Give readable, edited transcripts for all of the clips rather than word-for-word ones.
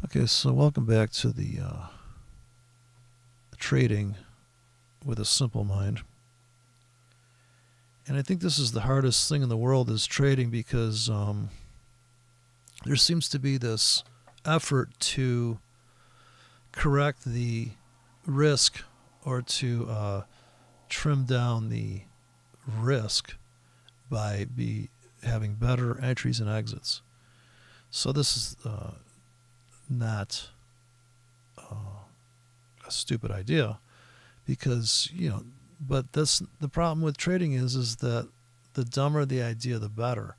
Okay, so welcome back to the trading with a simple mind. And I think this is the hardest thing in the world is trading because there seems to be this effort to correct the risk or to trim down the risk by having better entries and exits. So this is not a stupid idea because, but that's the problem with trading is that the dumber the idea, the better.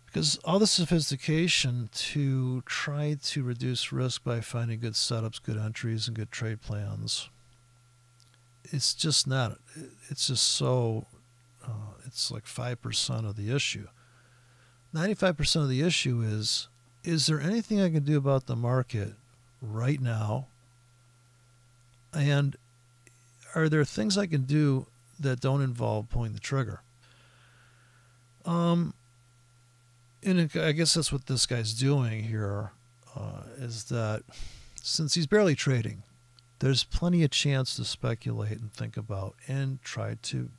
Because all the sophistication to try to reduce risk by finding good setups, good entries, and good trade plans, it's just not. It's just so, it's like 5% of the issue. 95% of the issue is there anything I can do about the market right now? And are there things I can do that don't involve pulling the trigger? And I guess that's what this guy's doing here, is that since he's barely trading, there's plenty of chance to speculate and think about and try to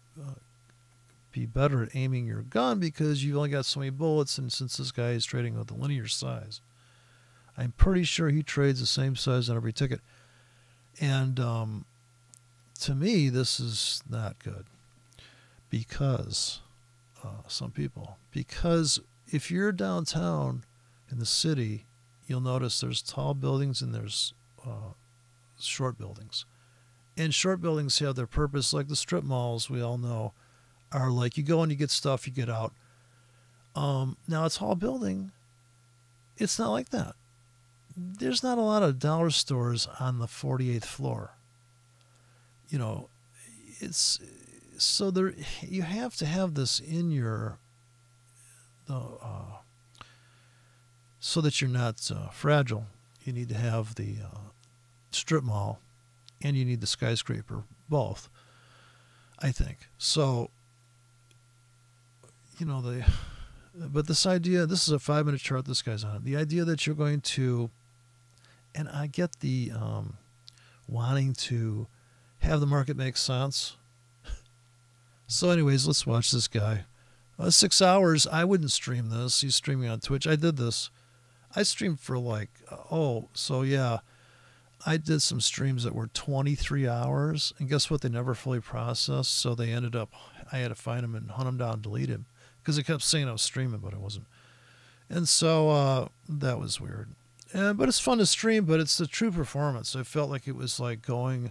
be better at aiming your gun because you've only got so many bullets, and since this guy is trading with a linear size, I'm pretty sure he trades the same size on every ticket. And to me, this is not good because because if you're downtown in the city, you'll notice there's tall buildings and there's short buildings. And short buildings have their purpose, like the strip malls we all know are like you go and you get stuff, you get out. Now a tall building, it's not like that. There's not a lot of dollar stores on the 48th floor. It's so there. You have to have this in your, so that you're not fragile. You need to have the strip mall, and you need the skyscraper, both. I think so. But this idea. This is a 5-minute chart. This guy's on. The idea that you're going to, and I get the wanting to have the market make sense. So anyways, let's watch this guy. 6 hours. I wouldn't stream this. He's streaming on Twitch. I did this. I streamed for I did some streams that were 23 hours. And guess what? They never fully processed. So they ended up, I had to find him and hunt him down and delete him because it kept saying I was streaming, but I wasn't. And so that was weird. But it's fun to stream, but it's the true performance. I felt like it was like going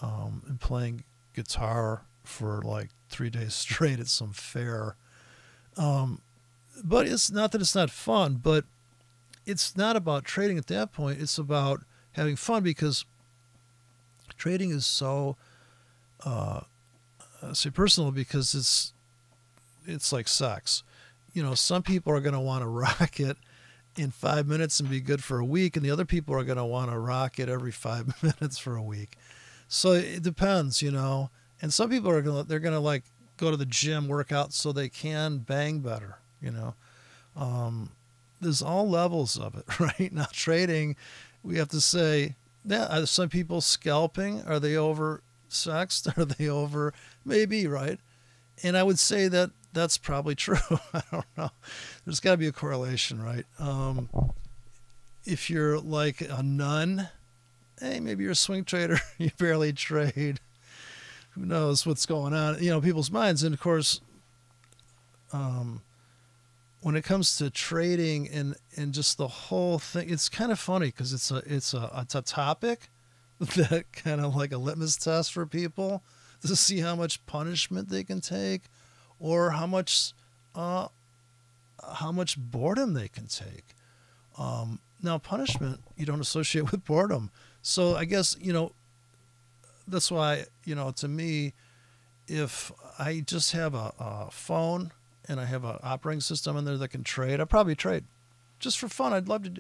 and playing guitar for like 3 days straight at some fair. But it's not that it's not fun, but it's not about trading at that point. It's about having fun because trading is so, personal because it's like sex. Some people are going to want to rock it in 5 minutes and be good for a week, and the other people are going to want to rock it every 5 minutes for a week. So it depends, And some people are they're gonna like go to the gym, work out so they can bang better, There's all levels of it, right? Now trading, we have to say, are some people scalping? Are they over sexed? Are they over? Maybe, right? And I would say that that's probably true. I don't know. There's got to be a correlation, right? If you're like a nun, hey, maybe you're a swing trader. You barely trade. Who knows what's going on, people's minds. And of course, when it comes to trading and just the whole thing, it's kind of funny because it's a topic that kind of like a litmus test for people to see how much punishment they can take or how much boredom they can take. Now, punishment you don't associate with boredom. So I guess, that's why, to me, if I just have a phone and I have an operating system in there that can trade, I'd probably trade just for fun. I'd love to.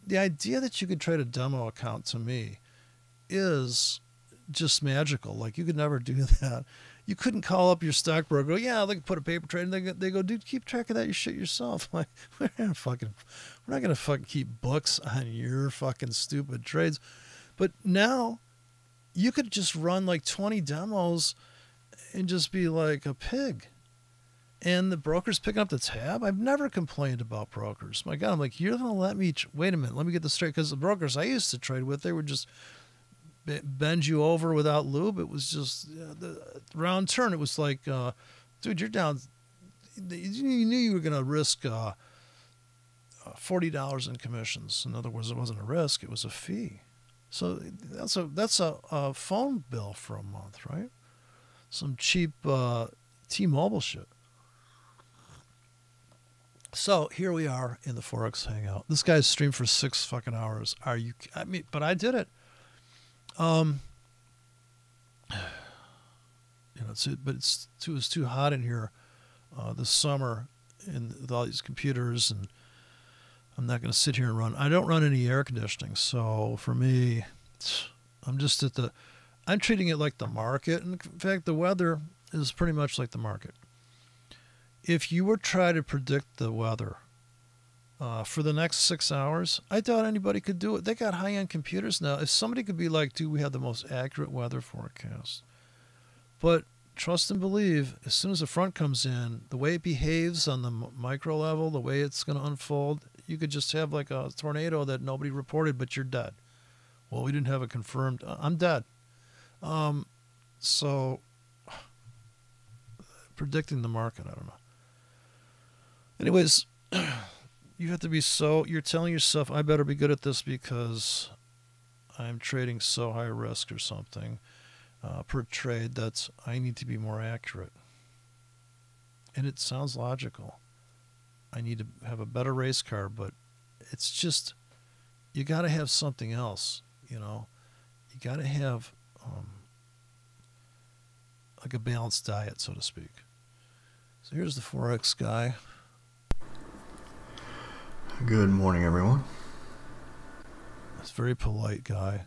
The idea that you could trade a demo account to me is just magical. Like you could never do that. You couldn't call up your stockbroker. Go, yeah, they can put a paper trade. And they go, dude, keep track of that your shit yourself. Like, we're not gonna fucking keep books on your fucking stupid trades. But now, you could just run like 20 demos and just be like a pig. And the broker's picking up the tab. I've never complained about brokers. My God, I'm like, you're gonna let me? Wait a minute, let me get this straight. Because the brokers I used to trade with, they would just bend you over without lube. It was just the round turn. It was like, dude, you're down. You knew you were going to risk $40 in commissions. In other words, it wasn't a risk; it was a fee. So that's a phone bill for a month, right? Some cheap T-Mobile shit. So here we are in the forex hangout. This guy's streamed for 6 fucking hours. But I did it. It was too hot in here this summer with all these computers, and I'm not going to sit here and run. I don't run any air conditioning, so for me, I'm treating it like the market. And in fact, the weather is pretty much like the market. If you were trying to predict the weather for the next 6 hours, I doubt anybody could do it. They got high-end computers now. If somebody could be like, dude, we have the most accurate weather forecast. But trust and believe, as soon as the front comes in, the way it behaves on the micro level, the way it's going to unfold, you could just have like a tornado that nobody reported, but you're dead. Well, we didn't have it confirmed. I'm dead. So predicting the market, I don't know. Anyways, you have to be you're telling yourself, I better be good at this because I'm trading so high risk or something per trade that I need to be more accurate. And it sounds logical. I need to have a better race car, but it's just, you got to have something else, you know. You got to have like a balanced diet, so to speak. So here's the forex guy. Good morning, everyone. It's a very polite guy.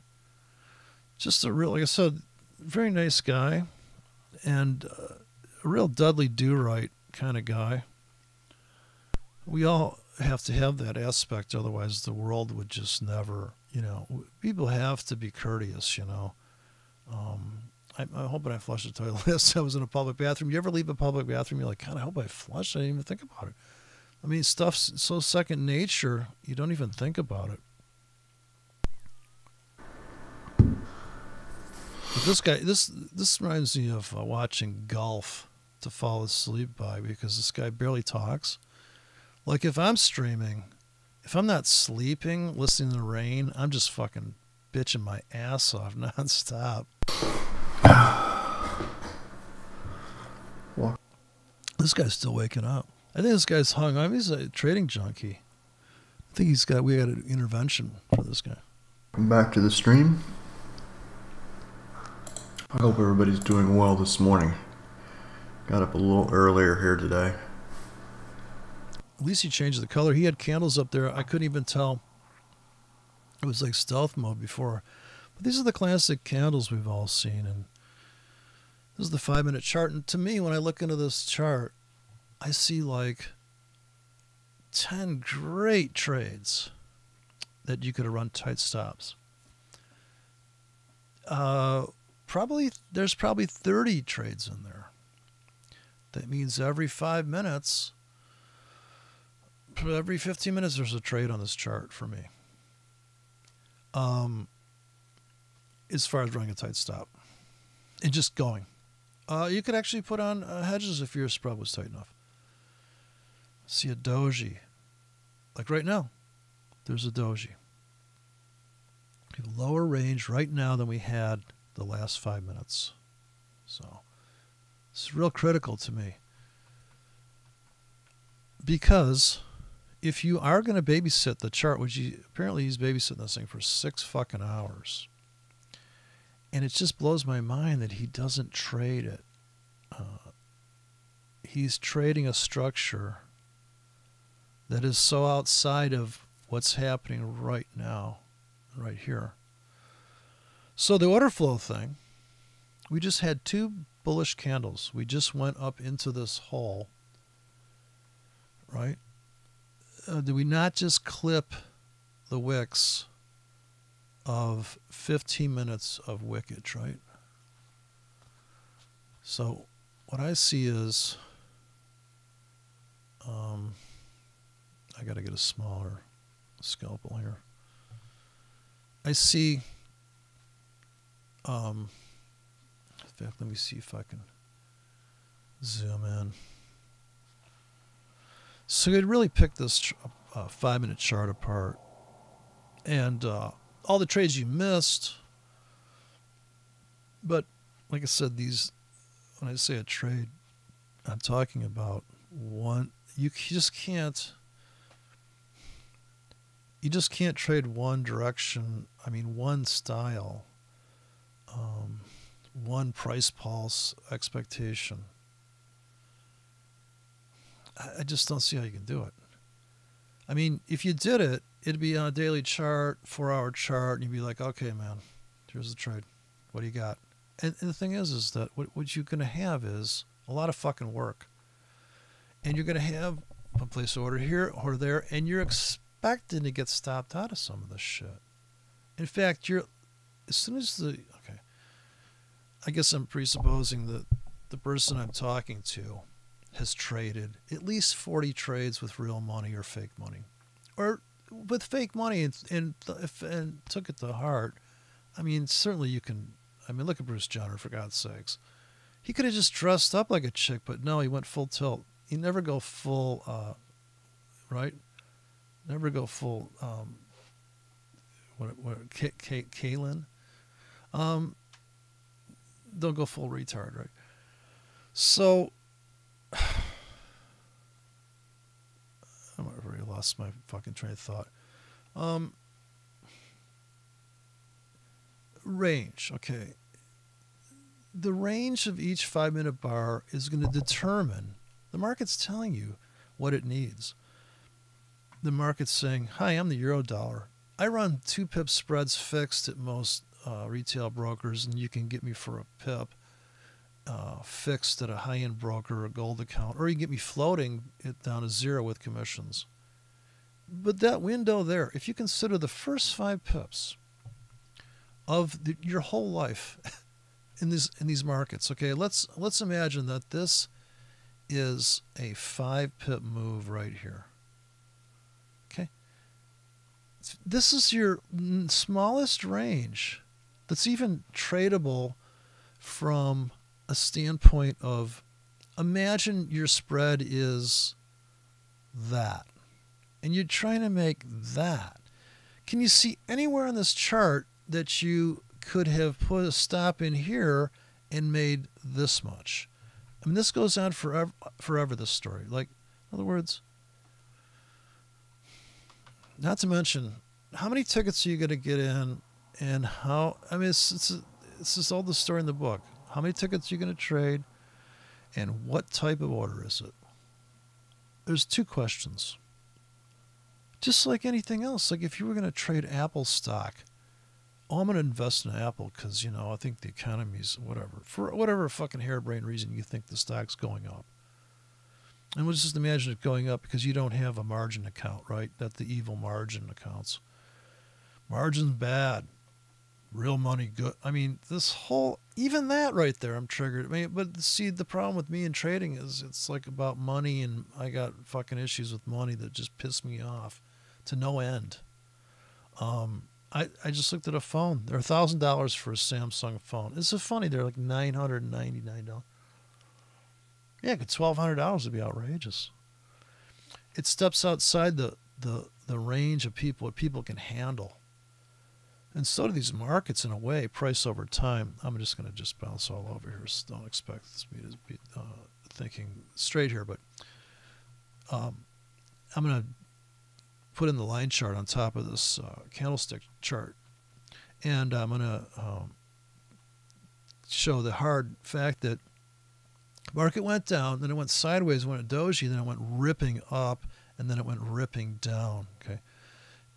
Just like I said, very nice guy, and a real Dudley Do-Right kind of guy. We all have to have that aspect, otherwise the world would just never, people have to be courteous, I'm hoping I flushed the toilet last time I was in a public bathroom. You ever leave a public bathroom, you're like, God, I hope I flushed. I didn't even think about it. I mean, stuff's so second nature, you don't even think about it. But this guy, this reminds me of watching golf to fall asleep by, because this guy barely talks. Like if I'm streaming, if I'm not sleeping, listening to the rain, I'm just fucking bitching my ass off nonstop. What? This guy's still waking up. I think this guy's hung up. He's a trading junkie. I think we got an intervention for this guy. Welcome back to the stream. I hope everybody's doing well this morning. Got up a little earlier here today. At least he changed the color. He had candles up there. I couldn't even tell. It was like stealth mode before. But these are the classic candles we've all seen. And this is the 5-minute chart. And to me, when I look into this chart, I see like 10 great trades that you could have run tight stops. There's probably 30 trades in there. That means every 5 minutes, every 15 minutes, there's a trade on this chart for me. As far as running a tight stop and just going. You could actually put on hedges if your spread was tight enough. See a doji. Like right now, there's a doji. We have lower range right now than we had the last 5 minutes. So it's real critical to me. Because if you are going to babysit the chart, which apparently he's babysitting this thing for 6 fucking hours. And it just blows my mind that he doesn't trade it. He's trading a structure that is so outside of what's happening right now, right here. So the order flow thing, we just had 2 bullish candles. We just went up into this hole, right? Did we not just clip the wicks of 15 minutes of wickage, right? So what I see is, I got to get a smaller scalpel here. I see, in fact, let me see if I can zoom in. So you'd really pick this 5-minute chart apart, and all the trades you missed. But like I said, these, when I say a trade, I'm talking about one. You just can't trade one direction. I mean, one style, one price pulse expectation. I just don't see how you can do it. I mean, if you did it, it'd be on a daily chart, 4-hour chart, and you'd be like, okay, man, here's the trade. What do you got? And the thing is that what you're going to have is a lot of fucking work. And you're going to have a place order here or there, and you're expecting to get stopped out of some of this shit. In fact, as soon as okay, I guess I'm presupposing that the person I'm talking to has traded at least 40 trades with real money or fake money, or with fake money and took it to heart. I mean, certainly you can. I mean, look at Bruce Jenner, for God's sakes. He could have just dressed up like a chick, but no, he went full tilt. You never go full, right? Never go full. Kaylin? Don't go full retard, right? So, I've already lost my fucking train of thought. Range, okay. The range of each 5-minute bar is going to determine, the market's telling you what it needs. The market's saying, hi, I'm the Eurodollar. I run 2 pip spreads fixed at most retail brokers, and you can get me for a pip fixed at a high-end broker or a gold account, or you can get me floating it down to 0 with commissions. But that window there, if you consider the first 5 pips of your whole life in these markets, okay, let's imagine that this is a 5 pip move right here. Okay, this is your smallest range that's even tradable from a standpoint of, imagine your spread is that, and you're trying to make that. Can you see anywhere on this chart that you could have put a stop in here and made this much? I mean, this goes on forever, this story. Like, in other words, not to mention, how many tickets are you going to get in, and how, I mean, it's just all the story in the book. How many tickets are you going to trade, and what type of order is it? There's 2 questions. Just like anything else, like if you were going to trade Apple stock, oh, I'm going to invest in Apple because, you know, I think the economy's whatever. For whatever fucking harebrained reason you think the stock's going up. And we'll just imagine it going up because you don't have a margin account, right? That's the evil margin accounts. Margin's bad. Real money good. I mean, this whole, even that right there, I'm triggered. I mean, but see, the problem with me in trading is it's like about money, and I got fucking issues with money that just piss me off to no end. I just looked at a phone. They're $1,000 for a Samsung phone. It's so funny. They're like $999. Yeah, $1,200 would be outrageous. It steps outside the range of people, what people can handle. And so do these markets in a way, price over time. I'm just going to just bounce all over here. So don't expect me to be thinking straight here, but I'm going to put in the line chart on top of this candlestick chart, and I'm going to show the hard fact that market went down, then it went sideways, went doji, then it went ripping up, and then it went ripping down. Okay,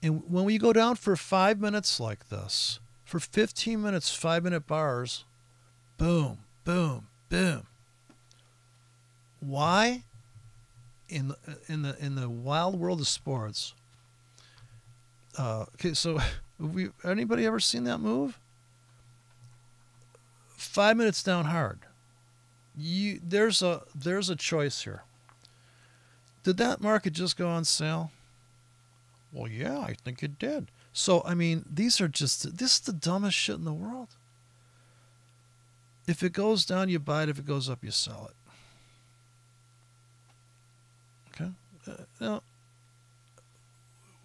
and when we go down for 5 minutes like this, for 15 minutes, 5-minute bars, boom, boom, Boom. Why? In the wild world of sports. Okay, so anybody ever seen that move? 5 minutes down hard. There's a choice here. Did that market just go on sale? Well, yeah, I think it did. So, I mean, this is the dumbest shit in the world. If it goes down, you buy it. If it goes up, you sell it. Okay? Now,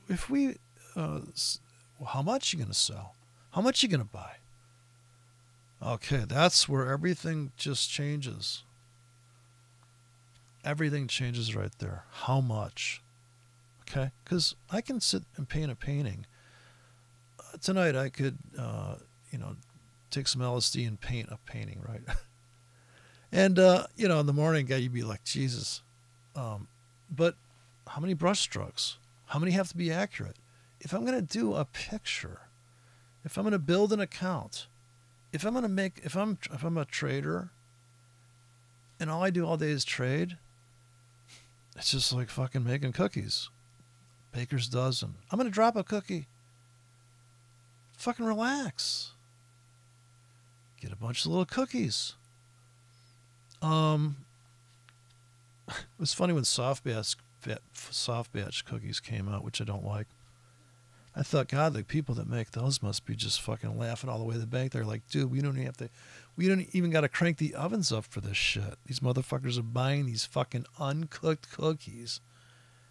if we, how much are you going to sell? How much are you going to buy? Okay, that's where everything just changes. Everything changes right there. How much? Okay? Because I can sit and paint a painting. Tonight I could, take some LSD and paint a painting, right? And, in the morning, you'd be like, Jesus. But how many brush strokes? How many have to be accurate? If I'm going to do a picture, if I'm going to build an account, if I'm a trader and all I do all day is trade, it's just like fucking making cookies. Baker's dozen. I'm going to drop a cookie. Fucking relax. Get a bunch of little cookies. It was funny when soft batch cookies came out, which I don't like. I thought, God, the people that make those must be just fucking laughing all the way to the bank. They're like, dude, we don't even got to crank the ovens up for this shit. These motherfuckers are buying these fucking uncooked cookies.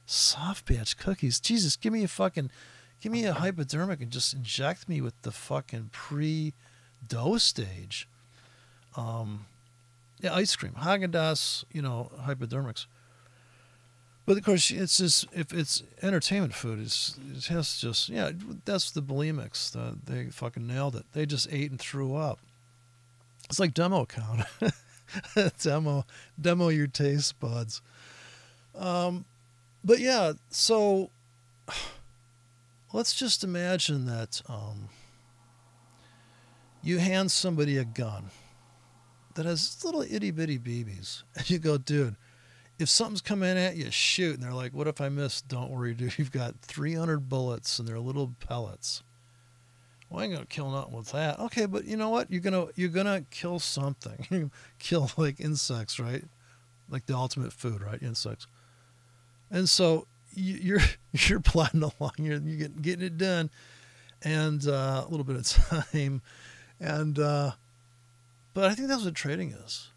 Soft batch cookies. Jesus, give me a hypodermic and just inject me with the fucking pre-dough stage. Ice cream, Haagen-Dazs, hypodermics. But of course, it's just, if it's entertainment food, it has just, that's the bulimics. They fucking nailed it. They just ate and threw up. It's like demo account. demo your taste buds. But yeah, so let's just imagine that you hand somebody a gun that has little itty bitty BBs, and you go, dude, if something's coming at you, shoot. And they're like, what if I miss? Don't worry, dude. You've got 300 bullets and they're little pellets. Well, I ain't gonna kill nothing with that. Okay, but you know what? You're gonna kill something. Kill like insects, right? Like the ultimate food, right? Insects. And so you're plodding along. You're getting it done, and a little bit of time, and but I think that's what trading is.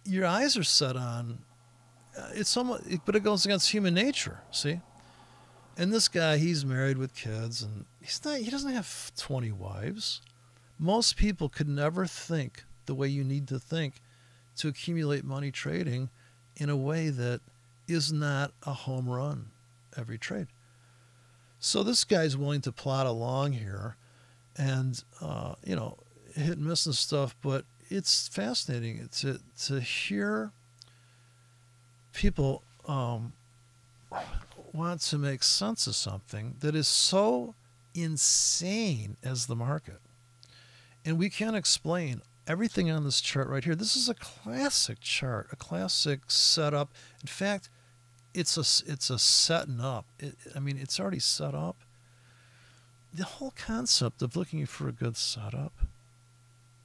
Your eyes are set on it's somewhat, but it goes against human nature. See, and this guy, he's married with kids, and he doesn't have 20 wives. Most people could never think the way you need to think to accumulate money trading in a way that is not a home run every trade. So this guy's willing to plod along here and, hit and miss and stuff, but it's fascinating to hear people want to make sense of something that is so insane as the market. And we can't explain everything on this chart right here. This is a classic chart, a classic setup. In fact, it's a setting up. It's already set up. The whole concept of looking for a good setup,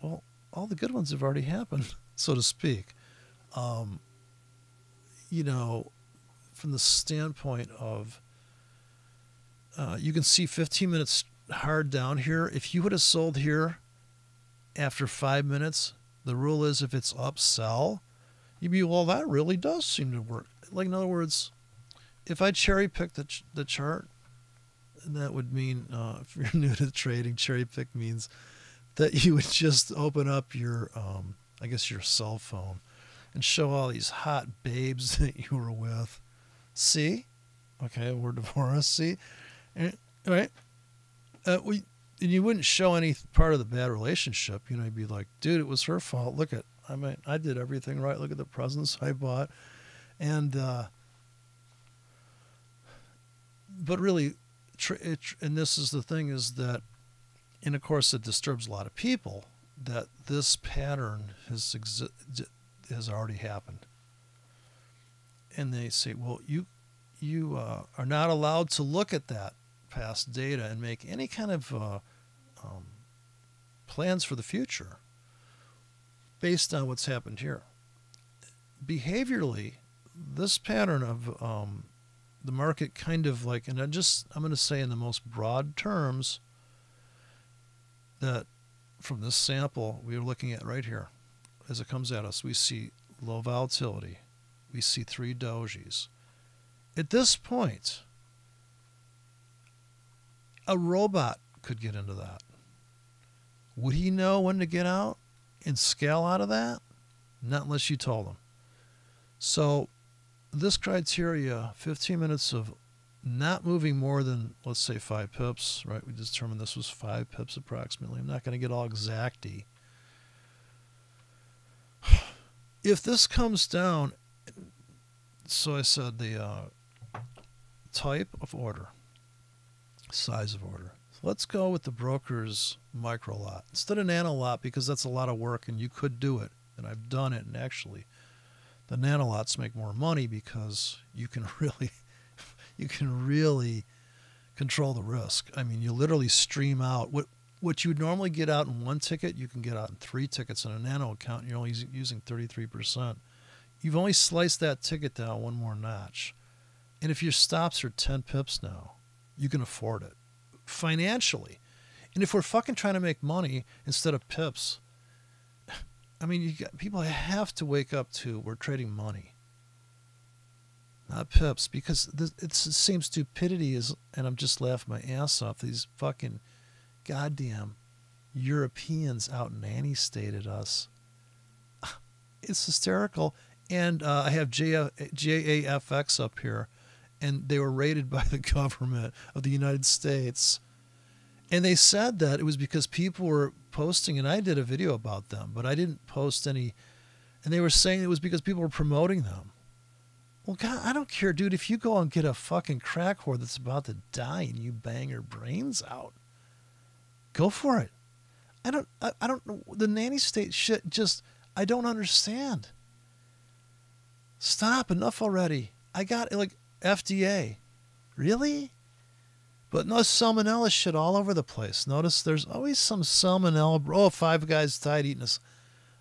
well, all the good ones have already happened, so to speak. From the standpoint of, you can see 15 minutes hard down here. If you would have sold here after 5 minutes, the rule is if it's up, sell. You'd be, well, that really does seem to work. Like, in other words, if I cherry pick the chart, that would mean, if you're new to trading, cherry pick means that you would just open up your, your cell phone and show all these hot babes that you were with. See? Okay, we're divorced. See? And, right? And you wouldn't show any part of the bad relationship. You'd be like, dude, it was her fault. Look at, I did everything right. Look at the presents I bought. And, but really, and this is the thing, is that, and of course it disturbs a lot of people, that this pattern has already happened. And they say, well, you are not allowed to look at that past data and make any kind of plans for the future based on what's happened here. Behaviorally, this pattern of the market kind of like, and I'm going to say in the most broad terms that from this sample we are looking at right here, as it comes at us, we see low volatility. We see 3 dojis. At this point, a robot could get into that. Would he know when to get out and scale out of that? Not unless you told him. So this criteria, 15 minutes of not moving more than, let's say, 5 pips, right? We determined this was 5 pips approximately. I'm not going to get all exacty. If this comes down, so I said the type of order, size of order. So let's go with the broker's micro lot instead of nano lot, because that's a lot of work and you could do it. And I've done it. And actually, the nano lots make more money because you can really control the risk. I mean, you literally stream out what you would normally get out in 1 ticket, you can get out in 3 tickets in a nano account. And you're only using 33%. You've only sliced that ticket down one more notch. And if your stops are 10 pips now, you can afford it financially. And if we're fucking trying to make money instead of pips, I mean, people have to wake up to we're trading money, not pips, because it's the same stupidity as, and I'm just laughing my ass off, these fucking goddamn Europeans out nanny-stated us. It's hysterical. And I have JAFX up here, and they were raided by the government of the United States. And they said that it was because people were posting, and I did a video about them, but I didn't post any. And they were saying it was because people were promoting them. Well, God, I don't care, dude. If you go and get a fucking crack whore that's about to die and you bang her brains out, go for it. I don't know. The nanny state shit just, I don't understand. Stop. Enough already. I got like FDA. Really? But no salmonella shit all over the place. Notice there's always some salmonella. Oh, 5 guys died eating us.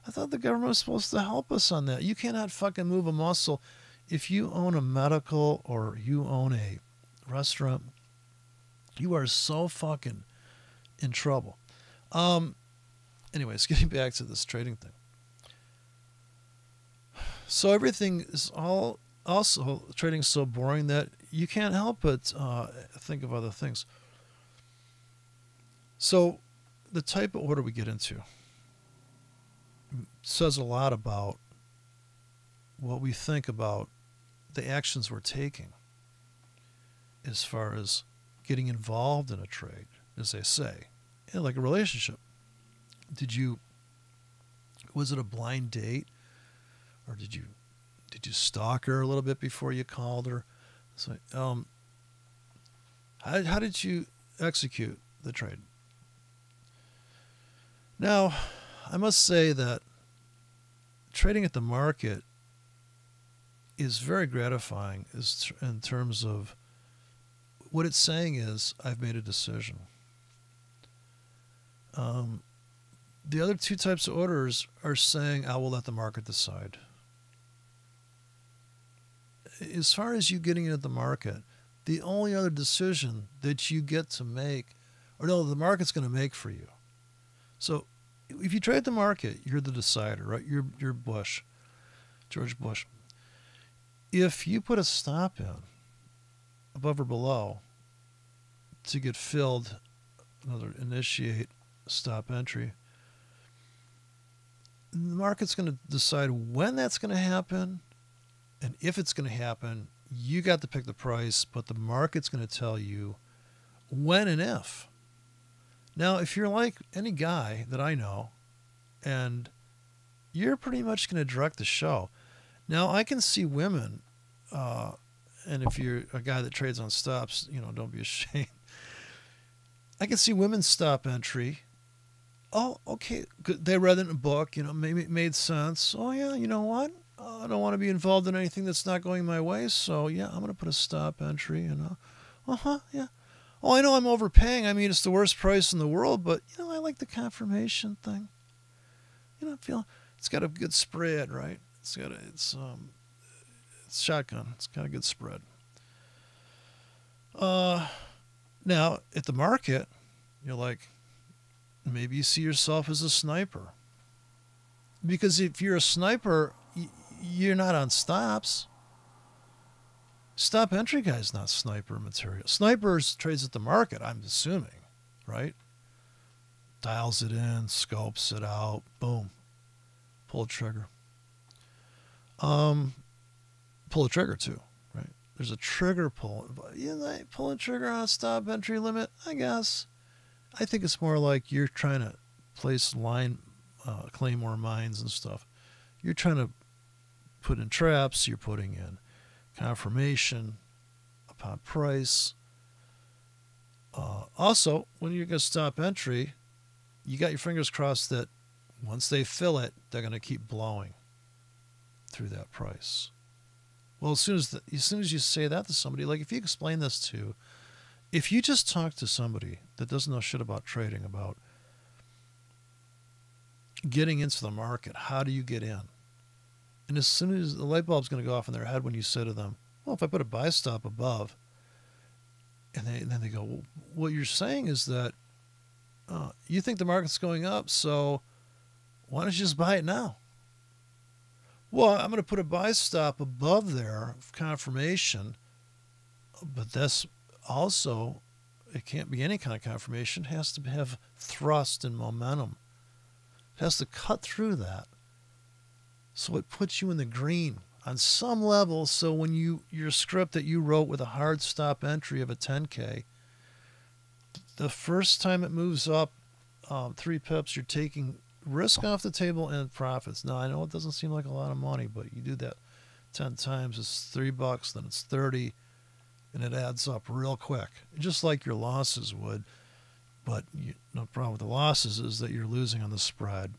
I thought the government was supposed to help us on that. You cannot fucking move a muscle. If you own a medical or you own a restaurant, you are so fucking in trouble. Anyways, getting back to this trading thing. So everything is also trading so boring that you can't help but think of other things. So the type of order we get into says a lot about what we think about the actions we're taking as far as getting involved in a trade, as they say, like a relationship. Was it a blind date? Or did you stalk her a little bit before you called her? So, how did you execute the trade? Now, I must say that trading at the market is very gratifying in terms of what it's saying is I've made a decision. The other 2 types of orders are saying I will let the market decide. As far as you getting into the market, the only other decision that you get to make, or no, the market's going to make for you. So if you trade the market, you're the decider, right? You're George Bush. If you put a stop in above or below to get filled, another initiate stop entry, the market's going to decide when that's going to happen. And if it's going to happen, you got to pick the price, but the market's going to tell you when and if. Now, if you're like any guy that I know, and you're pretty much going to direct the show. Now, I can see women, and if you're a guy that trades on stops, don't be ashamed. I can see women stop entry oh, okay, good. They read it in a book, maybe it made sense. Oh yeah, you know what? I don't want to be involved in anything that's not going my way, so yeah, I'm going to put a stop entry, yeah. Oh, I know I'm overpaying. I mean, it's the worst price in the world, but, I like the confirmation thing. I feel it's got a good spread, right? It's shotgun. It's got a good spread. Now, at the market, you're like, maybe you see yourself as a sniper. Because if you're a sniper, you're not on stops. Stop entry guy's not sniper material. Snipers trades at the market, I'm assuming, right? Dials it in, scopes it out, boom. Pull a trigger. Pull a trigger too, right? There's a trigger pull. Pull a trigger on a stop entry limit, I guess. I think it's more like you're trying to place line claymore mines and stuff. You're trying to put in traps, you're putting in confirmation upon price. Also, when you're going to stop entry, you got your fingers crossed that once they fill it, they're going to keep blowing through that price. Well, as soon as you say that to somebody, like if you explain this to, if you just talk to somebody that doesn't know shit about trading, about getting into the market, how do you get in? And as soon as the light bulb's going to go off in their head when you say to them, well, if I put a buy stop above, and then they go, well, what you're saying is that you think the market's going up, so why don't you just buy it now? Well, I'm going to put a buy stop above there of confirmation, but that's also, it can't be any kind of confirmation. It has to have thrust and momentum. It has to cut through that. So it puts you in the green on some level. So when your script that you wrote with a hard stop entry of a 10K, the first time it moves up 3 pips, you're taking risk off the table and profits. Now, I know it doesn't seem like a lot of money, but you do that 10 times, it's $3, then it's 30, and it adds up real quick, just like your losses would. But no problem with the losses is that you're losing on the spread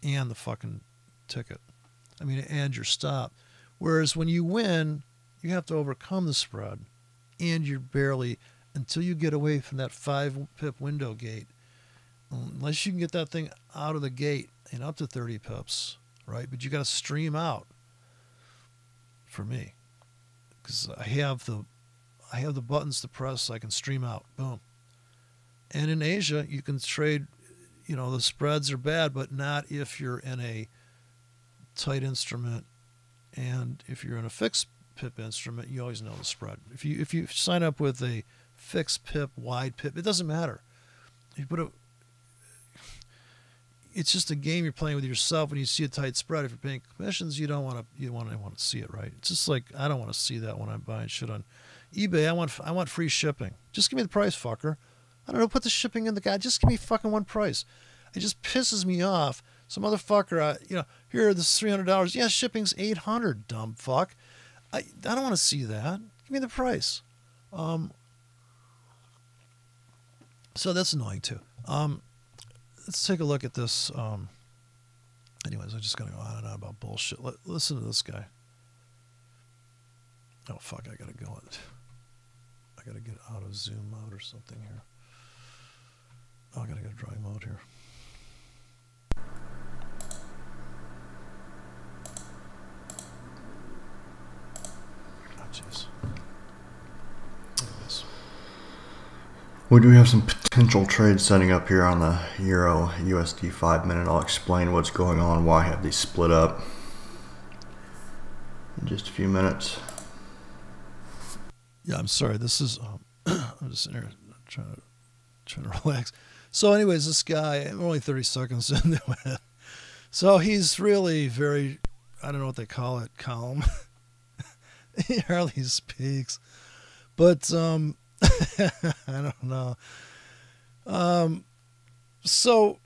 and the fucking ticket. I mean, and your stop. Whereas when you win, you have to overcome the spread, and you're barely, until you get away from that 5 pip window gate, unless you can get that thing out of the gate and up to 30 pips, right? But you got to stream out. For me, because I have the buttons to press, so I can stream out. Boom. And in Asia, you can trade. The spreads are bad, but not if you're in a tight instrument, and if you're in a fixed pip instrument, you always know the spread. If you sign up with a fixed pip, wide pip, it doesn't matter. It's just a game you're playing with yourself. When you see a tight spread, if you're paying commissions, you want to see it, right? It's just like, I don't want to see that when I'm buying shit on eBay. I want free shipping. Just give me the price, fucker. I don't know, put the shipping in the guide. Just give me fucking one price. It just pisses me off. Some motherfucker, here, this is $300. Yeah, shipping's $800, dumb fuck. I don't want to see that. Give me the price. So that's annoying too. Let's take a look at this. Anyways, I'm just going to go on and on about bullshit. Listen to this guy. Oh, fuck, I got to go. I got to get out of zoom mode or something here. Oh, I got to go to drawing mode here. Oh, jeez. Anyways. We do have some potential trades setting up here on the Euro USD 5-minute. I'll explain what's going on, why I have these split up in just a few minutes. Yeah, I'm sorry. This is I'm just sitting here trying to relax. So, anyways, this guy, I'm only 30 seconds into it. So he's really very, I don't know what they call it, calm. He hardly speaks, but I don't know. So,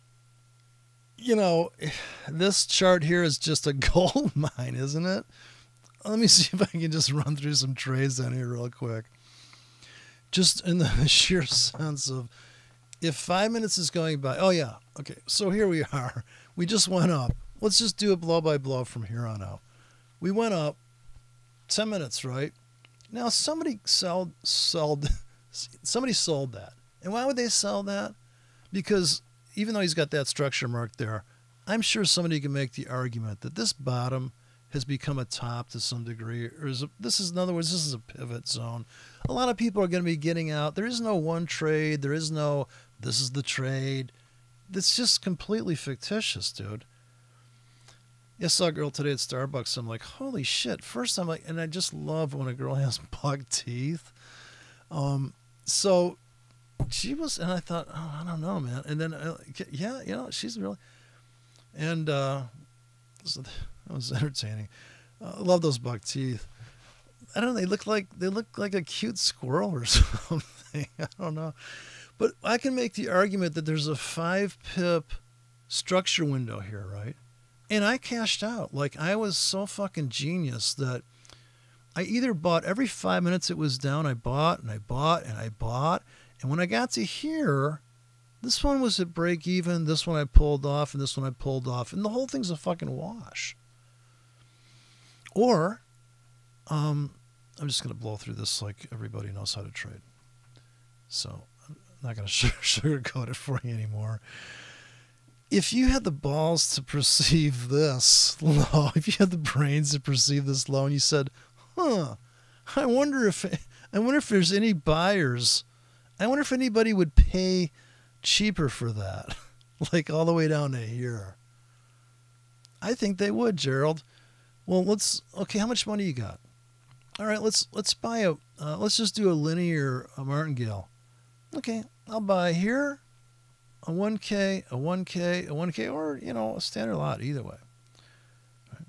this chart here is just a gold mine, isn't it? Let me see if I can just run through some trades down here real quick. Just in the sheer sense of if 5 minutes is going by, oh yeah, okay, so here we are. We just went up. Let's just do it blow by blow from here on out. We went up 10 minutes, right? Now somebody sold that. And why would they sell that? Because even though he's got that structure mark there, I'm sure somebody can make the argument that this bottom has become a top to some degree, or in other words, this is a pivot zone. A lot of people are going to be getting out. There is no one trade. There is no, this is the trade. It's just completely fictitious, dude. I saw a girl today at Starbucks. I'm like, holy shit. First I'm like, and I just love when a girl has buck teeth. So she was, and I thought, oh, I don't know, man. And then, she's really, and so that was entertaining. I love those buck teeth. I don't know. They look like a cute squirrel or something. I don't know. But I can make the argument that there's a 5 pip structure window here, right? And I cashed out. Like, I was so fucking genius that I either bought every 5 minutes it was down, I bought and I bought and I bought. And when I got to here, this one was at break even, this one I pulled off, and this one I pulled off. And the whole thing's a fucking wash. Or, I'm just going to blow through this like everybody knows how to trade. So I'm not going to sugarcoat it for you anymore. If you had the balls to perceive this low, if you had the brains to perceive this low, and you said, I wonder if there's any buyers. I wonder if anybody would pay cheaper for that, like all the way down to here. I think they would, Gerald. Well, how much money you got? All right, let's buy let's just do a linear martingale. Okay, I'll buy here a 1K, a 1K, a 1K, or, a standard lot, either way. Right.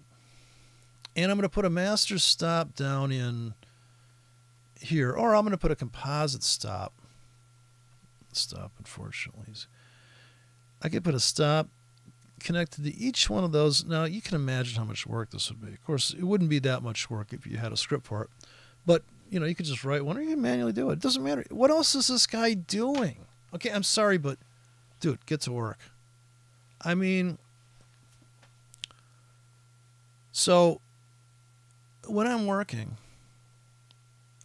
And I'm going to put a master stop down in here, or I'm going to put a composite stop. Unfortunately. I could put a stop connected to each one of those. Now, you can imagine how much work this would be. Of course, it wouldn't be that much work if you had a script for it. But, you could just write one, or you can manually do it. It doesn't matter. What else is this guy doing? Okay, I'm sorry, but, dude, get to work. I mean, so when I'm working.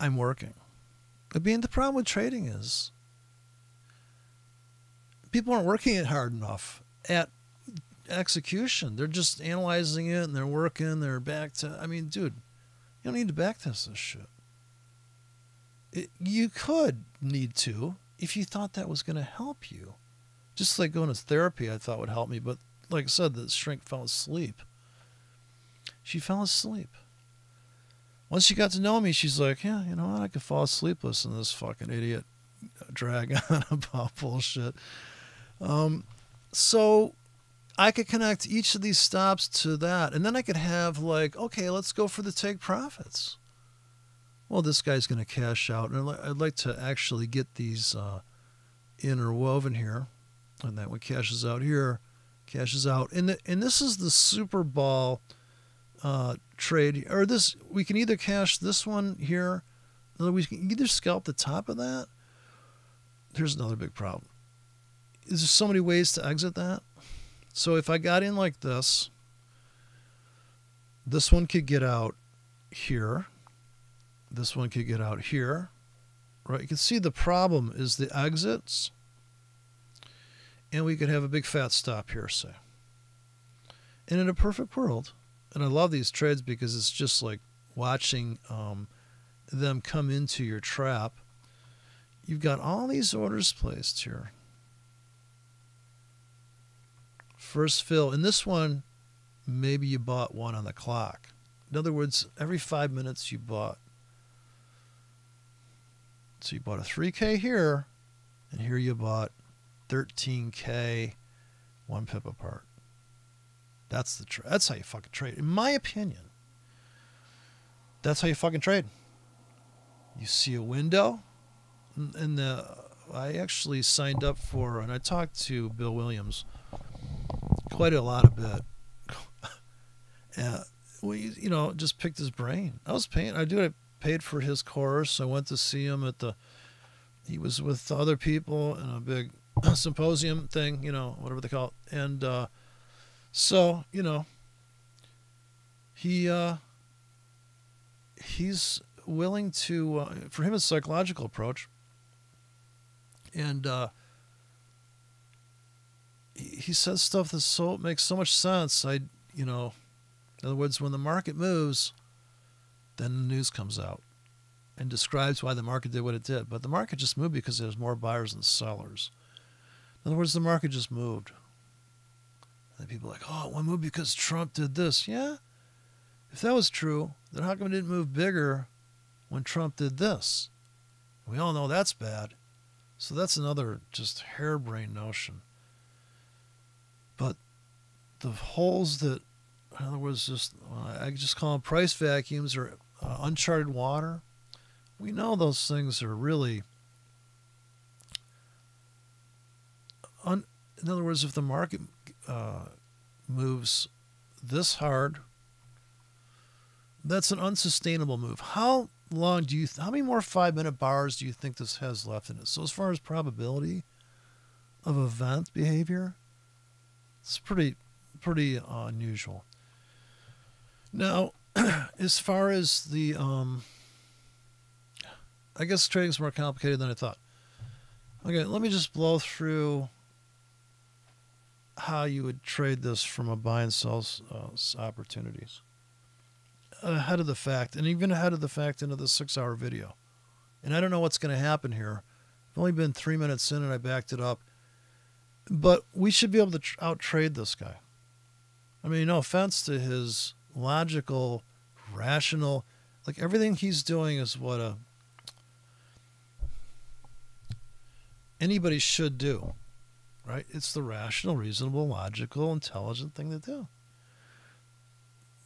I mean, the problem with trading is people aren't working it hard enough at execution. They're just analyzing it and they're working. They're back to, I mean, dude, you don't need to backtest this shit. You could need to if you thought that was going to help you. Just like going to therapy, I thought would help me. But like I said, the shrink fell asleep. She fell asleep. Once she got to know me, she's like, yeah, you know what? I could fall asleep listening to this fucking idiot drag on about bullshit. So I could connect each of these stops to that. And then I could have like, okay, let's go for the take profits. Well, this guy's going to cash out. And I'd like to actually get these interwoven here. And that one cashes out here, cashes out. And this is the Super Ball trade. Or this, we can either cash this one here. We can either scalp the top of that. Here's another big problem. Is there so many ways to exit that? So if I got in like this one could get out here. This one could get out here. Right? You can see the problem is the exits. And we could have a big fat stop here, say. And in a perfect world, and I love these trades because it's just like watching them come into your trap. You've got all these orders placed here. First fill. In this one, maybe you bought one on the clock. In other words, every 5 minutes you bought. So you bought a 3K here, and here you bought 13K, 1 pip apart. That's the trade. That's how you fucking trade. In my opinion, that's how you fucking trade. You see a window, and I actually signed up for, and I talked to Bill Williams quite a lot of bit. We, just picked his brain. I paid for his course. I went to see him he was with other people in a big symposium thing, whatever they call it. And so, he he's willing to, for him, it's a psychological approach. And he says stuff that makes so much sense. In other words, when the market moves, then the news comes out and describes why the market did what it did. But the market just moved because there's more buyers than sellers. In other words, the market just moved. And people are like, oh, it moved because Trump did this. Yeah. If that was true, then how come it didn't move bigger when Trump did this? We all know that's bad. So that's another just harebrained notion. But the holes that, in other words, I just call them price vacuums or uncharted water. We know those things are really, in other words, if the market moves this hard, that's an unsustainable move. How many more 5-minute bars do you think this has left in it? So as far as probability of event behavior, it's pretty unusual. Now, as far as the, I guess trading's more complicated than I thought. Okay, let me just blow through how you would trade this from a buy and sell opportunities. Ahead of the fact, and even ahead of the fact into the 6-hour video. And I don't know what's going to happen here. I've only been 3 minutes in and I backed it up. But we should be able to out-trade this guy. I mean, no offense to his logical, rational, like everything he's doing is what anybody should do, right? It's the rational, reasonable, logical, intelligent thing to do.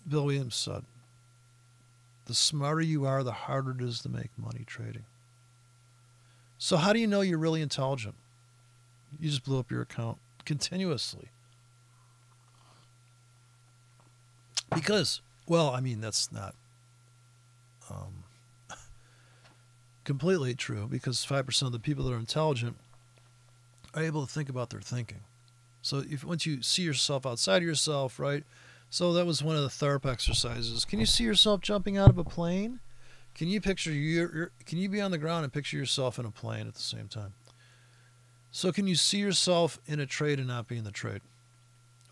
Bill Williams said, the smarter you are, the harder it is to make money trading. So how do you know you're really intelligent? You just blew up your account continuously. Because, well, I mean, that's not completely true, because 5% of the people that are intelligent are able to think about their thinking. So once you see yourself outside of yourself, right? So that was one of the THARP exercises. Can you see yourself jumping out of a plane? Can you picture can you be on the ground and picture yourself in a plane at the same time? So can you see yourself in a trade and not be in the trade?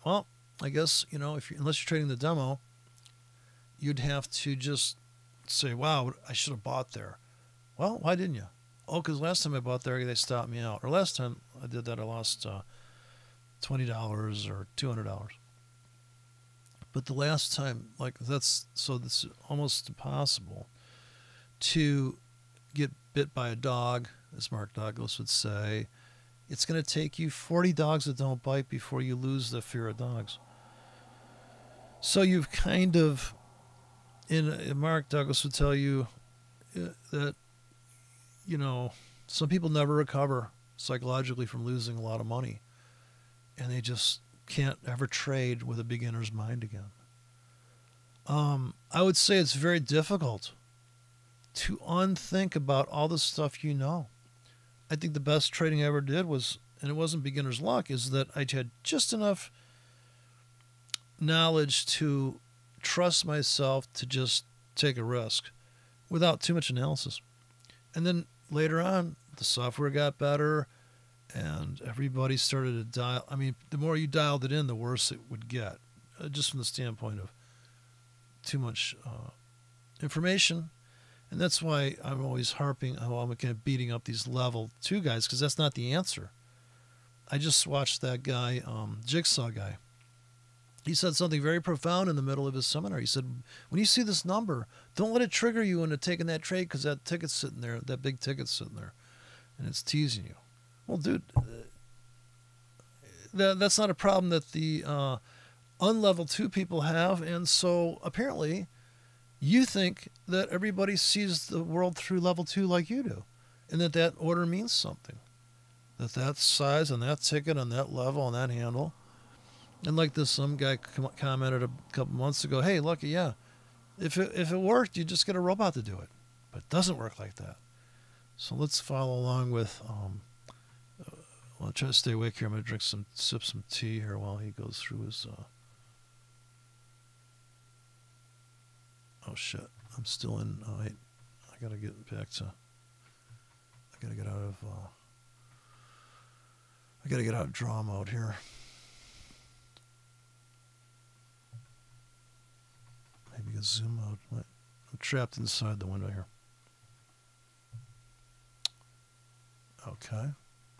Well, I guess, unless you're trading the demo, you'd have to just say, wow, I should have bought there. Well, why didn't you? Oh, because last time I bought there, they stopped me out. Or last time I did that, I lost $20 or $200. But the last time, this is almost impossible to get bit by a dog, as Mark Douglas would say. It's going to take you 40 dogs that don't bite before you lose the fear of dogs. So you've kind of, Mark Douglas would tell you that, some people never recover psychologically from losing a lot of money. And they just can't ever trade with a beginner's mind again. I would say it's very difficult to unthink about all the stuff you know. I think the best trading I ever did was, and it wasn't beginner's luck, is that I had just enough knowledge to trust myself to just take a risk without too much analysis. And then later on, the software got better and everybody started to dial. I mean, the more you dialed it in, the worse it would get, just from the standpoint of too much information. And that's why I'm always harping, I'm kind of beating up these level 2 guys, because that's not the answer. I just watched that guy, Jigsaw guy. He said something very profound in the middle of his seminar. He said, when you see this number, don't let it trigger you into taking that trade, because that ticket's sitting there, that big ticket's sitting there, and it's teasing you. Well, dude, that's not a problem that the unlevel 2 people have, and so apparently you think that everybody sees the world through level 2 like you do, and that order means something, that size and that ticket and that level and that handle. And like this, some guy commented a couple months ago, hey, look, yeah, if it worked, you just get a robot to do it. But it doesn't work like that. So let's follow along with I'll try to stay awake here. I'm going to sip some tea here while he goes through his, oh shit, I'm still in, I got to get back to, I got to get out of draw mode here. Maybe a zoom mode. I'm trapped inside the window here. Okay.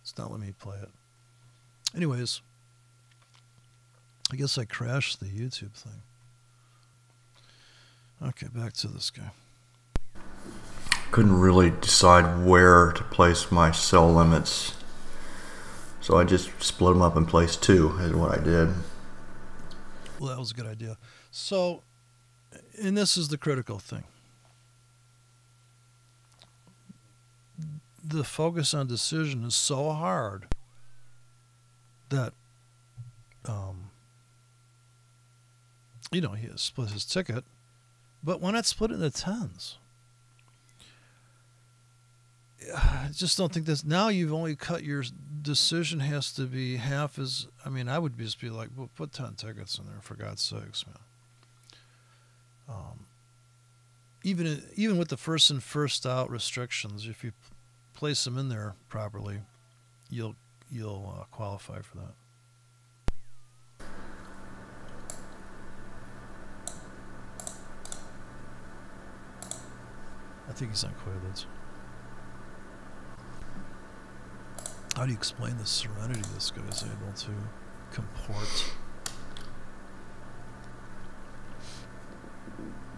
It's not letting me play it. Anyways, I guess I crashed the YouTube thing. Okay, back to this guy. Couldn't really decide where to place my sell limits, so I just split them up and placed 2 is what I did. Well, that was a good idea. So, and this is the critical thing. The focus on decision is so hard that, you know, he has split his ticket, but why not split it into 10s? I just don't think this. Now you've only cut your decision has to be half as. I mean, I would just be like, well, put 10 tickets in there for God's sakes, man. Even with the first in first out restrictions, if you place them in there properly, you'll qualify for that. I think he's on Quaaludes. How do you explain the serenity this guy is able to comport?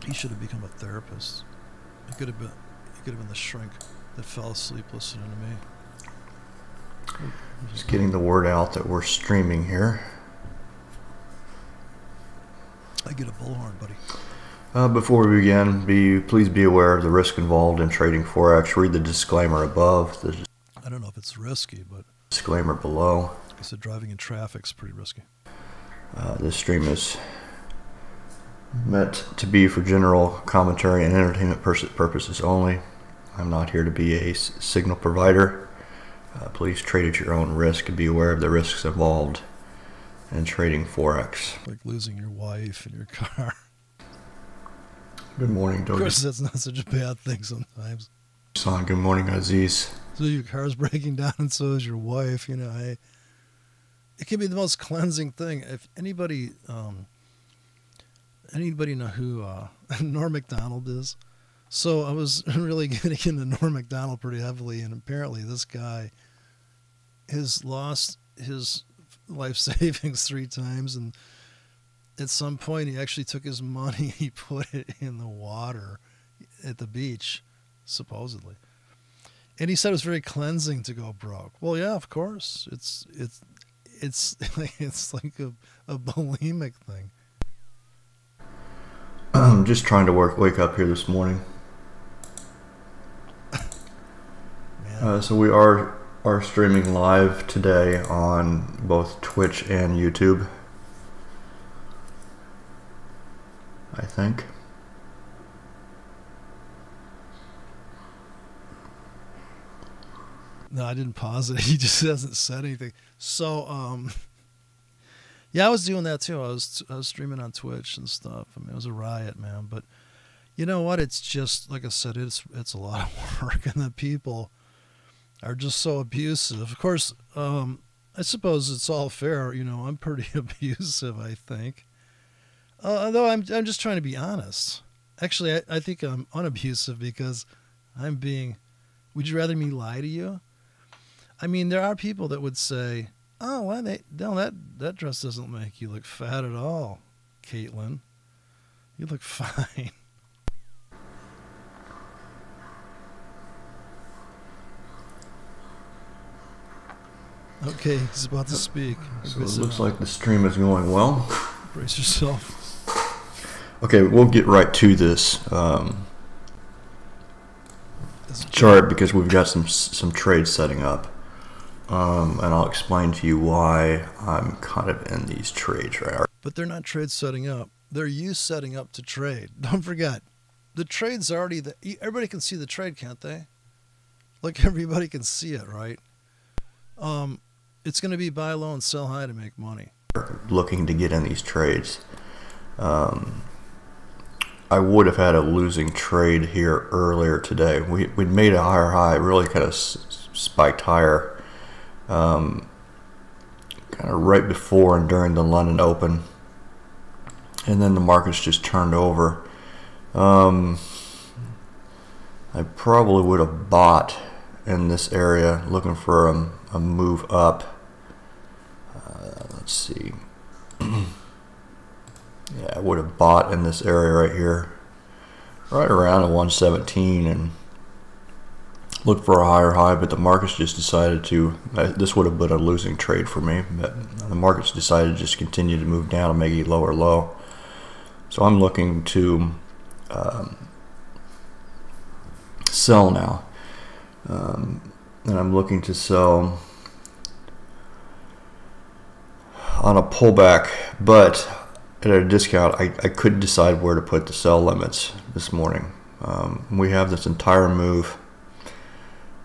He should have become a therapist. He could have been the shrink that fell asleep listening to me. Just getting the word out that we're streaming here. I get a bullhorn, buddy. Before we begin, please be aware of the risk involved in trading forex. Read the disclaimer above. I don't know if it's risky, but disclaimer below. I said driving in traffic's pretty risky. This stream is meant to be for general commentary and entertainment purposes only. I'm not here to be a signal provider. Please trade at your own risk and be aware of the risks involved in trading forex. Like losing your wife and your car. Good morning, Doge. Of course, that's not such a bad thing sometimes. Son, good morning, Aziz. So your car's breaking down, and so is your wife. You know, it can be the most cleansing thing. If anybody know who Norm Macdonald is? So I was really getting into Norm Macdonald pretty heavily, and apparently this guy has lost his life savings 3 times, and at some point he actually took his money, he put it in the water at the beach, supposedly. And he said it was very cleansing to go broke. Well, yeah, of course. It's like a bulimic thing. I'm just trying to wake up here this morning. So we are streaming live today on both Twitch and YouTube, I think. No, I didn't pause it. He just hasn't said anything. So, yeah, I was doing that too. I was streaming on Twitch and stuff. I mean, it was a riot, man. But you know what? It's just like I said. It's a lot of work, and the people are just so abusive. Of course, I suppose it's all fair. You know, I'm pretty abusive, I think. Although I'm just trying to be honest. Actually, I think I'm unabusive because I'm being. Would you rather me lie to you? I mean, there are people that would say, "Oh, well, that dress doesn't make you look fat at all, Caitlin. You look fine." Okay, he's about to speak. So it looks like the stream is going well. Brace yourself. Okay, we'll get right to this chart because we've got some trades setting up. And I'll explain to you why I'm kind of in these trades right now. But they're not trades setting up. They're you setting up to trade. Don't forget, the trade's already everybody can see the trade, can't they? Like everybody can see it, right? It's going to be buy low and sell high to make money. Looking to get in these trades. I would have had a losing trade here earlier today. We'd made a higher high, really kind of spiked higher, kind of right before and during the London Open, and then the markets just turned over. I probably would have bought in this area, looking for a move up. Let's see. Yeah, I would have bought in this area right here, right around a 117, and looked for a higher high, but the markets just decided to, this would have been a losing trade for me, but the markets decided to just continue to move down and make a lower low. So I'm looking to sell now, and I'm looking to sell on a pullback, but at a discount. I couldn't decide where to put the sell limits this morning. We have this entire move.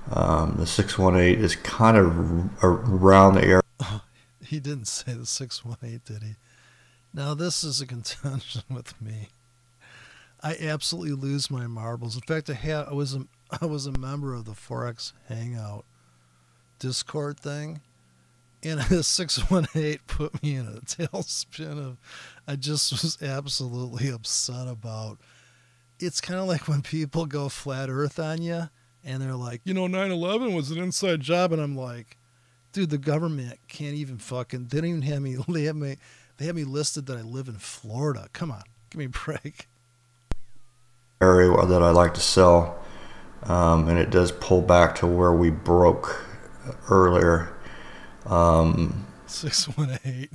The 618 is kind of around the area. He didn't say the 618, did he? Now this is a contention with me. I absolutely lose my marbles. In fact, I was a member of the forex hangout Discord thing, and the 618 put me in a tailspin of, I just was absolutely upset about. It's kind of like when people go flat earth on you and they're like, 9/11 was an inside job, and I'm like, dude, the government can't even fucking, they don't even have me, they have me listed that I live in Florida. Come on, give me a break. Area that I like to sell, and it does pull back to where we broke earlier. 618.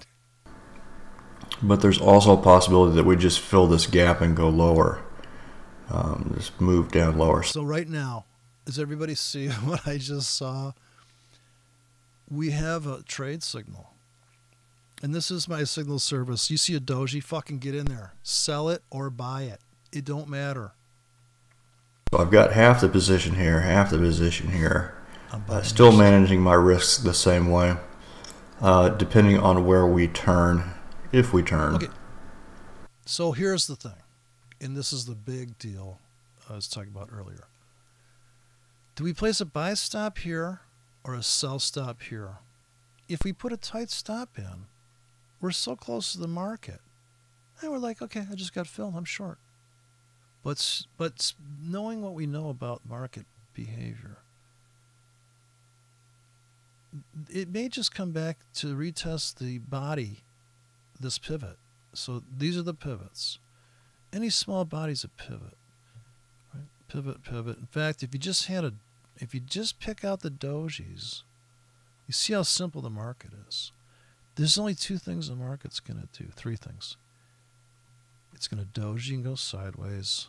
But there's also a possibility that we just fill this gap and go lower, just move down lower. So right now, does everybody see what I just saw? We have a trade signal, and this is my signal service. You see a doji, fucking get in there, sell it or buy it. It don't matter. So I've got half the position here, half the position here. Still managing my risks the same way, depending on where we turn, if we turn. Okay. So here's the thing, and this is the big deal I was talking about earlier. Do we place a buy stop here or a sell stop here? If we put a tight stop in, we're so close to the market, and we're like, okay, I just got filled, I'm short. But knowing what we know about market behavior, it may just come back to retest the body, this pivot. So these are the pivots. Any small body's a pivot, right? Pivot, pivot. In fact, if you just pick out the dojis, you see how simple the market is. There's only two things the market's going to do, three things. It's going to doji and go sideways,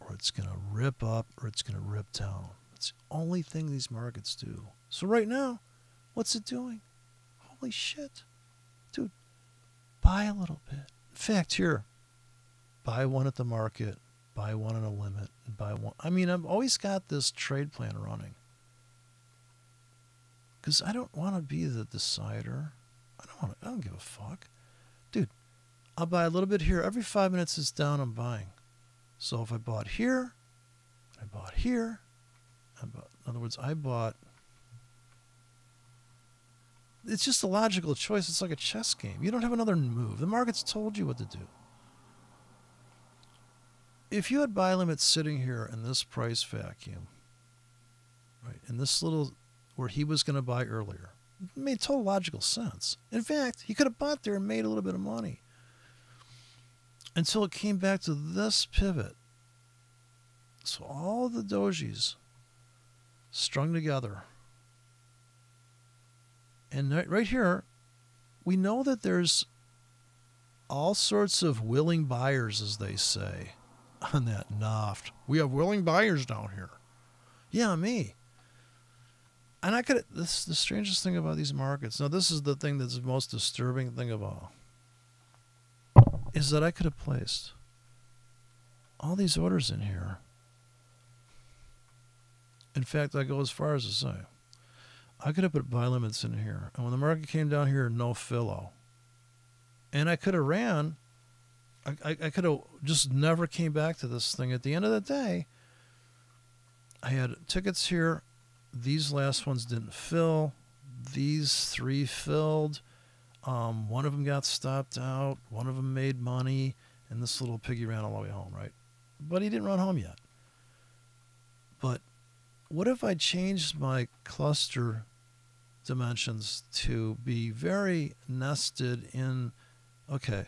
or it's going to rip up, or it's going to rip down. It's the only thing these markets do. So right now, what's it doing? Holy shit. Dude, buy a little bit. In fact, here, buy one at the market, buy one in a limit, and buy one. I mean, I've always got this trade plan running, because I don't want to be the decider. I don't give a fuck. Dude, I'll buy a little bit here. Every 5 minutes it's down, I'm buying. So if I bought here, I bought here, in other words, I bought. It's just a logical choice. It's like a chess game. You don't have another move. The market's told you what to do. If you had buy limits sitting here in this price vacuum, right, in this little, where he was going to buy earlier, it made total logical sense. In fact, he could have bought there and made a little bit of money. Until it came back to this pivot. So all the dojis strung together. And right here, we know that there's all sorts of willing buyers, as they say, on that NOFT. We have willing buyers down here. Yeah, me. And the strangest thing about these markets, now this is the thing that's the most disturbing thing of all, is that I could have placed all these orders in here. In fact, I go as far as to say, I could have put buy limits in here. And when the market came down here, no fillo. And I could have ran. I could have just never came back to this thing. At the end of the day, I had tickets here. These last ones didn't fill. These 3 filled. One of them got stopped out. One of them made money. And this little piggy ran all the way home, right? But he didn't run home yet. But what if I changed my cluster dimensions to be very nested in, okay,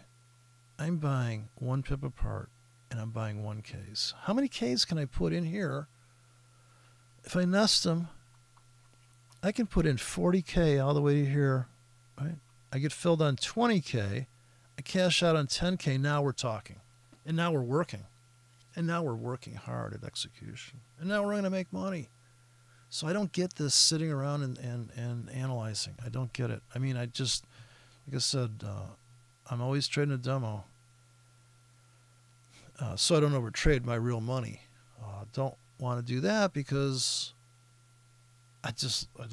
I'm buying 1 pip apart and I'm buying 1 Ks. How many Ks can I put in here? If I nest them, I can put in 40K all the way to here, right? I get filled on 20K. I cash out on 10K. Now we're talking. And now we're working. And now we're working hard at execution. And now we're going to make money. So I don't get this sitting around and analyzing. I don't get it. I mean, I just, like I said, I'm always trading a demo. So I don't overtrade my real money. Don't want to do that because I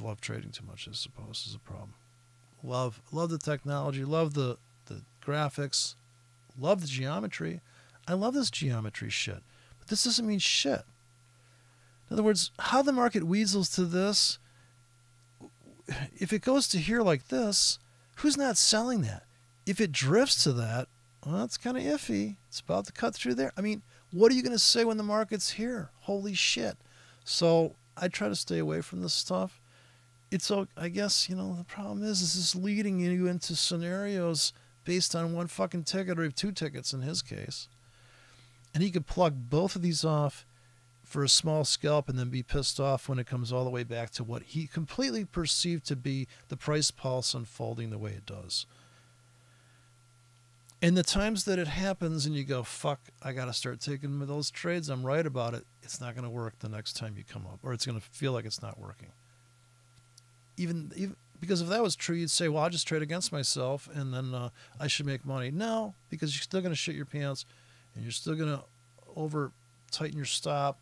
love trading too much, I suppose, is a problem. Love the technology, love the graphics, love the geometry. I love this geometry shit. But this doesn't mean shit. In other words, how the market weasels to this, if it goes to here like this, who's not selling that? If it drifts to that, well, that's kind of iffy. It's about to cut through there. I mean, what are you going to say when the market's here? Holy shit. So I try to stay away from this stuff. I guess, the problem is this is leading you into scenarios based on 1 fucking ticket or 2 tickets in his case. And he could plug both of these off for a small scalp and then be pissed off when it comes all the way back to what he completely perceived to be the price pulse unfolding the way it does. And the times that it happens and you go, fuck, I got to start taking those trades, I'm right about it, it's not going to work the next time you come up, or it's going to feel like it's not working. Even because if that was true, you'd say, well, I'll just trade against myself and then I should make money. No, because you're still going to shit your pants and you're still going to over tighten your stop,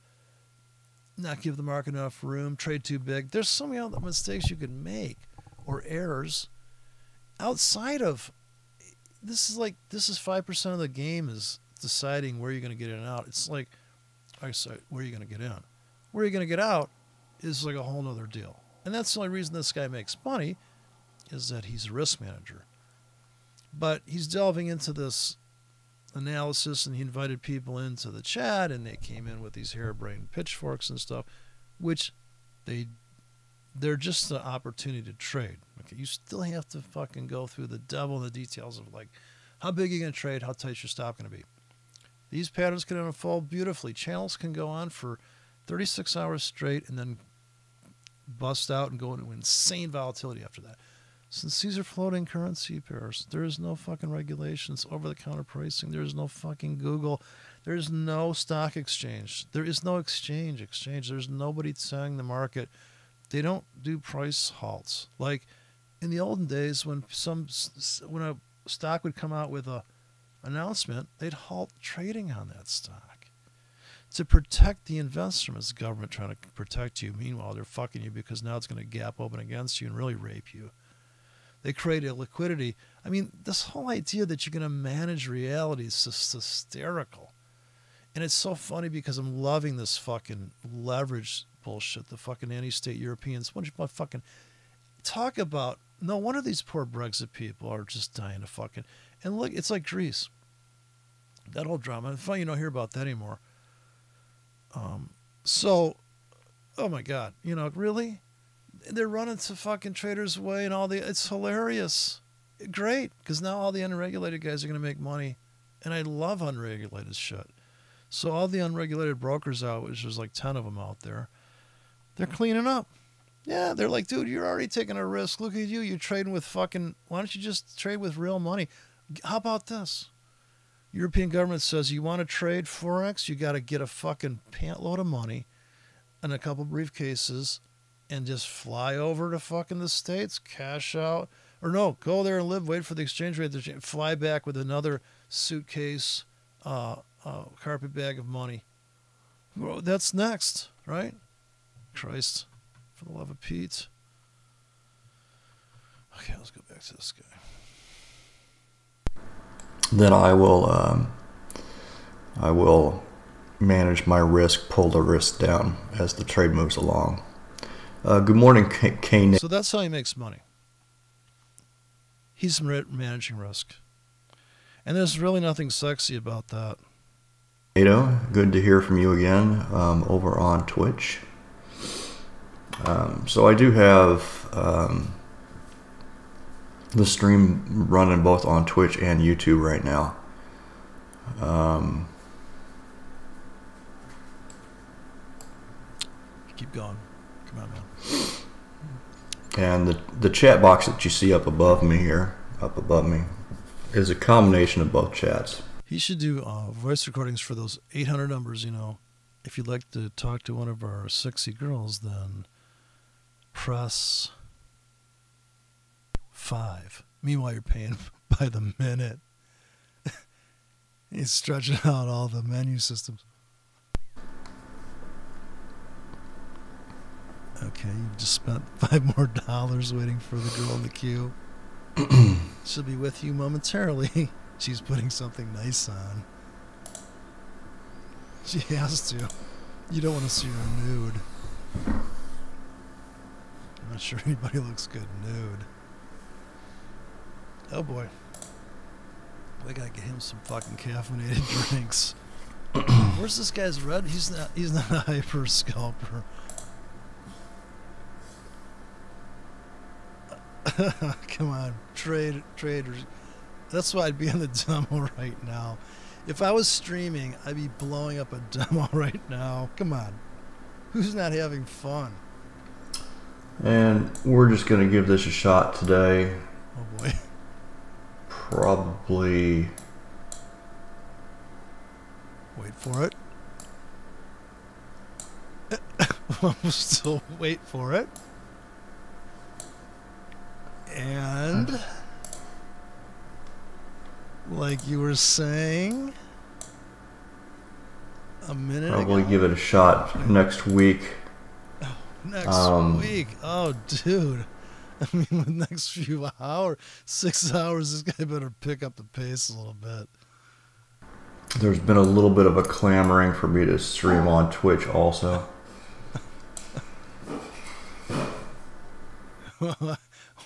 not give the market enough room, trade too big. There's so many other mistakes you could make or errors outside of this is 5% of the game is deciding where you're going to get in and out. It's like, I said, where are you going to get in? Where you're going to get out is like a whole nother deal. And that's the only reason this guy makes money is that he's a risk manager. But he's delving into this analysis and he invited people into the chat and they came in with these harebrained pitchforks and stuff, which they're just an opportunity to trade. Okay, you still have to fucking go through the devil and the details of like how big you're going to trade, how tight your stop going to be. These patterns can unfold beautifully. Channels can go on for 36 hours straight and then bust out and go into insane volatility after that. Since these are floating currency pairs, there is no fucking regulations, over-the-counter pricing. There is no fucking Google. There is no stock exchange. There is no exchange. There's nobody telling the market. They don't do price halts. Like in the olden days when a stock would come out with a announcement, they'd halt trading on that stock to protect the investor. It's the government trying to protect you. Meanwhile, they're fucking you because now it's going to gap open against you and really rape you. They create a liquidity. I mean, this whole idea that you're going to manage reality is just hysterical. And it's so funny because I'm loving this fucking leverage bullshit. The fucking anti-state Europeans. What you fucking talk about? No wonder these poor Brexit people are just dying to fucking. And look, it's like Greece. That whole drama. It's funny you don't hear about that anymore. Oh my God, really? They're running to fucking traders away and it's hilarious. Great, because now all the unregulated guys are going to make money. And I love unregulated shit. So all the unregulated brokers out, which there's like 10 of them out there, they're cleaning up. Yeah, they're like, dude, you're already taking a risk. Look at you. You're trading with fucking, why don't you just trade with real money? How about this? European government says you want to trade forex, you got to get a fucking pant load of money and a couple briefcases and just fly over to fucking the States, cash out, or no, go there and live, wait for the exchange rate to fly back with another suitcase, carpet bag of money. Well, that's next, right? Christ, for the love of Pete. Okay, let's go back to this guy. Then I will manage my risk, pull the risk down as the trade moves along. Good morning, Kane. So that's how he makes money. He's managing risk. And there's really nothing sexy about that. Good to hear from you again over on Twitch. So I do have the stream running both on Twitch and YouTube right now. Keep going. Come on, man. And the chat box that you see up above me, is a combination of both chats. He should do voice recordings for those 800 numbers, you know. If you'd like to talk to one of our sexy girls, then press 5. Meanwhile, you're paying by the minute. He's stretching out all the menu systems. Okay, you've just spent $5 more waiting for the girl in the queue. She'll be with you momentarily. She's putting something nice on. She has to. You don't want to see her nude. I'm not sure anybody looks good nude. Oh boy. We gotta get him some fucking caffeinated drinks. Where's this guy's red? He's not a hyper scalper. Come on, traders. That's why I'd be in the demo right now. If I was streaming, I'd be blowing up a demo right now. Come on. Who's not having fun? And we're just going to give this a shot today. Oh boy. Probably. Wait for it. We'll still wait for it. And like you were saying a minute Probably ago. give it a shot next week. Oh, next week. Oh, dude. I mean, the next few hours, 6 hours, this guy better pick up the pace a little bit. There's been a little bit of a clamoring for me to stream on Twitch also.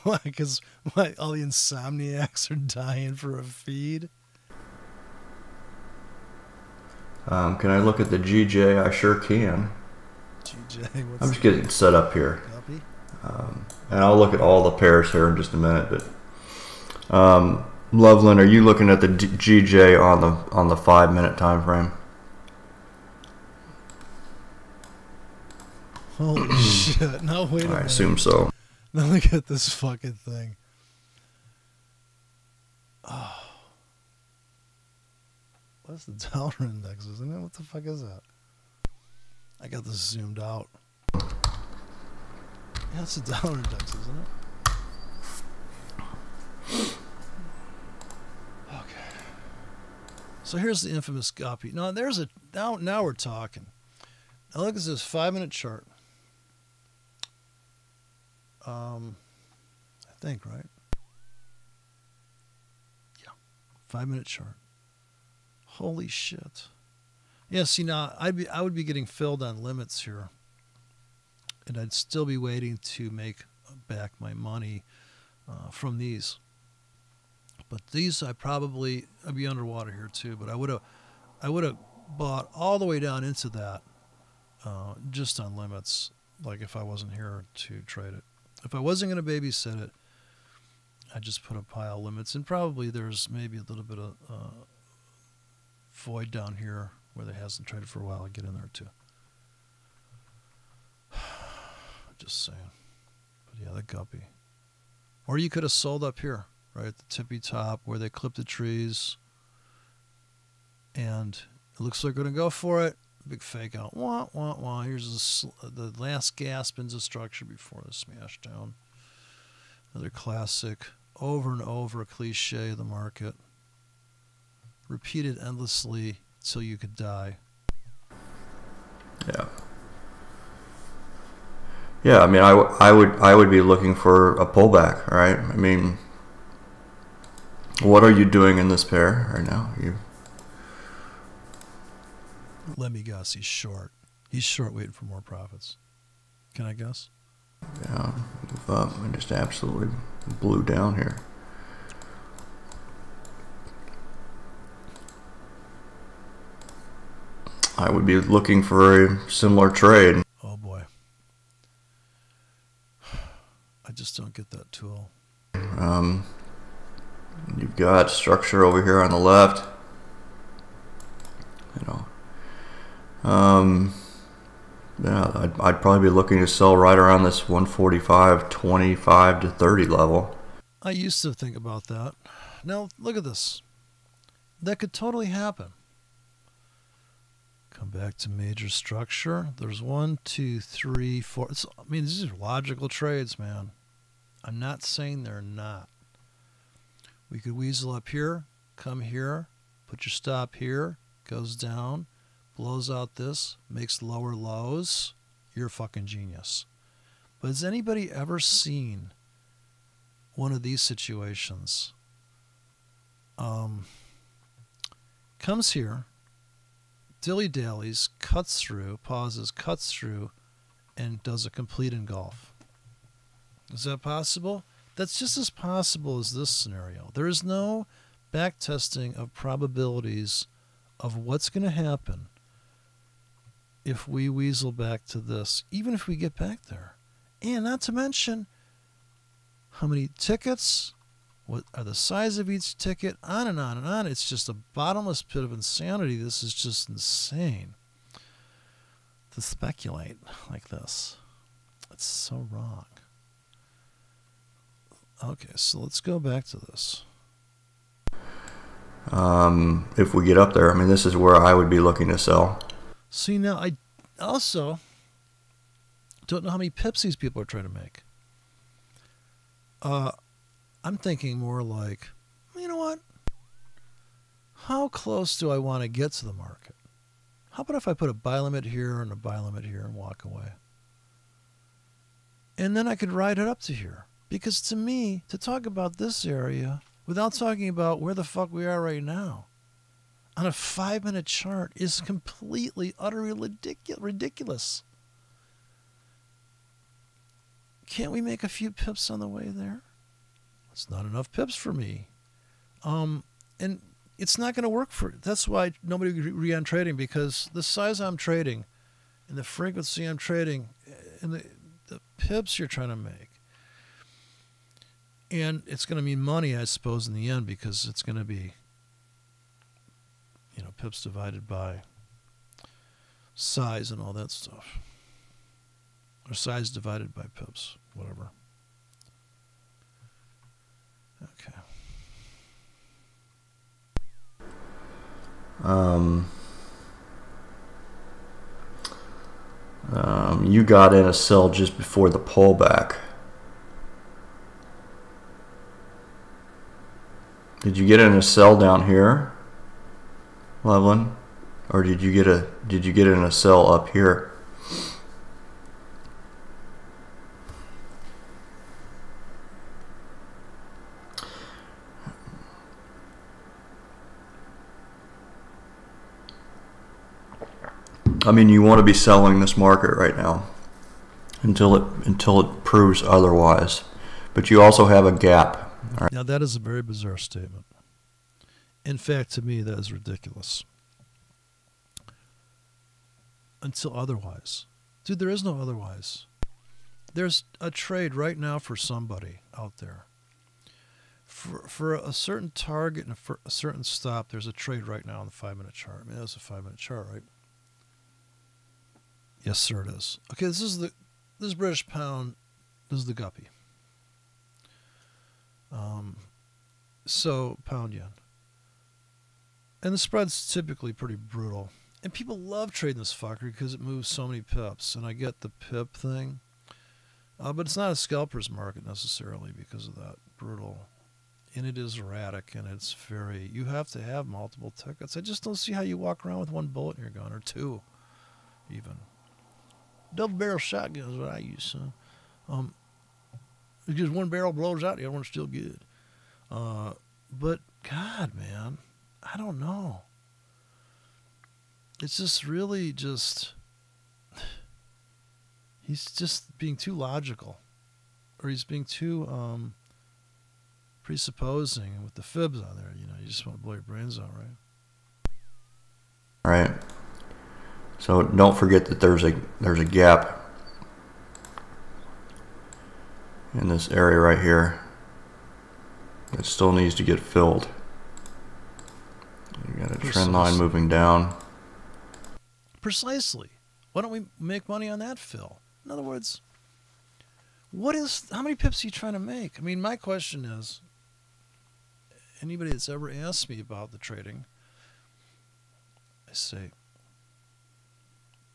Why? Because all the insomniacs are dying for a feed? Can I look at the GJ? I sure can. GJ, what's I'm just getting set up here. Copy? And I'll look at all the pairs here in just a minute. But Loveland, are you looking at the GJ on the 5-minute time frame? Holy shit. No, wait a minute. I assume so. Now look at this fucking thing. Oh. What's the dollar index, isn't it? What the fuck is that? I got this zoomed out. Yeah, it's the dollar index, isn't it? Okay. So here's the infamous copy. Now now we're talking. Now look at this 5-minute chart. I think, right? Yeah. 5-minute chart. Holy shit. Yeah, see now I would be getting filled on limits here. And I'd still be waiting to make back my money from these. But these I'd be underwater here too, but I would have bought all the way down into that just on limits, like if I wasn't here to trade it. If I wasn't going to babysit it, I'd just put a pile of limits. And probably there's maybe a little bit of void down here where they hasn't traded for a while. I'd get in there too. Just saying. But yeah, the guppy. Or you could have sold up here, right at the tippy top where they clip the trees. And it looks like they're going to go for it. Big fake out. Wah, wah, wah. Here's the last gasp into structure before the smash down. Another classic, over and over cliche of the market. Repeated endlessly till you could die. Yeah. Yeah, I mean, I would be looking for a pullback, right? I mean, what are you doing in this pair right now? Let me guess. He's short. He's short, waiting for more profits. Can I guess? Yeah, move up and just absolutely blew down here. I would be looking for a similar trade. Oh boy. I just don't get that tool. You've got structure over here on the left. You know, yeah, I'd probably be looking to sell right around this 145.25 to 30 level. I used to think about that. Now look at this. That could totally happen. Come back to major structure. There's 1, 2, 3, 4. I mean, these are logical trades, man. I'm not saying they're not. We could weasel up here, come here, put your stop here, goes down, blows out this, makes lower lows. You're a fucking genius. But has anybody ever seen one of these situations? Comes here, dilly-dallies, cuts through, pauses, cuts through, and does a complete engulf. Is that possible? That's just as possible as this scenario. There is no backtesting of probabilities of what's going to happen if we weasel back to this, even if we get back there. And not to mention how many tickets, what are the size of each ticket, on and on and on. It's just a bottomless pit of insanity. This is just insane to speculate like this. It's so wrong. Okay, so let's go back to this. If we get up there, I mean, this is where I would be looking to sell. See, now I also don't know how many pips these people are trying to make. I'm thinking more like, you know what? How close do I want to get to the market? How about if I put a buy limit here and a buy limit here and walk away? And then I could ride it up to here. Because to me, to talk about this area without talking about where the fuck we are right now on a 5-minute chart is completely, utterly ridiculous. Can't we make a few pips on the way there? It's not enough pips for me. And it's not going to work for, that's why nobody would agree on trading, because the size I'm trading and the frequency I'm trading and the pips you're trying to make, and it's going to mean money, I suppose, in the end, because it's going to be, you know, pips divided by size and all that stuff. Or size divided by pips, whatever. Okay. You got in a sell just before the pullback. Did you get in a sell down here, Loveland, or did you get in a sell up here? I mean, you want to be selling this market right now until it proves otherwise. But you also have a gap. All right. Now, that is a very bizarre statement. In fact, to me, that is ridiculous. Until otherwise. Dude, there is no otherwise. There's a trade right now for somebody out there. For a certain target and for a certain stop, there's a trade right now on the 5-minute chart. I mean, that's a 5-minute chart, right? Yes, sir, it is. Okay, this is British pound. This is the guppy. So pound yen. And the spread's typically pretty brutal. And people love trading this fucker because it moves so many pips. And I get the pip thing. But it's not a scalper's market necessarily because of that brutal. And it is erratic and it's very, you have to have multiple tickets. I just don't see how you walk around with one bullet in your gun, or two even. Double barrel shotgun is what I use, son. Because one barrel blows out, the other one's still good. But God, man, I don't know. It's just really just, he's just being too logical, or he's being too presupposing with the fibs on there. You know, you just want to blow your brains out, right? All right. So don't forget that there's a gap in this area right here that still needs to get filled. You got a trend line moving down. Precisely. Why don't we make money on that fill? In other words, how many pips are you trying to make? I mean, my question is, anybody that's ever asked me about the trading, I say,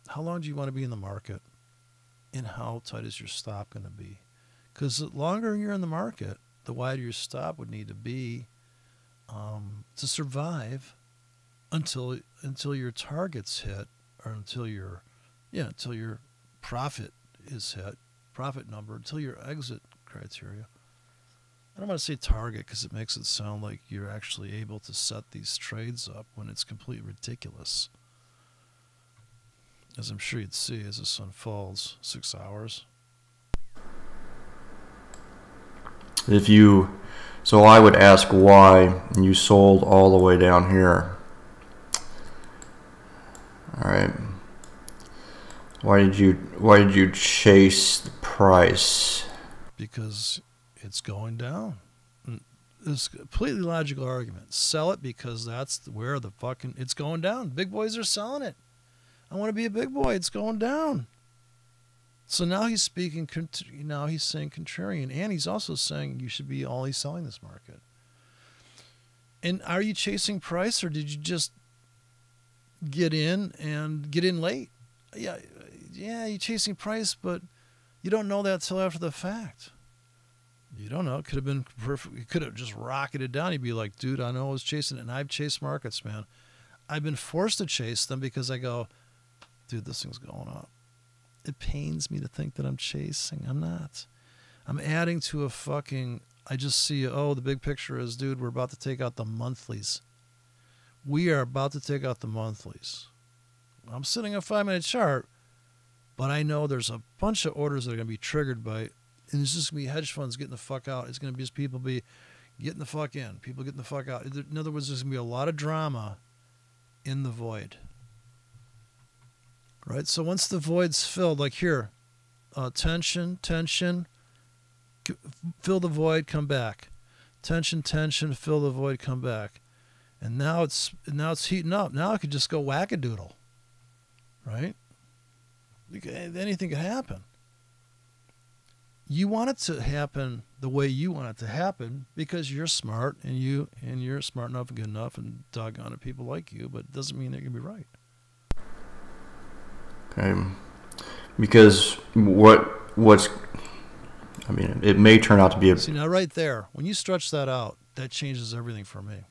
how long do you want to be in the market, and how tight is your stop going to be? Because the longer you're in the market, the wider your stop would need to be to survive until your target's hit, or until your profit is hit, profit number, until your exit criteria. I don't want to say target because it makes it sound like you're actually able to set these trades up when it's completely ridiculous. As I'm sure you'd see as this unfolds, 6 hours. So I would ask why you sold all the way down here. All right. Why did you chase the price? Because it's going down. It's a completely logical argument. Sell it because that's where it's going down. Big boys are selling it. I want to be a big boy. It's going down. So now he's speaking, now he's saying contrarian, and he's also saying you should be only selling this market. And are you chasing price, or did you just get in late? Yeah, you're chasing price, but you don't know that till after the fact. You don't know. It could have been perfect. You could have just rocketed down. You'd be like, dude, I know I was chasing it, and I've chased markets, man. I've been forced to chase them because I go, dude, this thing's going up. It pains me to think that I'm chasing. I'm not. I'm adding to I just see, the big picture is, dude, we're about to take out the monthlies. We are about to take out the monthlies. I'm sitting a 5-minute chart, but I know there's a bunch of orders that are going to be triggered by, and it's just going to be hedge funds getting the fuck out. It's going to be just people getting the fuck in, people getting the fuck out. In other words, there's going to be a lot of drama in the void. Right? So once the void's filled, like here, tension, fill the void, come back. Tension, fill the void, come back. And now it's heating up. Now I could just go wackadoodle. Right? Anything could happen. You want it to happen the way you want it to happen because you're smart and you're smart enough and good enough and doggone it, people like you, but it doesn't mean they're going to be right. Okay. Because it may turn out to be See, now right there, when you stretch that out, that changes everything for me.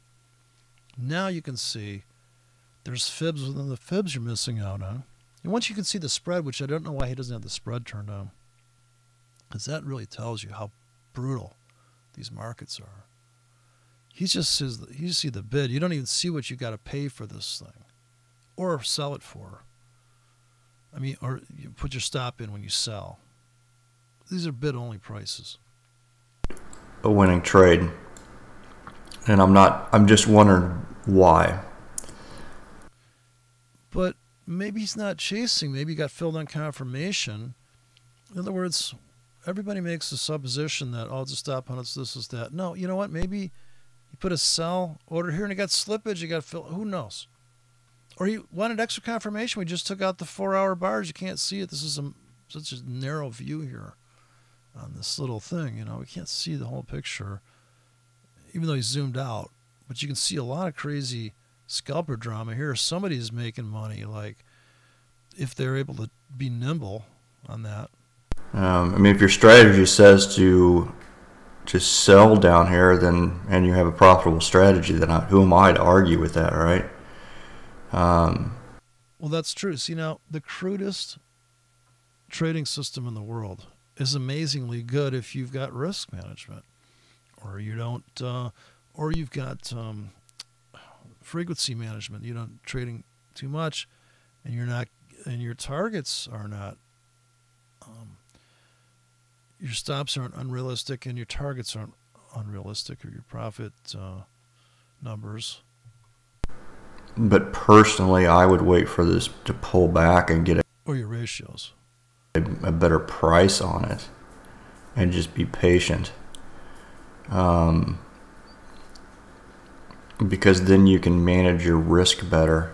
Now you can see there's fibs within the fibs you're missing out on. And once you can see the spread, which I don't know why he doesn't have the spread turned on, because that really tells you how brutal these markets are. He just says, you see the bid. You don't even see what you got to pay for this thing or sell it for. I mean, or you put your stop in when you sell. These are bid-only prices. A winning trade. And I'm just wondering why. But maybe he's not chasing. Maybe he got filled on confirmation. In other words, everybody makes the supposition that, it's a stop on it's this is that. No, you know what? Maybe he put a sell order here and he got slippage. He got filled. Who knows? Or he wanted extra confirmation. We just took out the 4-hour bars. You can't see it. This is such a narrow view here on this little thing. You know, we can't see the whole picture, even though he's zoomed out. But you can see a lot of crazy scalper drama here. Somebody's making money, like if they're able to be nimble on that. If your strategy says to just sell down here, and you have a profitable strategy, then who am I to argue with that, right? Well, that's true. See, now, the crudest trading system in the world is amazingly good if you've got risk management, or you don't, or you've got frequency management. You're not trading too much, and you're not, and your targets are not, your stops aren't unrealistic, and your targets aren't unrealistic, or your profit numbers. But personally, I would wait for this to pull back and get Or your ratios. a better price on it, and just be patient. Because then you can manage your risk better,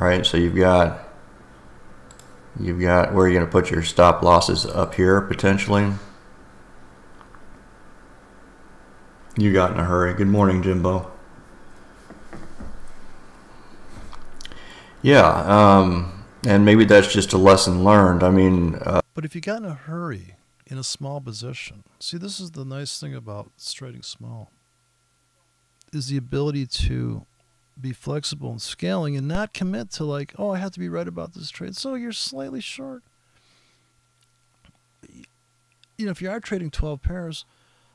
right? So you've got where you're going to put your stop losses up here potentially. You got in a hurry. Good morning, Jimbo. Yeah, and maybe that's just a lesson learned. I mean, but if you got in a hurry in a small position, see, this is the nice thing about trading small, is the ability to be flexible and scaling and not commit to like, oh, I have to be right about this trade, so you're slightly short. You know, if you are trading 12 pairs,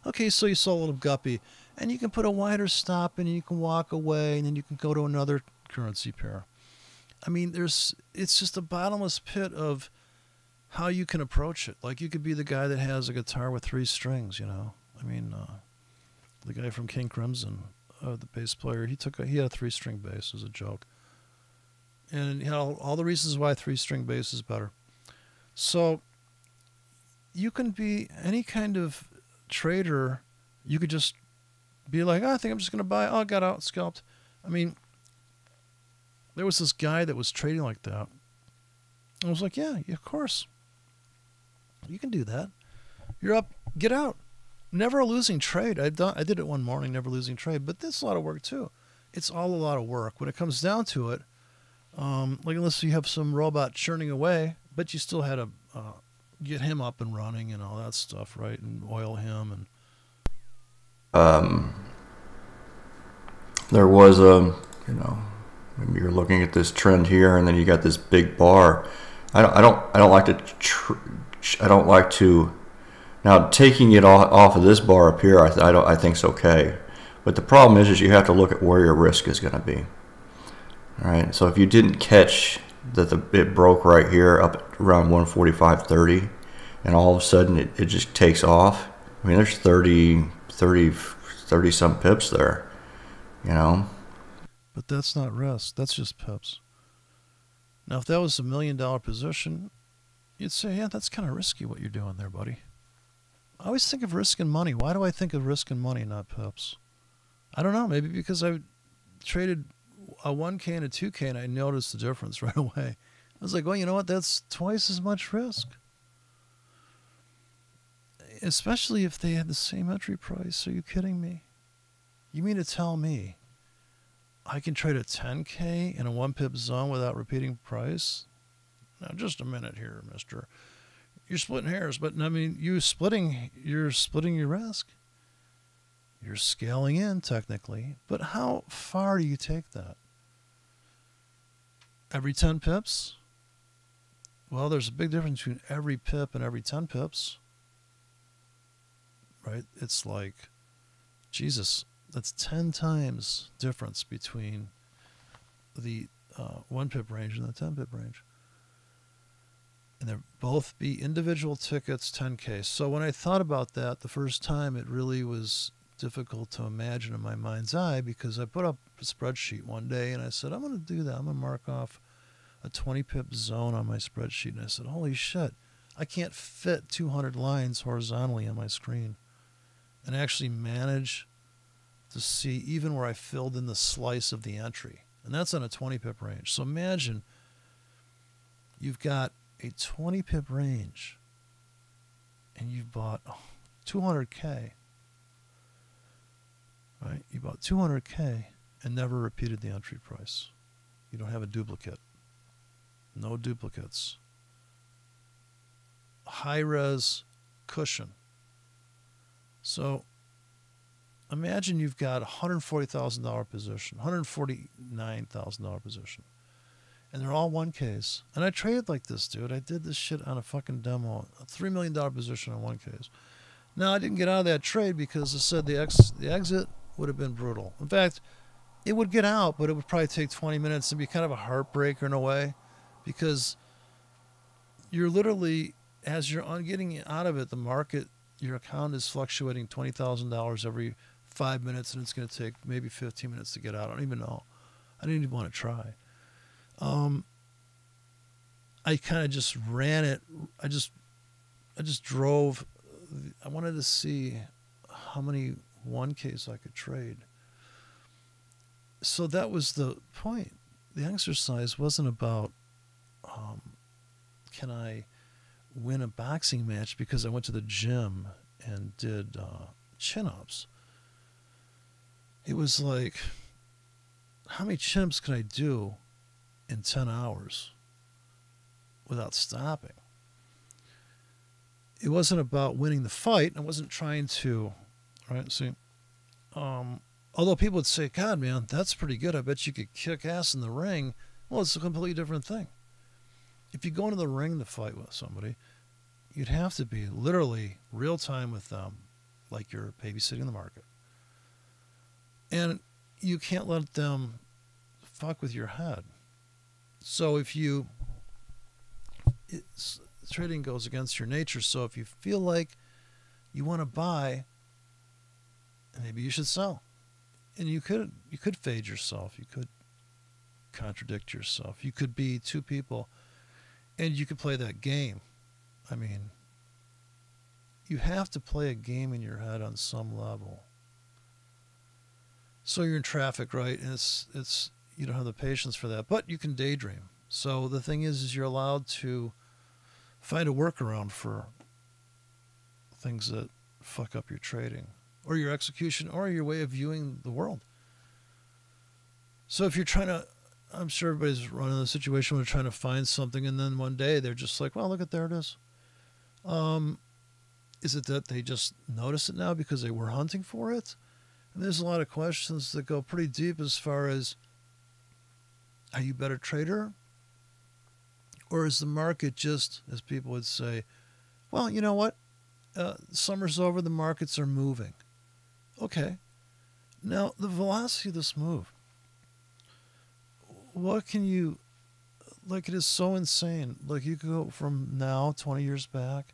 okay, so you saw a little guppy, and you can put a wider stop and you can walk away, and then you can go to another currency pair. I mean, it's just a bottomless pit of how you can approach it. Like, you could be the guy that has a guitar with 3 strings, you know. I mean, the guy from King Crimson, the bass player, he had a 3-string bass as a joke. And, you know, all the reasons why 3-string bass is better. So you can be any kind of trader. You could just be like, oh, I think I'm just going to buy. Oh, I got out scalped. I mean, there was this guy that was trading like that. I was like, yeah, of course. You can do that. You're up, get out. Never a losing trade. I did it one morning, never losing trade. But that's a lot of work too. It's all a lot of work. When it comes down to it, like unless you have some robot churning away, but you still had to get him up and running and all that stuff, right? And oil him and. There was a, you know, maybe you're looking at this trend here, and then you got this big bar. I don't like to. Now, taking it off of this bar up here, I think's okay. But the problem is you have to look at where your risk is going to be. All right. So if you didn't catch that it broke right here up around 145.30, and all of a sudden it just takes off. I mean, there's 30 some pips there, you know. But that's not risk. That's just pips. Now, if that was $1 million position, you'd say, yeah, that's kind of risky what you're doing there, buddy. I always think of risk and money. Why do I think of risk and money, not pips? I don't know. Maybe because I traded a 1K and a 2K, and I noticed the difference right away. I was like, well, you know what? That's twice as much risk. Especially if they had the same entry price. Are you kidding me? You mean to tell me I can trade a 10K in a 1-pip zone without repeating price? Now, just a minute here, mister. You're splitting hairs, but I mean, you're splitting your risk. You're scaling in technically, but how far do you take that? Every 10 pips? Well, there's a big difference between every pip and every 10 pips. Right? It's like, Jesus, that's 10 times difference between the 1-pip range and the 10-pip range. And they'll both be individual tickets, 10K. So when I thought about that the first time, it really was difficult to imagine in my mind's eye, because I put up a spreadsheet one day and I said, I'm going to do that. I'm going to mark off a 20-pip zone on my spreadsheet. And I said, holy shit, I can't fit 200 lines horizontally on my screen and actually manage to see even where I filled in the slice of the entry. And that's on a 20-pip range. So imagine you've got a 20-pip range and you've bought 200K. Right? You bought 200K and never repeated the entry price. You don't have a duplicate. No duplicates. High-res cushion. So imagine you've got a $140,000 position, $149,000 position, and they're all 1Ks. And I traded like this, dude. I did this shit on a fucking demo, a $3 million position on 1Ks. Now, I didn't get out of that trade because I said the exit would have been brutal. In fact, it would get out, but it would probably take 20 minutes and be kind of a heartbreaker in a way, because you're literally, as you're on getting out of it, the market, your account is fluctuating $20,000 every 5 minutes, and it's going to take maybe 15 minutes to get out. I don't even know. I didn't even want to try. I kind of just ran it. I just drove. I wanted to see how many 1Ks I could trade. So that was the point. The exercise wasn't about can I win a boxing match because I went to the gym and did chin-ups. It was like, how many chin-ups can I do in 10 hours without stopping? It wasn't about winning the fight. I wasn't trying to, right? See, although people would say, God, man, that's pretty good. I bet you could kick ass in the ring. Well, it's a completely different thing. If you go into the ring to fight with somebody, you'd have to be literally real time with them, like you're babysitting the market. And you can't let them fuck with your head. So if trading goes against your nature. So if you feel like you want to buy, maybe you should sell. And you could fade yourself. You could contradict yourself. You could be two people, and you could play that game. I mean, you have to play a game in your head on some level. So you're in traffic, right? And it's you don't have the patience for that, but you can daydream. So the thing is you're allowed to find a workaround for things that fuck up your trading or your execution or your way of viewing the world. So if you're trying to, I'm sure everybody's running a situation where they're trying to find something, and then one day they're just like, well, look at, there it is. Is it that they just notice it now because they were hunting for it? And there's a lot of questions that go pretty deep as far as, are you a better trader? Or is the market just, as people would say, well, you know what? Summer's over, the markets are moving. Okay. Now, the velocity of this move, what can you, like, it is so insane. Like, you could go from now, 20 years back,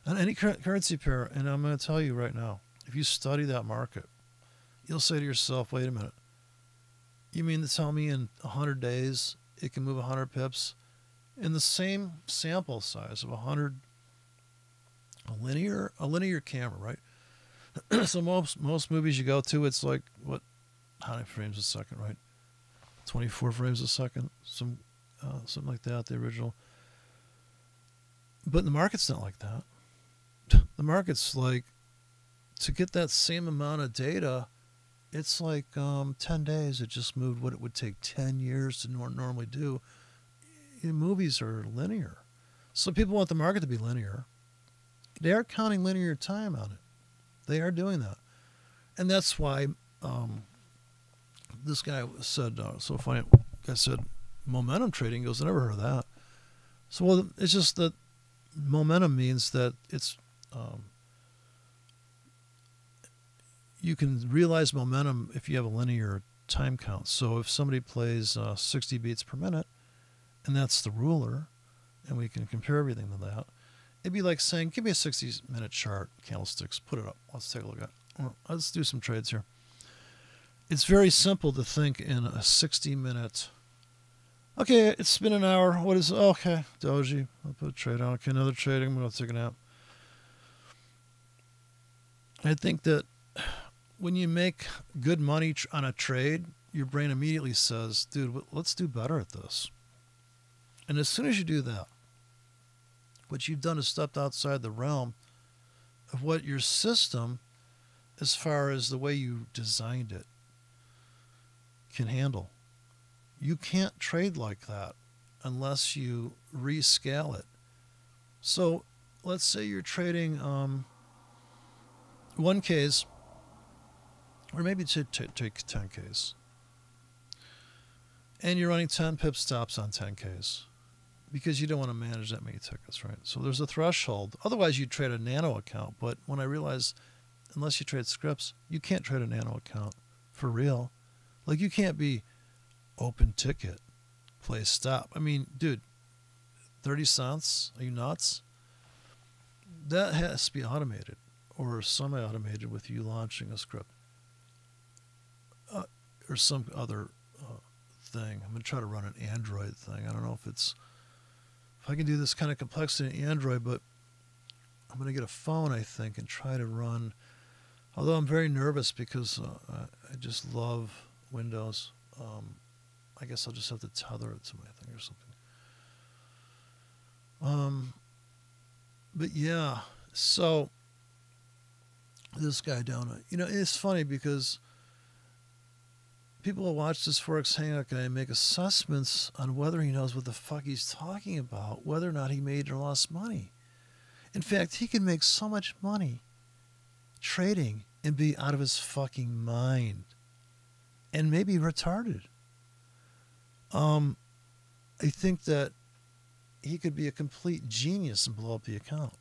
on any currency pair, and I'm going to tell you right now, if you study that market, you'll say to yourself, wait a minute. You mean to tell me in 100 days it can move 100 pips in the same sample size of 100, a linear camera, right? So most movies you go to, it's like, what, how many frames a second, right? 24 frames a second, something like that, the original. But the market's not like that. The market's like, to get that same amount of data, it's like 10 days. It just moved what it would take 10 years to normally do. Movies are linear. So people want the market to be linear. They are counting linear time on it. They are doing that. And that's why this guy said, so funny, I said, momentum trading. He goes, I never heard of that. So, well, it's just that momentum means that it's, you can realize momentum if you have a linear time count. So if somebody plays 60 beats per minute, and that's the ruler, and we can compare everything to that, it'd be like saying, give me a 60-minute chart, candlesticks, put it up. Let's take a look at it. Let's do some trades here. It's very simple to think in a 60-minute, okay, it's been an hour. What is it? Oh, okay, doji. I'll put a trade on. Okay, another trade. I'm going to take a nap. I think that when you make good money on a trade, your brain immediately says, dude, let's do better at this. And as soon as you do that, what you've done is stepped outside the realm of what your system, as far as the way you designed it, can handle. You can't trade like that unless you rescale it. So let's say you're trading 1Ks, or maybe take 10Ks. and you're running 10 pip stops on 10Ks because you don't want to manage that many tickets, right? So there's a threshold. Otherwise, you'd trade a nano account. But when I realized, unless you trade scripts, you can't trade a nano account for real. Like, you can't be open ticket, play stop. I mean, dude, 30 cents? Are you nuts? That has to be automated or semi-automated with you launching a script or some other thing. I'm going to try to run an Android thing. I don't know if I can do this kind of complexity in Android, but I'm going to get a phone, I think, and try to run. Although I'm very nervous because I just love Windows. I guess I'll just have to tether it to my thing or something. But yeah, so this guy down, it's funny because people will watch this Forex Hangout guy and make assessments on whether he knows what the fuck he's talking about, whether or not he made or lost money. In fact, he can make so much money trading and be out of his fucking mind and maybe retarded. I think that he could be a complete genius and blow up the account.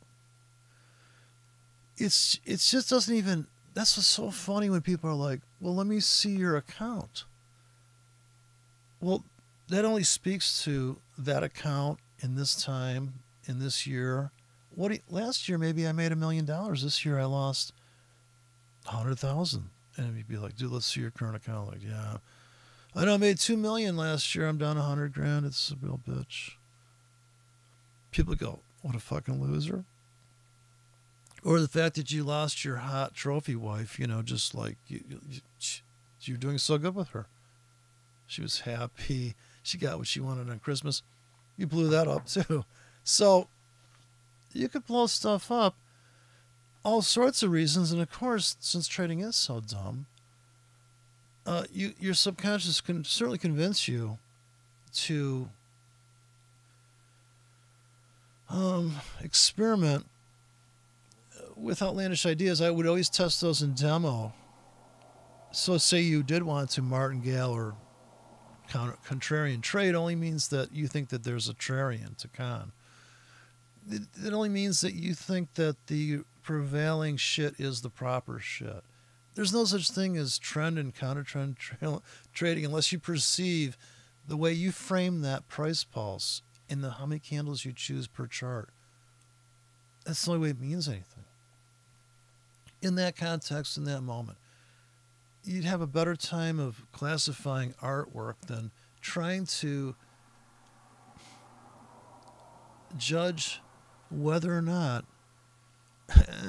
It just doesn't even. That's what's so funny when people are like, well, let me see your account. Well, that only speaks to that account in this time, in this year. Last year, maybe I made $1 million. This year, I lost 100,000. And you'd be like, dude, let's see your current account. Like, yeah. I know I made $2 million last year. I'm down 100 grand. It's a real bitch. People go, what a fucking loser. Or the fact that you lost your hot trophy wife, just like you're doing so good with her. She was happy. She got what she wanted on Christmas. You blew that up too. So you could blow stuff up all sorts of reasons. And of course, since trading is so dumb, your subconscious can certainly convince you to experiment with outlandish ideas. I would always test those in demo. So say you did want to martingale or contrarian trade, only means that you think that there's a trarian to con. It only means that you think that the prevailing shit is the proper shit. There's no such thing as trend and counter-trend trading unless you perceive the way you frame that price pulse in how many candles you choose per chart. That's the only way it means anything. In that context, in that moment, you'd have a better time of classifying artwork than trying to judge whether or not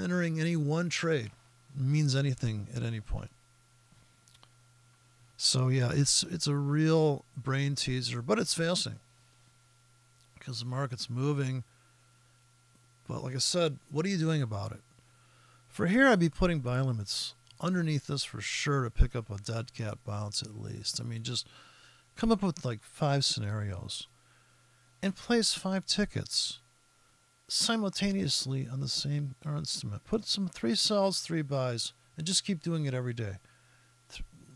entering any one trade means anything at any point. So yeah, it's a real brain teaser, but it's fascinating because the market's moving. But like I said, what are you doing about it? For here, I'd be putting buy limits underneath this for sure to pick up a dead cat bounce at least. I mean, just come up with like 5 scenarios and place 5 tickets simultaneously on the same instrument. Put 3 sells, 3 buys, and just keep doing it every day.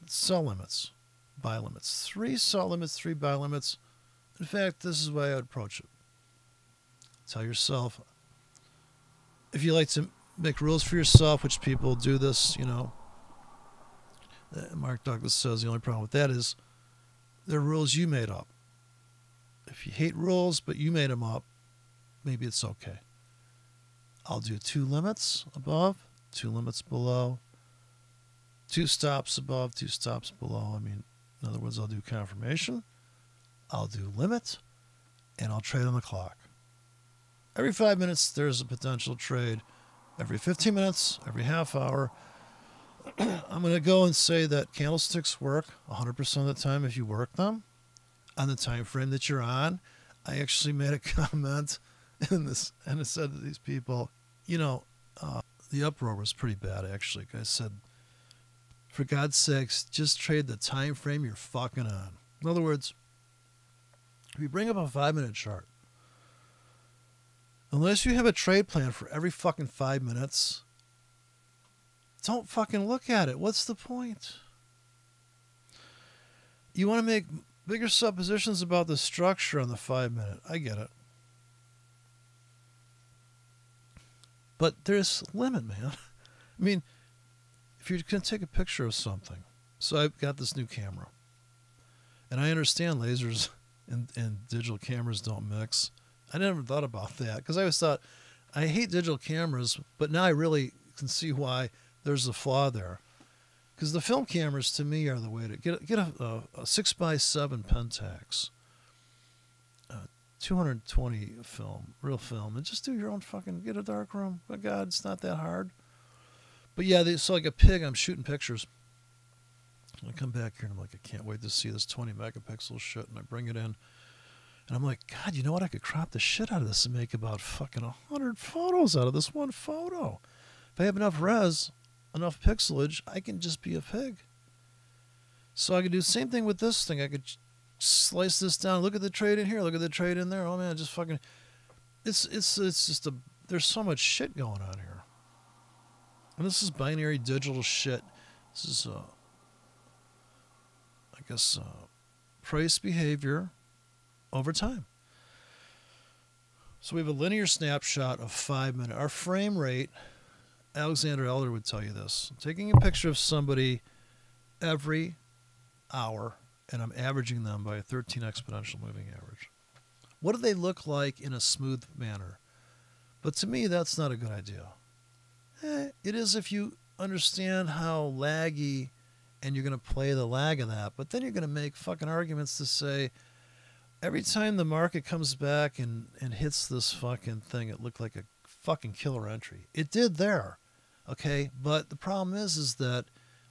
Sell limits, buy limits. 3 sell limits, 3 buy limits. In fact, this is the way I would approach it. Tell yourself, if you like to make rules for yourself, which people do this, Mark Douglas says the only problem with that is they're rules you made up. If you hate rules, but you made them up, maybe it's okay. I'll do 2 limits above, 2 limits below, 2 stops above, 2 stops below. I mean, in other words, I'll do confirmation, I'll do limit, and I'll trade on the clock. Every 5 minutes, there's a potential trade. Every 15 minutes, every half hour, I'm going to go and say that candlesticks work 100% of the time if you work them on the time frame that you're on. I actually made a comment in this, and I said to these people, the uproar was pretty bad, actually. I said, for God's sakes, just trade the time frame you're fucking on. In other words, if you bring up a 5-minute chart, unless you have a trade plan for every fucking 5 minutes, don't fucking look at it. What's the point? You want to make bigger suppositions about the structure on the 5-minute. I get it. But there's a limit, man. I mean, if you're going to take a picture of something, so I've got this new camera, and I understand lasers and digital cameras don't mix. I never thought about that because I always thought, I hate digital cameras, but now I really can see why there's a flaw there. Because the film cameras, to me, are the way to get a 6x7 Pentax, 220 film, real film, and just do your own fucking, get a dark room. My God, it's not that hard. But yeah, so like a pig, I'm shooting pictures. I come back here and I'm like, I can't wait to see this 20 megapixel shit, and I bring it in. And I'm like, God, you know what? I could crop the shit out of this and make about fucking 100 photos out of this one photo. If I have enough res, enough pixelage, I can just be a pig. So I could do the same thing with this thing. I could slice this down. Look at the trade in here. Look at the trade in there. Oh man, just fucking. It's just there's so much shit going on here. And this is binary digital shit. This is I guess price behavior over time. So we have a linear snapshot of 5 minutes. Our frame rate, Alexander Elder would tell you this. I'm taking a picture of somebody every hour, and I'm averaging them by a 13 exponential moving average. What do they look like in a smooth manner? But to me, that's not a good idea. It is if you understand how laggy, and you're going to play the lag of that, but then you're going to make fucking arguments to say, every time the market comes back and hits this fucking thing, it looked like a fucking killer entry. It did there, okay? But the problem is that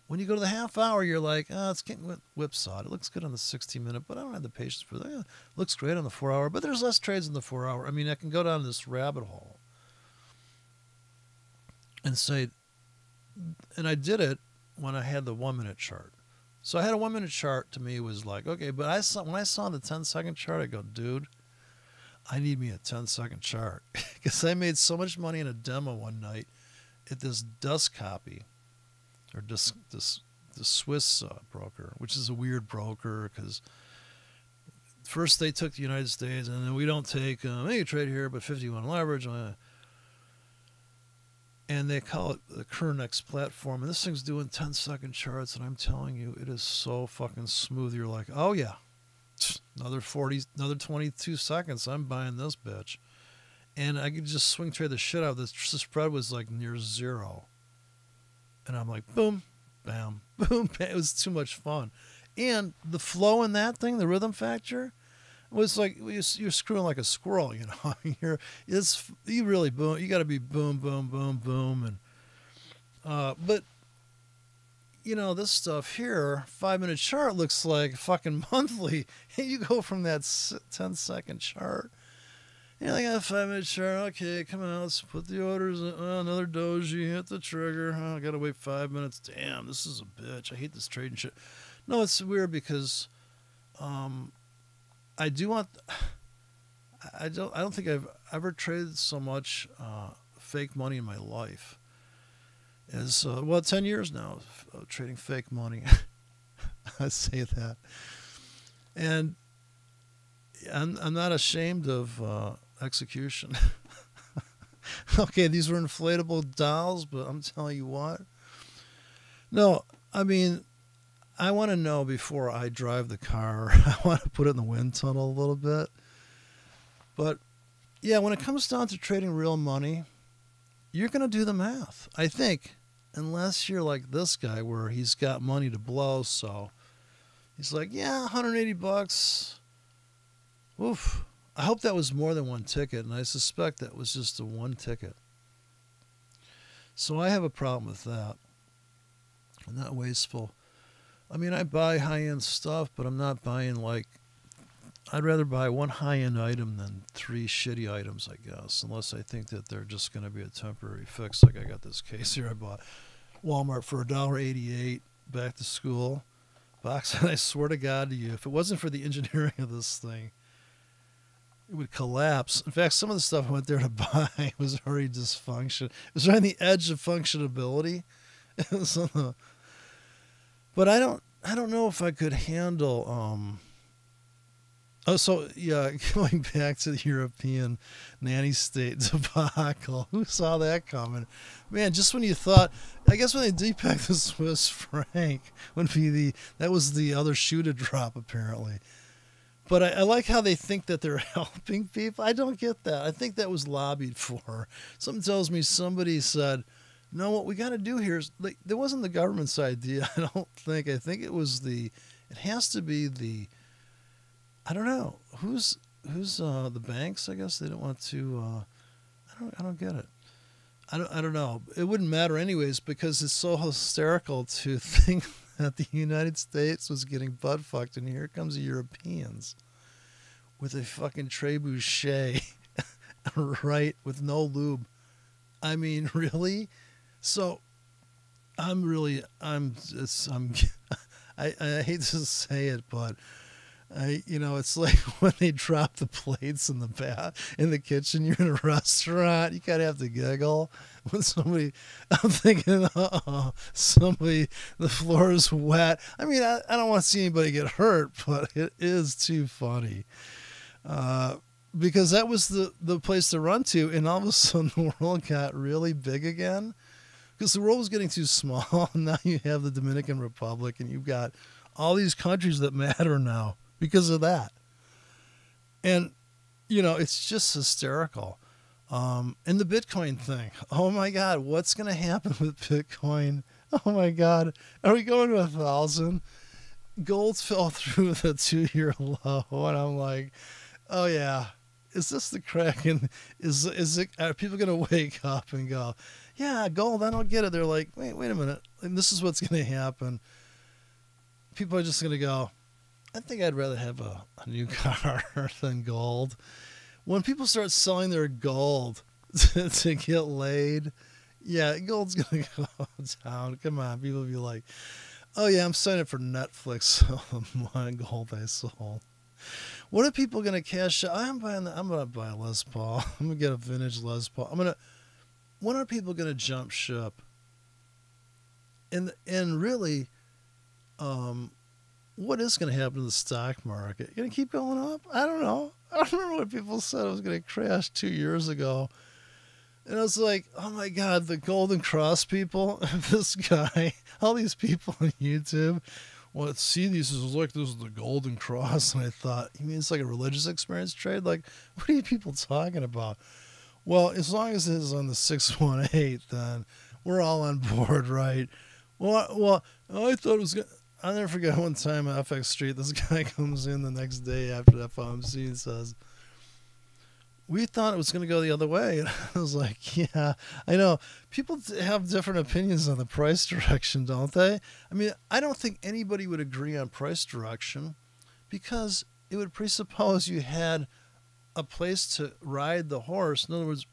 when you go to the half hour, you're like, it's getting whipsawed. It looks good on the 60-minute, but I don't have the patience for that. It looks great on the 4 hour, but there's less trades in the 4 hour. I mean, I can go down this rabbit hole and say, and I did it when I had the 1 minute chart. So I had a 1 minute chart. To me, was like, okay, but when I saw the 10-second chart, I go, dude, I need me a 10-second chart because I made so much money in a demo one night at this dust copy, or the Swiss broker, which is a weird broker because first they took the United States, and then we don't take any trade here, but 51 leverage. And they call it the Kernex platform. And this thing's doing 10-second charts, and I'm telling you, it is so fucking smooth. You're like, oh yeah, another 22 seconds, I'm buying this bitch. And I could just swing trade the shit out of this. The spread was like near zero. And I'm like, boom, bam, boom, bam. It was too much fun. And the flow in that thing, the rhythm factor, was like you're screwing like a squirrel, you know. You really boom. You got to be boom, boom, boom, boom, and but you know this stuff here, 5 minute chart looks like fucking monthly. And you go from that 10-second chart. And I got a 5 minute chart. Okay, come on, let's put the orders in. Another doji, hit the trigger. I gotta wait 5 minutes. Damn, this is a bitch. I hate this trading shit. No, it's weird because I don't think I've ever traded so much fake money in my life as 10 years now of trading fake money. I say that, and I'm not ashamed of execution. Okay, these were inflatable dolls, but I'm telling you what. No, I mean, I want to know before I drive the car. I want to put it in the wind tunnel a little bit. But yeah, when it comes down to trading real money, you're going to do the math, I think, unless you're like this guy where he's got money to blow. So he's like, yeah, $180. Oof. I hope that was more than one ticket, and I suspect that was just the one ticket. So I have a problem with that. I'm not wasteful. I mean, I buy high-end stuff, but I'm not buying I'd rather buy one high-end item than 3 shitty items, I guess, unless I think that they're just going to be a temporary fix. Like I got this case here I bought Walmart for $1.88 back to school box, and I swear to God to you, if it wasn't for the engineering of this thing, it would collapse. In fact, some of the stuff I went there to buy was already dysfunction. It was right on the edge of functionability. It was on the... But I don't know if I could handle Oh, so yeah, going back to the European nanny state debacle, who saw that coming? Man, just when you thought, I guess when they depecked the Swiss franc would be that was the other shoe to drop apparently. But I like how they think that they're helping people. I don't get that. I think that was lobbied for. Something tells me somebody said, no, what we got to do here is, like, there wasn't the government's idea, I don't think. I think it has to be I don't know who's the banks. I guess they don't want to. I don't get it. I don't know. It wouldn't matter anyways because it's so hysterical to think that the United States was getting butt fucked, and here comes the Europeans with a fucking trebuchet, right, with no lube. I mean, really? So I hate to say it, but it's like when they drop the plates in the kitchen. You're in a restaurant. You kind of have to giggle when I'm thinking, somebody, the floor is wet. I mean, I don't want to see anybody get hurt, but it is too funny. Because that was the place to run to, and all of a sudden the world got really big again. Because the world was getting too small, and now you have the Dominican Republic, and you've got all these countries that matter now because of that. And, it's just hysterical. And the Bitcoin thing. Oh, my God, what's going to happen with Bitcoin? Oh, my God. Are we going to 1,000? Gold fell through the 2-year low, and I'm like, oh, yeah. Is this the crack? And are people going to wake up and go, yeah, gold, I don't get it. They're like, wait a minute. And this is what's going to happen. People are just going to go, I think I'd rather have a new car than gold. When people start selling their gold to get laid, yeah, gold's going to go down. Come on. People will be like, oh, yeah, I'm signing up for Netflix. So my gold I sold. What are people going to cash out? I'm going to buy a Les Paul. I'm going to get a vintage Les Paul. When are people going to jump ship? And really, what is going to happen to the stock market? Going to keep going up? I don't know. I remember when people said it was going to crash 2 years ago. And I was like, oh my God, the Golden Cross people, this guy, all these people on YouTube, well, see, this is the Golden Cross. And I thought, you mean it's like a religious experience trade? Like, what are you people talking about? Well, as long as it is on the 618, then we're all on board, right? Well, I thought it was good. I'll never forget one time on FX Street, this guy comes in the next day after FOMC and says, we thought it was going to go the other way. And I was like, yeah, I know. People have different opinions on the price direction, don't they? I mean, I don't think anybody would agree on price direction because it would presuppose you had a place to ride the horse. In other words,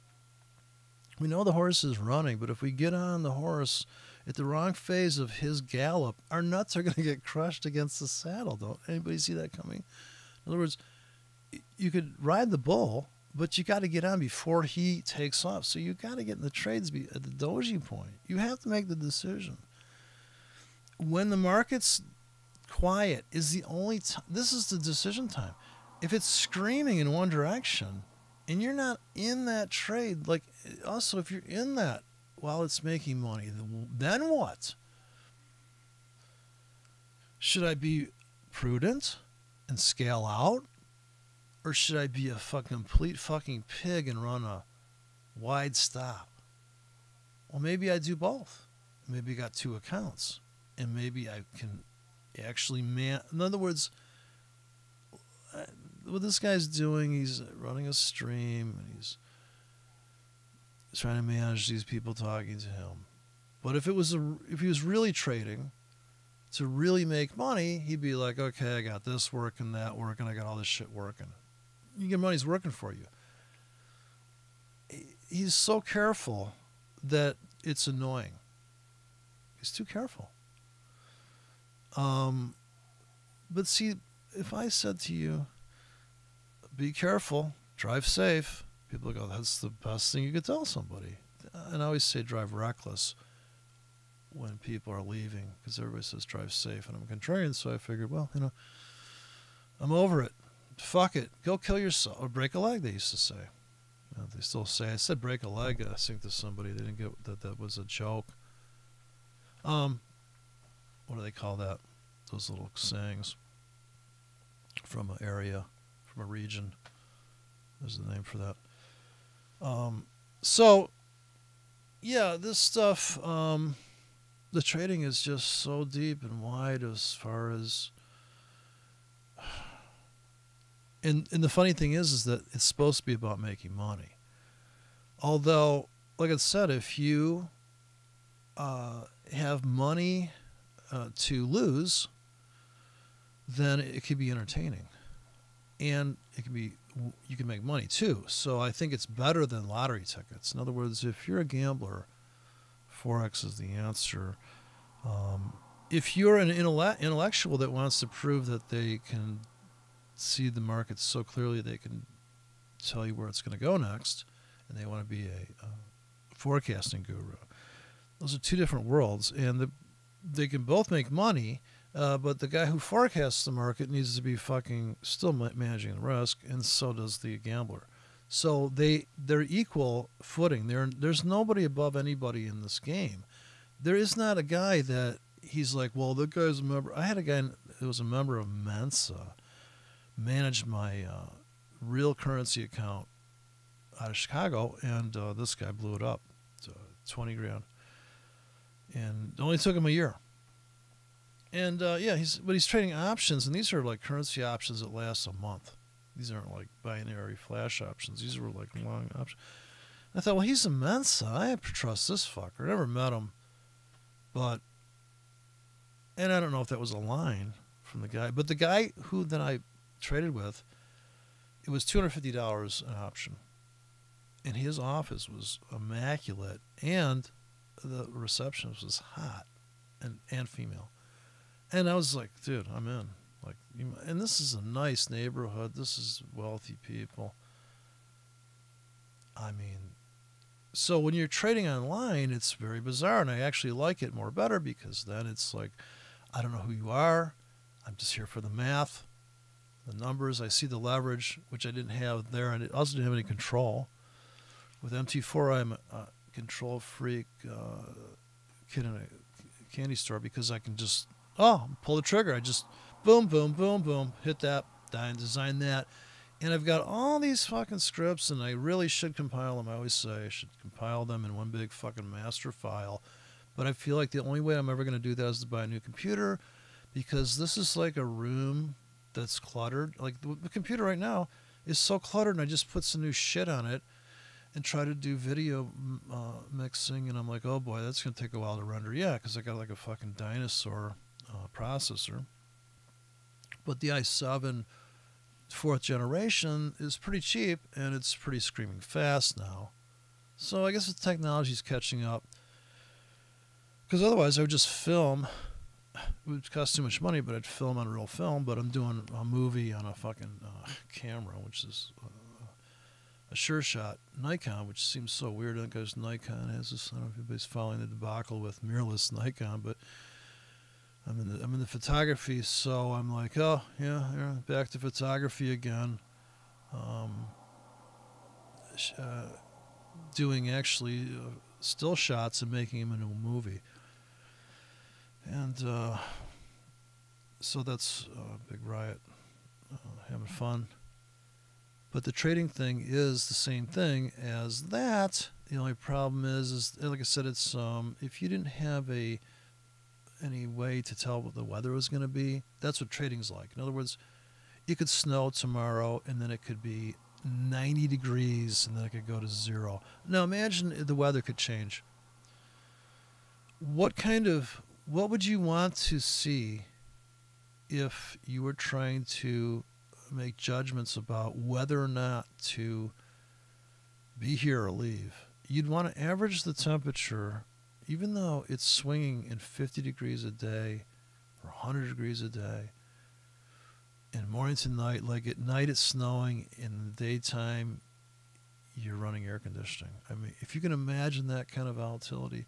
we know the horse is running, but if we get on the horse at the wrong phase of his gallop, our nuts are going to get crushed against the saddle. Don't anybody see that coming? In other words, you could ride the bull, but you got to get on before he takes off. So you got to get in the trades at the doji point. You have to make the decision. When the market's quiet is the only time. This is the decision time. If it's screaming in one direction and you're not in that trade, like also if you're in that while it's making money, then what? Should I be prudent and scale out? Or should I be a complete fucking pig and run a wide stop? Well, maybe I do both. Maybe I got 2 accounts. And maybe I can actually in other words, what this guy's doing, he's running a stream and he's trying to manage these people talking to him. But if he was really trading to really make money, he'd be like, okay, I got this working, that working, I got all this shit working. You get money's working for you. He's so careful that it's annoying. He's too careful. But see, if I said to you, be careful, drive safe, people go, that's the best thing you could tell somebody. And I always say drive reckless when people are leaving because everybody says drive safe. And I'm a contrarian, so I figured, well, I'm over it. fuck it, go kill yourself or break a leg. They used to say. They still say. I said break a leg. I think to somebody. They didn't get that was a joke. What do they call that? Those little sayings from an area, from a region. There's the name for that. So, yeah, this stuff, the trading is just so deep and wide as far as... And the funny thing is that it's supposed to be about making money. Although, like I said, if you have money to lose, then it can be entertaining. And it can be, you can make money too. So I think it's better than lottery tickets. In other words, if you're a gambler, forex is the answer. If you're an intellectual that wants to prove that they can see the markets so clearly they can tell you where it's going to go next, and they want to be a forecasting guru, those are two different worlds, and they can both make money. But the guy who forecasts the market needs to be fucking still managing the risk, and so does the gambler. So they're equal footing. There's nobody above anybody in this game. There is not a guy that he's like, well, that guy's a member. I had a guy that was a member of Mensa, managed my real currency account out of Chicago, and this guy blew it up to 20 grand. And it only took him a year. And yeah, he's trading options, and these are like currency options that last a month. These aren't like binary flash options. These were like long options. I thought, well, he's a Mensa. I have to trust this fucker. I never met him, and I don't know if that was a line from the guy, but the guy who then I traded with, it was $250 an option, and his office was immaculate, and the receptionist was hot and female. And I was like, dude, I'm in. Like, and this is a nice neighborhood. This is wealthy people. I mean, so when you're trading online, it's very bizarre, and I actually like it more better because then it's like, I don't know who you are. I'm just here for the math, the numbers. I see the leverage, which I didn't have there, and it also didn't have any control. With MT4, I'm a control freak kid in a candy store because I can just... pull the trigger. I just boom, boom, boom, boom, hit that, design that. And I've got all these fucking scripts, and I really should compile them. I always say I should compile them in one big fucking master file. But I feel like the only way I'm ever going to do that is to buy a new computer, because this is like a room that's cluttered. Like the computer right now is so cluttered, and I just put some new shit on it and try to do video mixing, and I'm like, oh boy, that's going to take a while to render. Yeah, because I got like a fucking dinosaur processor, but the i7 4th generation is pretty cheap, and it's pretty screaming fast now. So I guess the technology's catching up, because otherwise I would just film. It would cost too much money, but I'd film on real film. But I'm doing a movie on a fucking camera, which is a Sure Shot Nikon, which seems so weird because Nikon has this. I don't know if anybody's following the debacle with mirrorless Nikon, but I'm in the photography, so I'm like, oh yeah, back to photography again. Doing actually still shots and making them into a movie, and so that's a big riot, having fun. But the trading thing is the same thing as that. The only problem is like I said, it's if you didn't have any way to tell what the weather was going to be, that's what trading's like. In other words, it could snow tomorrow, and then it could be 90 degrees, and then it could go to 0. Now imagine the weather could change. What would you want to see if you were trying to make judgments about whether or not to be here or leave? You'd want to average the temperature, even though it's swinging in 50 degrees a day or 100 degrees a day, and morning to night. Like at night it's snowing, in the daytime you're running air conditioning. I mean, if you can imagine that kind of volatility,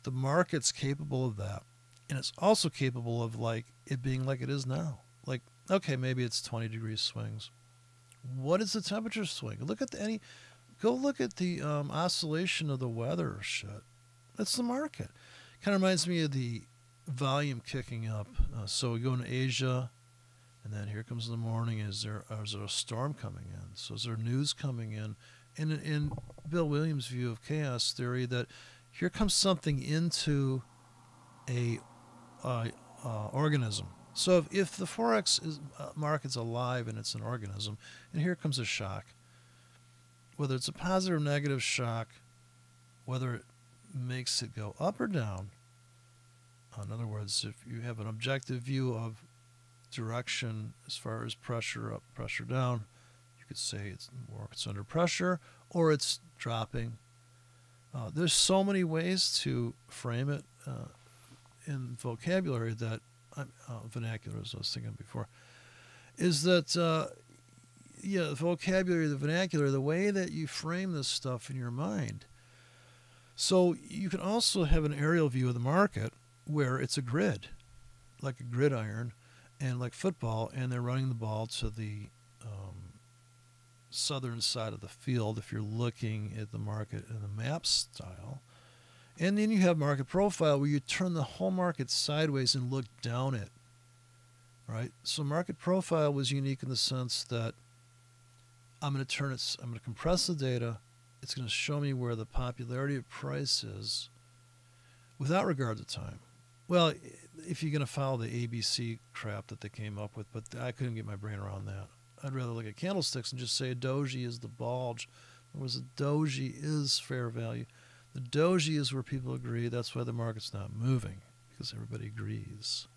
the market's capable of that. And it's also capable of like it being like it is now. Like Okay, maybe it's 20 degree swings. What is the temperature swing? Go look at the oscillation of the weather shit. That's the market. Kind of reminds me of the volume kicking up. So we go into Asia, and then here comes the morning. Is there a storm coming in? So is there news coming in? In Bill Williams' view of chaos theory, that here comes something into a organism. So if the forex market's alive and it's an organism, and here comes a shock, whether it's a positive or negative shock, whether it makes it go up or down. In other words, if you have an objective view of direction as far as pressure up, pressure down, you could say it's the market's under pressure or it's dropping. There's so many ways to frame it in vocabulary that vernacular, as I was thinking before, is that the vocabulary, the vernacular, the way that you frame this stuff in your mind. So you can also have an aerial view of the market where it's a grid, like a gridiron, and like football, and they're running the ball to the southern side of the field if you're looking at the market in the map style. And then you have market profile where you turn the whole market sideways and look down it, right? So market profile was unique in the sense that I'm going to compress the data. It's going to show me where the popularity of price is without regard to time. Well, if you're going to follow the ABC crap that they came up with, but I couldn't get my brain around that. I'd rather look at candlesticks and just say a doji is the bulge. Whereas a doji is fair value. The doji is where people agree. That's why the market's not moving, because everybody agrees.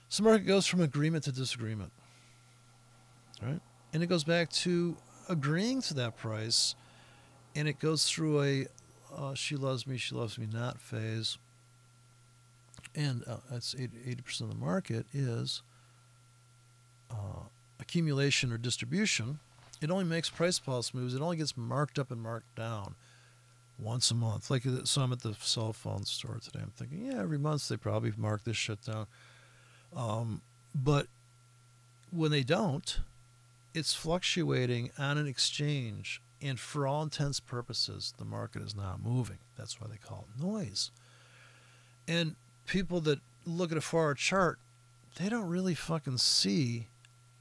So the market goes from agreement to disagreement, right? And it goes back to agreeing to that price, and it goes through a she loves me not phase. And that's 80% of the market is accumulation or distribution. It only makes price pulse moves. It only gets marked up and marked down once a month. Like, so I'm at the cell phone store today. I'm thinking, yeah, every month they probably mark this shit down. But when they don't, it's fluctuating on an exchange. And for all intents and purposes, the market is not moving. That's why they call it noise. And people that look at a 4-hour chart, they don't really fucking see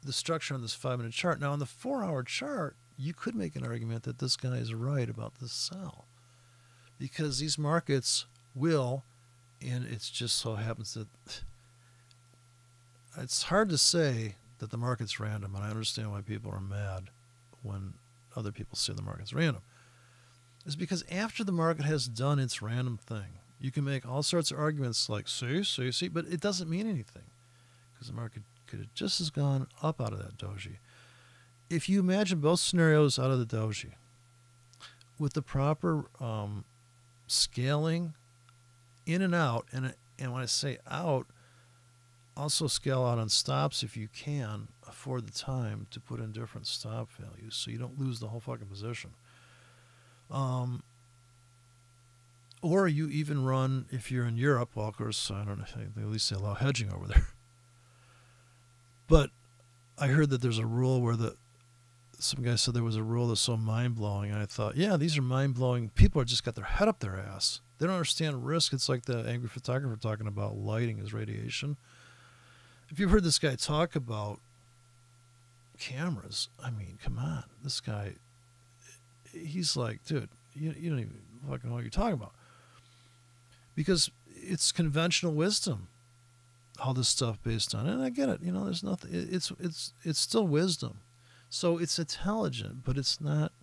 the structure on this 5-minute chart. Now, on the 4-hour chart, you could make an argument that this guy is right about this sell, because these markets will, and it just so happens that it's hard to say that the market's random, and I understand why people are mad when other people say the market's random. It's because after the market has done its random thing, you can make all sorts of arguments like, see, but it doesn't mean anything, because the market could have just as gone up out of that doji. If you imagine both scenarios out of the doji with the proper scaling in and out, and when I say out, also scale out on stops if you can afford the time to put in different stop values so you don't lose the whole fucking position. Or you even run, if you're in Europe, well, of course, I don't know, at least they allow hedging over there. But I heard that there's a rule where some guy said there was a rule that's so mind-blowing, and I thought, yeah, these are mind-blowing. People are just got their head up their ass. They don't understand risk. It's like the angry photographer talking about lighting as radiation. If you've heard this guy talk about cameras, I mean, come on. This guy, he's like, dude, you don't even fucking know what you're talking about. Because it's conventional wisdom, all this stuff based on it. And I get it. There's nothing. It's still wisdom. So it's intelligent, but it's not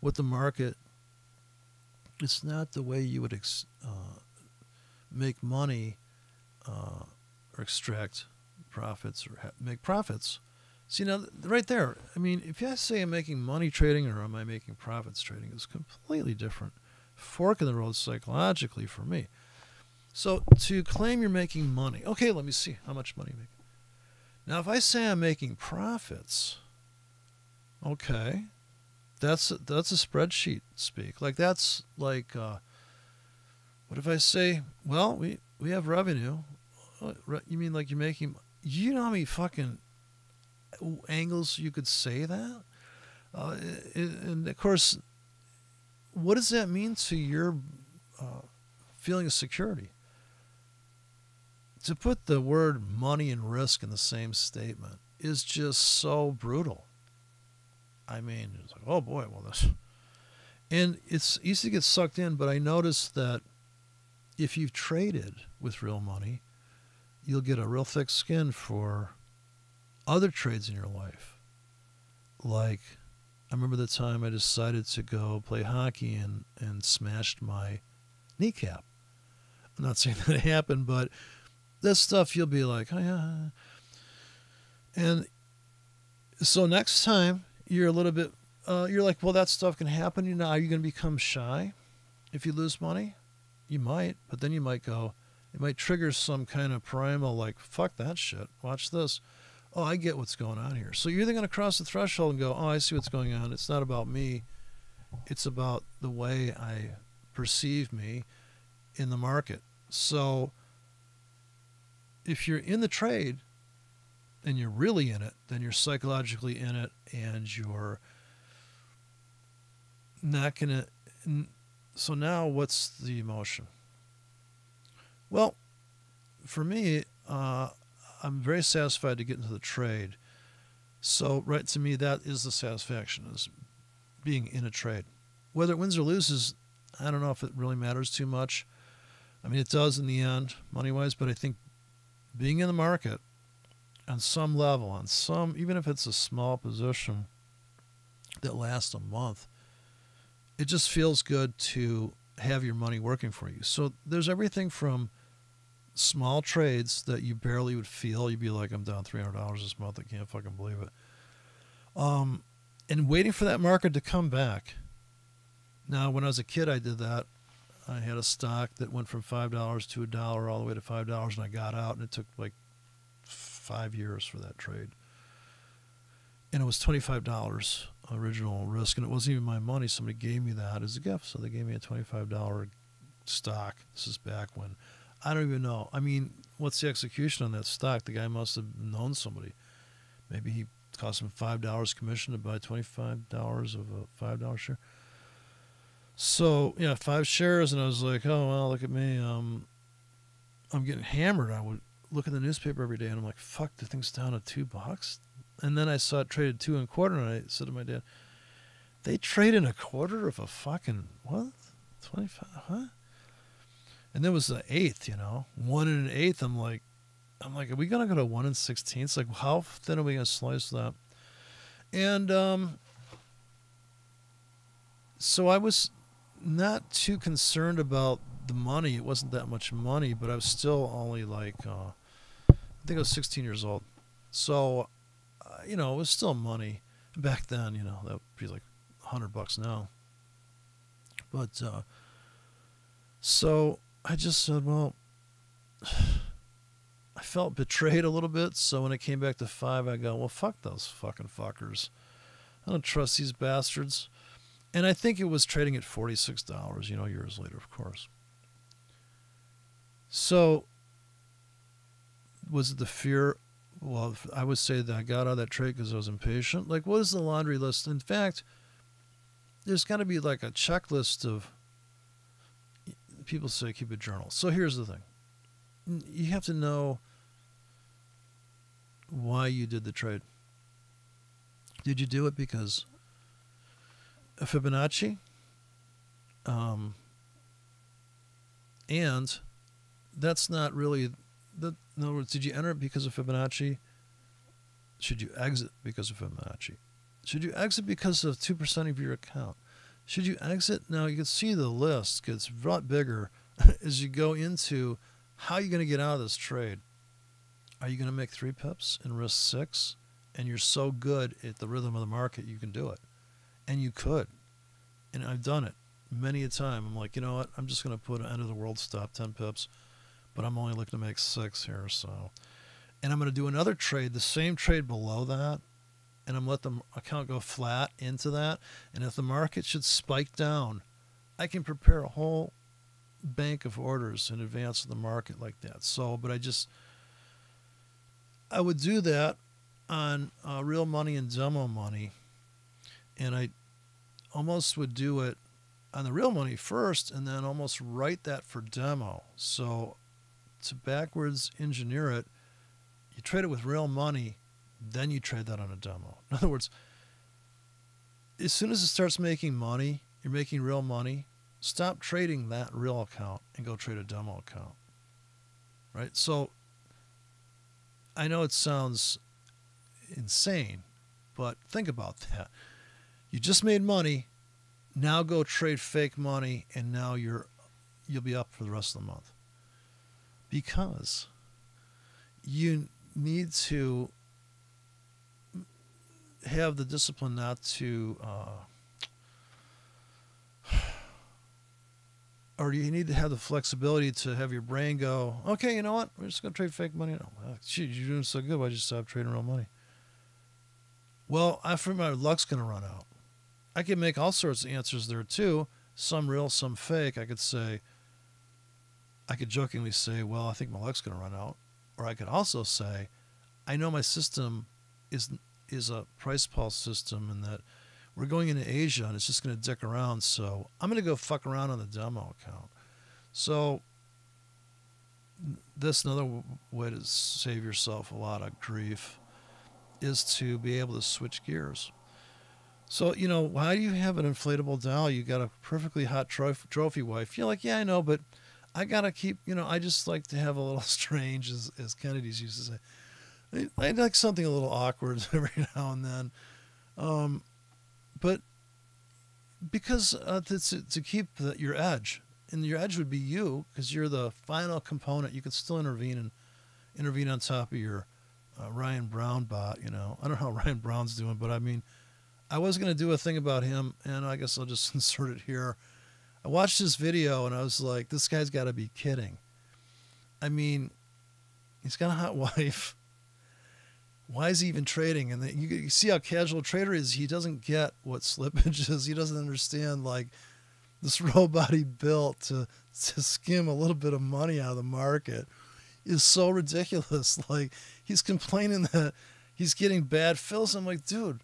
what the market, it's not the way you would make money or extract profits or make profits. See, now, right there, I mean, if I say I'm making money trading or am I making profits trading, it's completely different. Fork in the road psychologically for me. So to claim you're making money, okay, let me see how much money you're making. Now, if I say I'm making profits, okay, that's a spreadsheet speak. Like, that's like, what if I say, well, we have revenue. You mean like you're making, You know how many fucking angles you could say that? And of course, what does that mean to your feeling of security? To put the word money and risk in the same statement is just so brutal. I mean, it's like, oh boy, well, this. And it's easy to get sucked in, but I noticed that if you've traded with real money, you'll get a real thick skin for other trades in your life. Like, I remember the time I decided to go play hockey and smashed my kneecap. I'm not saying that it happened, but this stuff you'll be like, oh yeah. And so next time you're a little bit, you're like, well, that stuff can happen. You know, are you going to become shy if you lose money? You might, but then you might go, it might trigger some kind of primal like, fuck that shit. Watch this. Oh, I get what's going on here. So you're either going to cross the threshold and go, oh, I see what's going on. It's not about me. It's about the way I perceive me in the market. So if you're in the trade and you're really in it, then you're psychologically in it and you're not going to. So now what's the emotion? Well, for me, I'm very satisfied to get into the trade. So, right, to me, that is the satisfaction, is being in a trade. Whether it wins or loses, I don't know if it really matters too much. I mean, it does in the end, money-wise, but I think being in the market on some level, even if it's a small position that lasts a month, it just feels good to have your money working for you. So there's everything from small trades that you barely would feel. You'd be like, I'm down $300 this month. I can't fucking believe it. And waiting for that market to come back. Now, when I was a kid, I did that. I had a stock that went from $5 to $1 all the way to $5, and I got out, and it took like 5 years for that trade. And it was $25 original risk, and it wasn't even my money. Somebody gave me that as a gift, so they gave me a $25 stock. This is back when, I don't even know. I mean, what's the execution on that stock? The guy must have known somebody. Maybe he cost him $5 commission to buy $25 of a $5 share. So, yeah, 5 shares, and I was like, oh, well, look at me. I'm getting hammered. I would look at the newspaper every day, and I'm like, fuck, the thing's down to $2. And then I saw it traded 2 1/4, and I said to my dad, they trade in 1/4 of a fucking, what? 25, huh? And then it was the 1/8, 1 1/8. I'm like, are we going to go to 1 16? Like, how thin are we going to slice that? And so I was not too concerned about the money. It wasn't that much money, but I was still only like, I think I was 16 years old. So, it was still money. Back then, that would be like $100 now. But, so I just said, well, I felt betrayed a little bit. So when it came back to 5, I go, well, fuck those fucking fuckers. I don't trust these bastards. And I think it was trading at $46, years later, of course. So was it the fear? Well, I would say that I got out of that trade because I was impatient. Like, what is the laundry list? In fact, there's got to be like a checklist of, people say keep a journal. So here's the thing. You have to know why you did the trade. Did you do it because a Fibonacci? And that's not really... In other words, did you enter it because of Fibonacci? Should you exit because of Fibonacci? Should you exit because of 2% of your account? Should you exit? Now, you can see the list gets a lot bigger as you go into how you're going to get out of this trade. Are you going to make 3 pips and risk 6? And you're so good at the rhythm of the market, you can do it. And you could. And I've done it many a time. I'm like, you know what? I'm just going to put an end of the world stop, 10 pips. But I'm only looking to make 6 here, so. And I'm going to do another trade, the same trade below that, and I'm going to let the account go flat into that. And if the market should spike down, I can prepare a whole bank of orders in advance of the market like that. So, but I would do that on real money and demo money, and I almost would do it on the real money first, and then almost write that for demo. So to backwards engineer it, you trade it with real money, then you trade that on a demo. In other words, as soon as it starts making money, you're making real money, stop trading that real account and go trade a demo account. Right? So I know it sounds insane, but think about that. You just made money, now go trade fake money, and now you'll be up for the rest of the month. Because you need to have the discipline not to, or you need to have the flexibility to have your brain go, okay, you know what? We're just going to trade fake money. No, gee, you're doing so good. Why'd you stop trading real money? Well, I feel my luck's going to run out. I could make all sorts of answers there too. Some real, some fake. I could jokingly say, well, I think my luck's going to run out. Or I could also say, I know my system is a price pulse system, and that we're going into Asia and it's just going to dick around. So I'm going to go fuck around on the demo account. So that's another way to save yourself a lot of grief, is to be able to switch gears. So, why do you have an inflatable doll? You got a perfectly hot trophy wife. You're like, yeah, I know, but I got to keep, I just like to have a little strange, as Kennedy's used to say. I like something a little awkward every now and then. But because to keep your edge, and your edge would be you, because you're the final component. You could still intervene on top of your Ryan Brown bot. I don't know how Ryan Brown's doing, but I mean, I was going to do a thing about him, and I guess I'll just insert it here. I watched this video, and I was like, this guy's got to be kidding. I mean, he's got a hot wife. Why is he even trading? And you see how casual a trader is. He doesn't get what slippage is. He doesn't understand, like, this robot he built to skim a little bit of money out of the market is so ridiculous. Like, he's complaining that he's getting bad fills. I'm like, dude,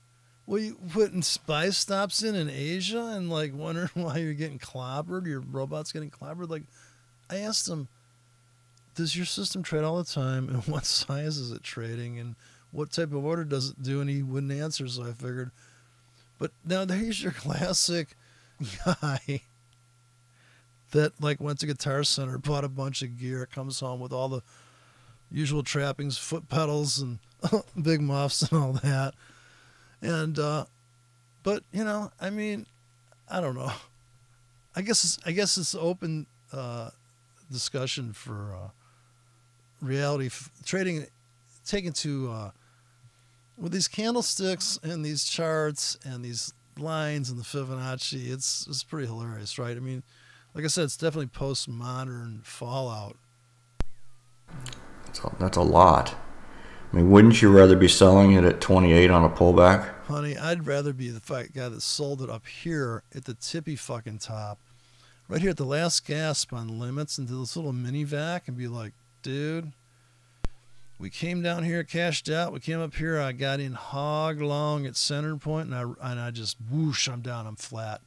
well, you putting spy stops in Asia and, like, wondering why you're getting clobbered, your robot's getting clobbered. Like, I asked him, does your system trade all the time, and what size is it trading, and what type of order does it do? And he wouldn't answer, so I figured. But now there's your classic guy that, like, went to Guitar Center, bought a bunch of gear, comes home with all the usual trappings, foot pedals and big muffs and all that. And, but, I mean, I don't know. I guess it's open discussion for reality trading, taken to with these candlesticks and these charts and these lines and the Fibonacci. It's pretty hilarious, right? I mean, like I said, it's definitely postmodern fallout. That's a lot. I mean, wouldn't you rather be selling it at 28 on a pullback? Honey, I'd rather be the guy that sold it up here at the tippy fucking top, right here at the last gasp on limits, into this little mini vac, and be like, dude, we came down here, cashed out. We came up here. I got in hog long at center point, and I just whoosh. I'm down. I'm flat,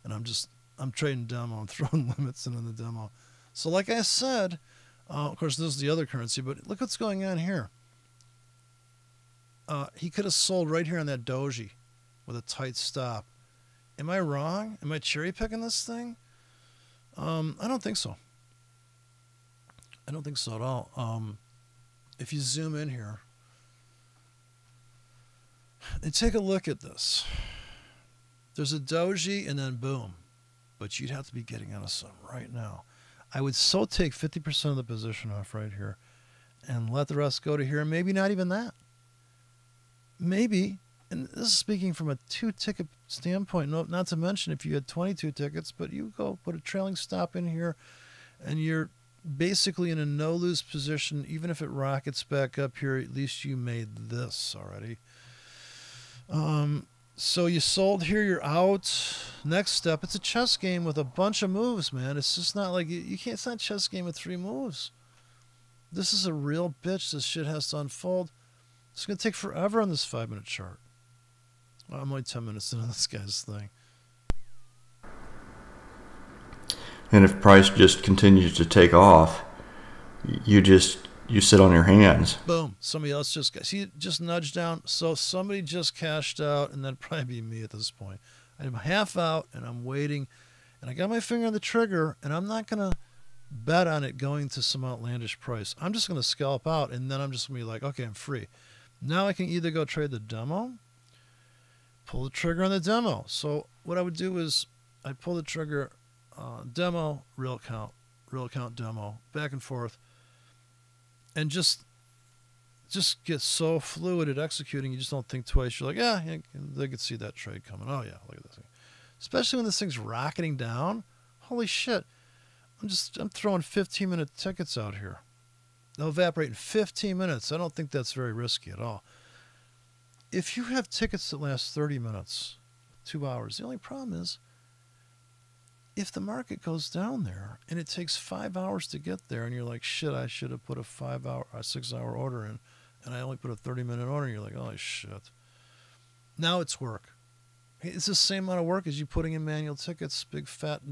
and I'm trading demo. I'm throwing limits into the demo. So, like I said, of course, this is the other currency, but look what's going on here. He could have sold right here on that doji with a tight stop. Am I wrong? Am I cherry picking this thing? I don't think so. I don't think so at all. If you zoom in here and take a look at this, there's a doji and then boom. But you'd have to be getting out of some right now. I would so take 50% of the position off right here and let the rest go to here, and maybe not even that. Maybe, and this is speaking from a 2-ticket standpoint, not to mention if you had 22 tickets, but you go put a trailing stop in here, and you're basically in a no-lose position. Even if it rockets back up here, at least you made this already. So you sold here, you're out. Next step, it's a chess game with a bunch of moves, man. It's just not like, you can't, it's not a chess game with 3 moves. This is a real bitch. This shit has to unfold. It's going to take forever on this 5-minute chart. Well, I'm only 10 minutes into this guy's thing. And if price just continues to take off, you sit on your hands. Boom. Somebody else just nudged down. So somebody just cashed out, and that'd probably be me at this point. I'm half out, and I'm waiting, and I got my finger on the trigger, and I'm not going to bet on it going to some outlandish price. I'm just going to scalp out, and then I'm just going to be like, okay, I'm free. Now I can either go trade the demo, pull the trigger on the demo. So what I would do is I'd pull the trigger, demo, real count, demo, back and forth, and just get so fluid at executing, you just don't think twice. You're like, yeah, they could see that trade coming. Oh yeah, look at this thing. Especially when this thing's rocketing down. Holy shit. I'm throwing 15-minute tickets out here. They'll evaporate in 15 minutes. I don't think that's very risky at all. If you have tickets that last 30 minutes, 2 hours, the only problem is if the market goes down there and it takes 5 hours to get there and you're like, shit, I should have put a 6-hour order in and I only put a 30-minute order, and you're like, holy shit. Now it's work. It's the same amount of work as you putting in manual tickets, big fat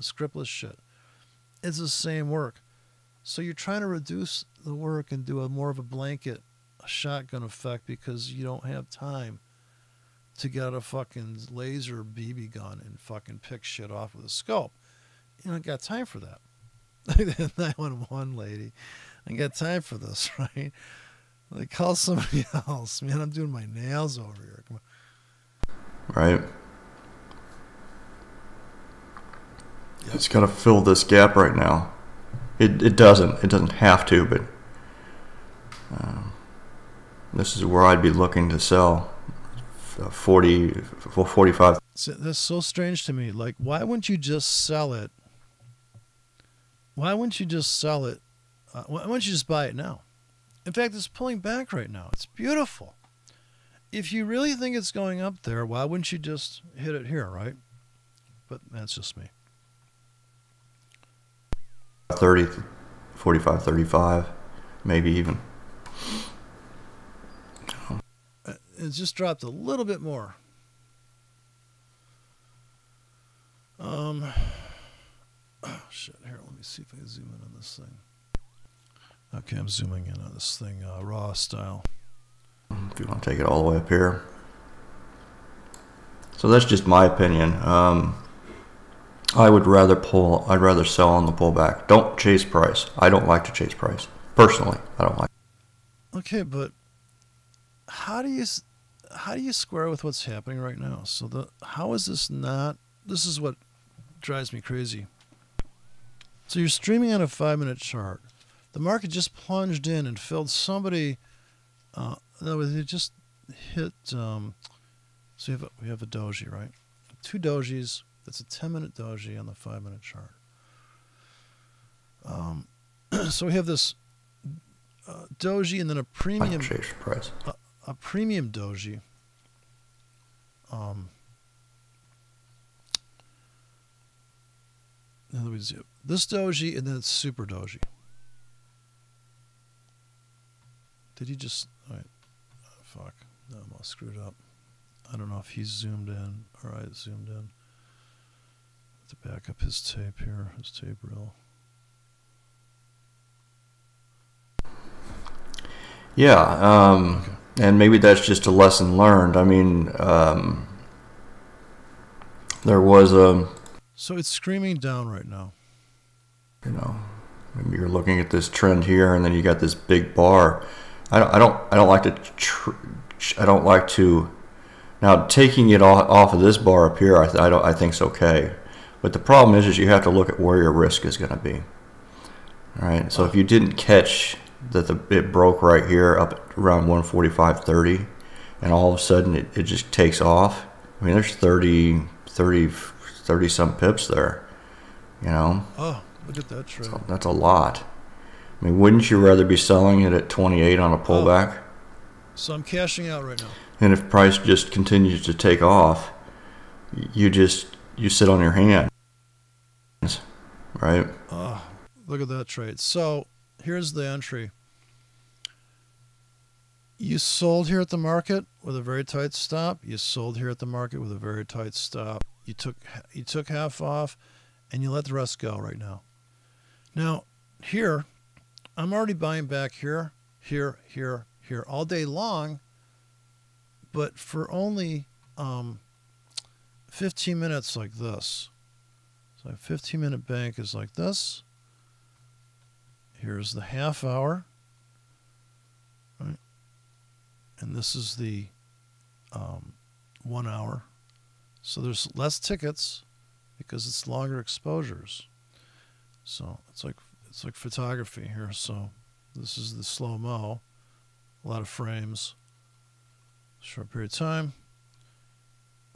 scriptless shit. It's the same work. So you're trying to reduce the work and do more of a blanket, a shotgun effect, because you don't have time to get a fucking laser BB gun and fucking pick shit off with a scope. You don't got time for that. 911 lady, I ain't got time for this, right? Like, call somebody else. Man, I'm doing my nails over here. Come on. Right. It's got to fill this gap right now. It doesn't have to, but this is where I'd be looking to sell 45. That's so strange to me. Like, why wouldn't you just sell it? Why wouldn't you just sell it? Why wouldn't you just buy it now? In fact, it's pulling back right now. It's beautiful. If you really think it's going up there, why wouldn't you just hit it here, right? But that's just me. 30, 45, 35, maybe even. It just dropped a little bit more. Oh, shit. Here, let me see if I can zoom in on this thing. Okay, I'm zooming in on this thing, raw style. If you want to take it all the way up here. So that's just my opinion. I'd rather sell on the pullback. Don't chase price. I don't like to chase price. Personally, I don't like it. Okay, but how do you square with what's happening right now? So how is this not? This is what drives me crazy. So you're streaming on a 5-minute chart. The market just plunged in and filled somebody. No, it just hit. So we have a doji, right? 2 dojis. That's a 10-minute doji on the 5-minute chart. So we have this doji and then a premium price. A premium doji. In other words, this doji and then it's super doji. Did he just? All right. Oh, fuck. No, I'm all screwed up. I don't know if he's zoomed in or I zoomed in. To back up his tape here, his tape reel. Yeah, Okay. And maybe that's just a lesson learned. I mean, there was a. So it's screaming down right now. You know, maybe you're looking at this trend here, and then you got this big bar. I don't like to. Now taking it off of this bar up here, I think's okay. But the problem is you have to look at where your risk is going to be. All right. So if you didn't catch that it broke right here up at around 145.30, and all of a sudden it just takes off. I mean, there's 30 some pips there. You know. Oh, look at that trade. So that's a lot. I mean, wouldn't you rather be selling it at 28 on a pullback? So I'm cashing out right now. And if price just continues to take off, you sit on your hands, right? Oh, look at that trade. So here's the entry. You sold here at the market with a very tight stop. You sold here at the market with a very tight stop. You took half off, and you let the rest go right now. Now, here, I'm already buying back here, here, here, here all day long, but for only 15 minutes like this. So a 15-minute bank is like this. Here's the half hour. Right? And this is the 1 hour. So there's less tickets because it's longer exposures. So it's like photography here. So this is the slow-mo, a lot of frames, short period of time.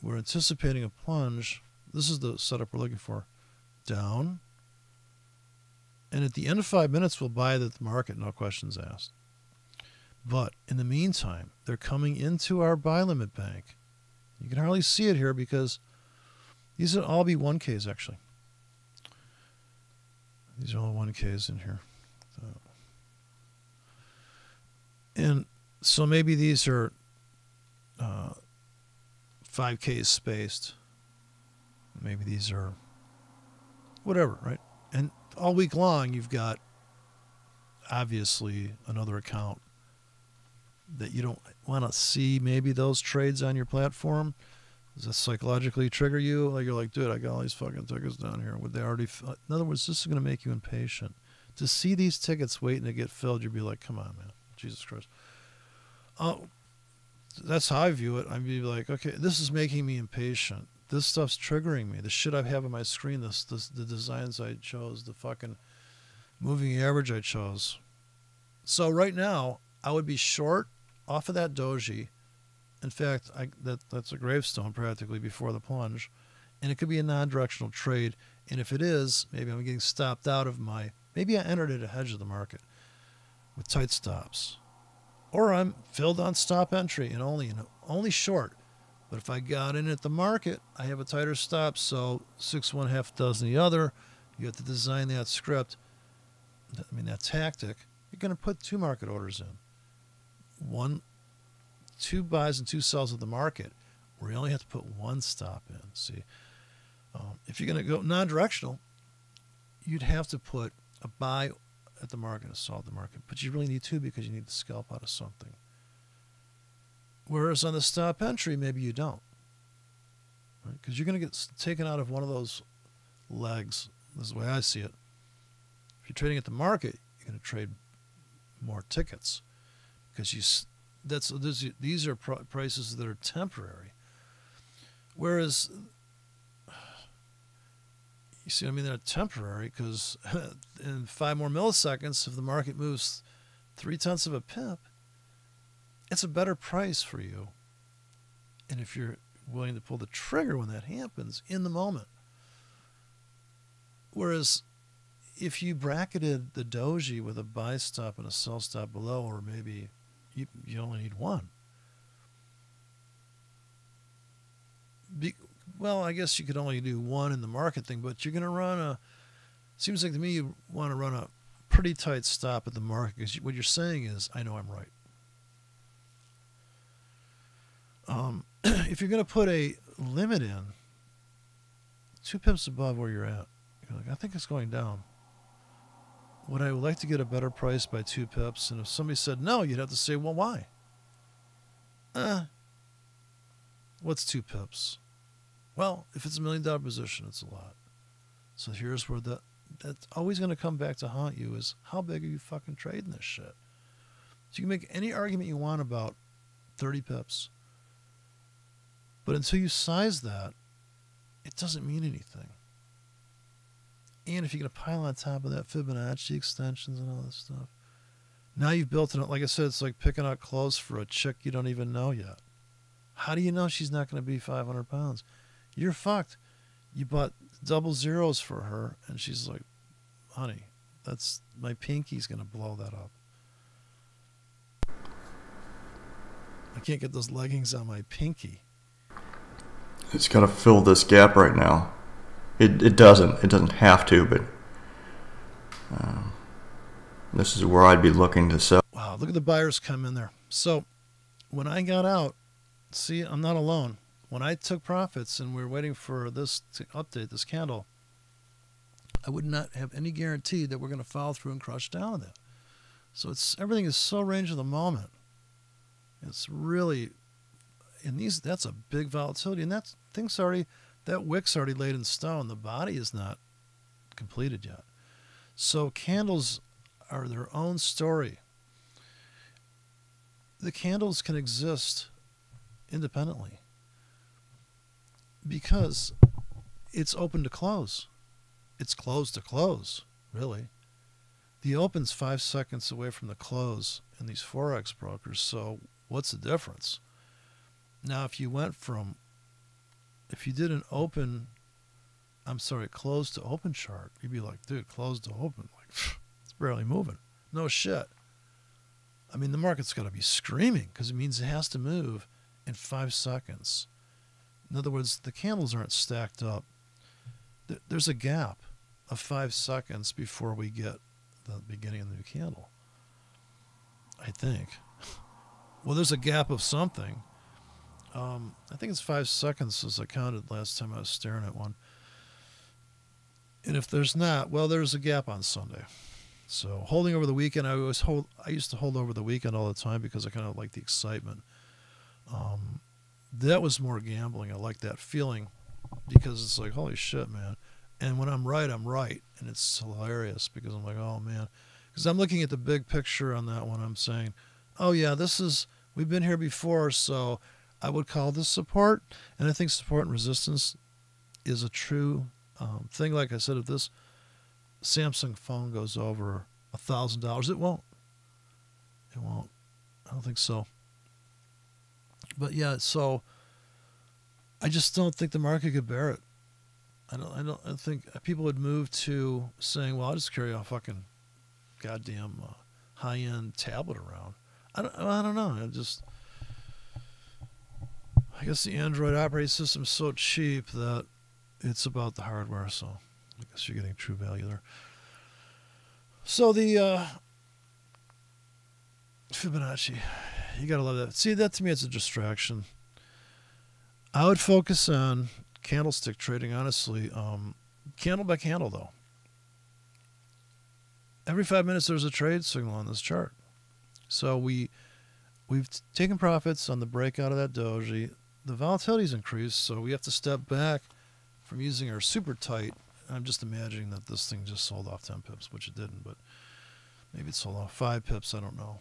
We're anticipating a plunge. This is the setup we're looking for. Down. And at the end of 5 minutes, we'll buy the market, no questions asked. But in the meantime, they're coming into our buy limit bank. You can hardly see it here because these will all be 1Ks actually. These are all 1Ks in here. And so maybe these are 5Ks spaced. Maybe these are whatever, right? And all week long, you've got obviously another account that you don't want to see maybe those trades on your platform. Does that psychologically trigger you? Like you're like, dude, I got all these fucking tickets down here. Would they already? In other words, this is going to make you impatient. To see these tickets waiting to get filled, you'd be like, come on, man, Jesus Christ. Oh, that's how I view it. I'd be like, okay, this is making me impatient. This stuff's triggering me. The shit I have on my screen, the designs I chose, the fucking moving average I chose. So right now, I would be short off of that doji. In fact, that's a gravestone practically before the plunge. And it could be a non-directional trade. And if it is, maybe I'm getting stopped out of maybe I entered at a hedge of the market with tight stops. Or I'm filled on stop entry and only short. But if I got in at the market, I have a tighter stop. So 6 1 half dozen the other. You have to design that script. That tactic. You're going to put 2 market orders in. 2 buys and 2 sells at the market, where you only have to put 1 stop in. See, if you're going to go non-directional, you'd have to put a buy at the market and a sell at the market. But you really need 2 because you need to scalp out of something. Whereas on the stop entry, maybe you don't. Because you're going to get taken out of one of those legs. This is the way I see it. If you're trading at the market, you're going to trade more tickets. Because these are prices that are temporary. Whereas, you see what I mean? They're temporary because in 5 more milliseconds, if the market moves 0.3 of a pip, it's a better price for you. And if you're willing to pull the trigger when that happens in the moment. Whereas if you bracketed the doji with a buy stop and a sell stop below, or maybe you only need 1. Well, I guess you could only do 1 in the market thing, but you're going to run seems like to me you want to run a pretty tight stop at the market because what you're saying is, I know I'm right. If you're going to put a limit in 2 pips above where you're at, you're like, I think it's going down. Would I like to get a better price by 2 pips? And if somebody said no, you'd have to say, well, why? What's 2 pips? Well, if it's $1 million position, it's a lot. So here's where that's always going to come back to haunt you is, how big are you fucking trading this shit? So you can make any argument you want about 30 pips. But until you size that, it doesn't mean anything. And if you're going to pile on top of that Fibonacci extensions and all this stuff, now you've built it up. Like I said, it's like picking out clothes for a chick you don't even know yet. How do you know she's not going to be 500 pounds? You're fucked. You bought double zeros for her, and she's like, honey, that's my pinky's going to blow that up. I can't get those leggings on my pinky. It's got to fill this gap right now. It doesn't have to, but This is where I'd be looking to sell. Wow, look at the buyers come in there. So when I got out, see, I'm not alone. When I took profits and we were waiting for this to update, this candle, I would not have any guarantee that we're going to follow through and crush down that. So everything is so range of the moment. It's really, that's a big volatility, and that wick's already laid in stone. The body is not completed yet. So candles are their own story. The candles can exist independently because it's open to close. It's closed to close, really. The open's 5 seconds away from the close in these forex brokers, so what's the difference? Now, if you did an closed to open chart, you'd be like, dude, closed to open, like, it's barely moving. No shit. I mean, the market's got to be screaming because it means it has to move in 5 seconds. In other words, the candles aren't stacked up. There's a gap of 5 seconds before we get the beginning of the new candle, I think. Well, there's a gap of something. I think it's 5 seconds as I counted last time I was staring at one. And if there's not, well, there's a gap on Sunday. So holding over the weekend, I used to hold over the weekend all the time because I kind of like the excitement. That was more gambling. I like that feeling because it's like, holy shit, man. And when I'm right, I'm right. And it's hilarious because I'm like, oh, man. Because I'm looking at the big picture on that one. I'm saying, oh, yeah, we've been here before, so I would call this support. And I think support and resistance is a true thing. Like I said, if this Samsung phone goes over $1,000, it won't. It won't. I don't think so. But, yeah, so I just don't think the market could bear it. I think people would move to saying, well, I'll just carry a fucking goddamn high-end tablet around. I don't know. I guess the Android operating system is so cheap that it's about the hardware, so I guess you're getting true value there. So the Fibonacci, you got to love that. See, that to me, it's a distraction. I would focus on candlestick trading, honestly, candle by candle, though. Every 5 minutes, there's a trade signal on this chart. So we've taken profits on the breakout of that doji. The volatility's increased, so we have to step back from using our super tight. I'm just imagining that this thing just sold off 10 pips, which it didn't, but maybe it sold off 5 pips. I don't know.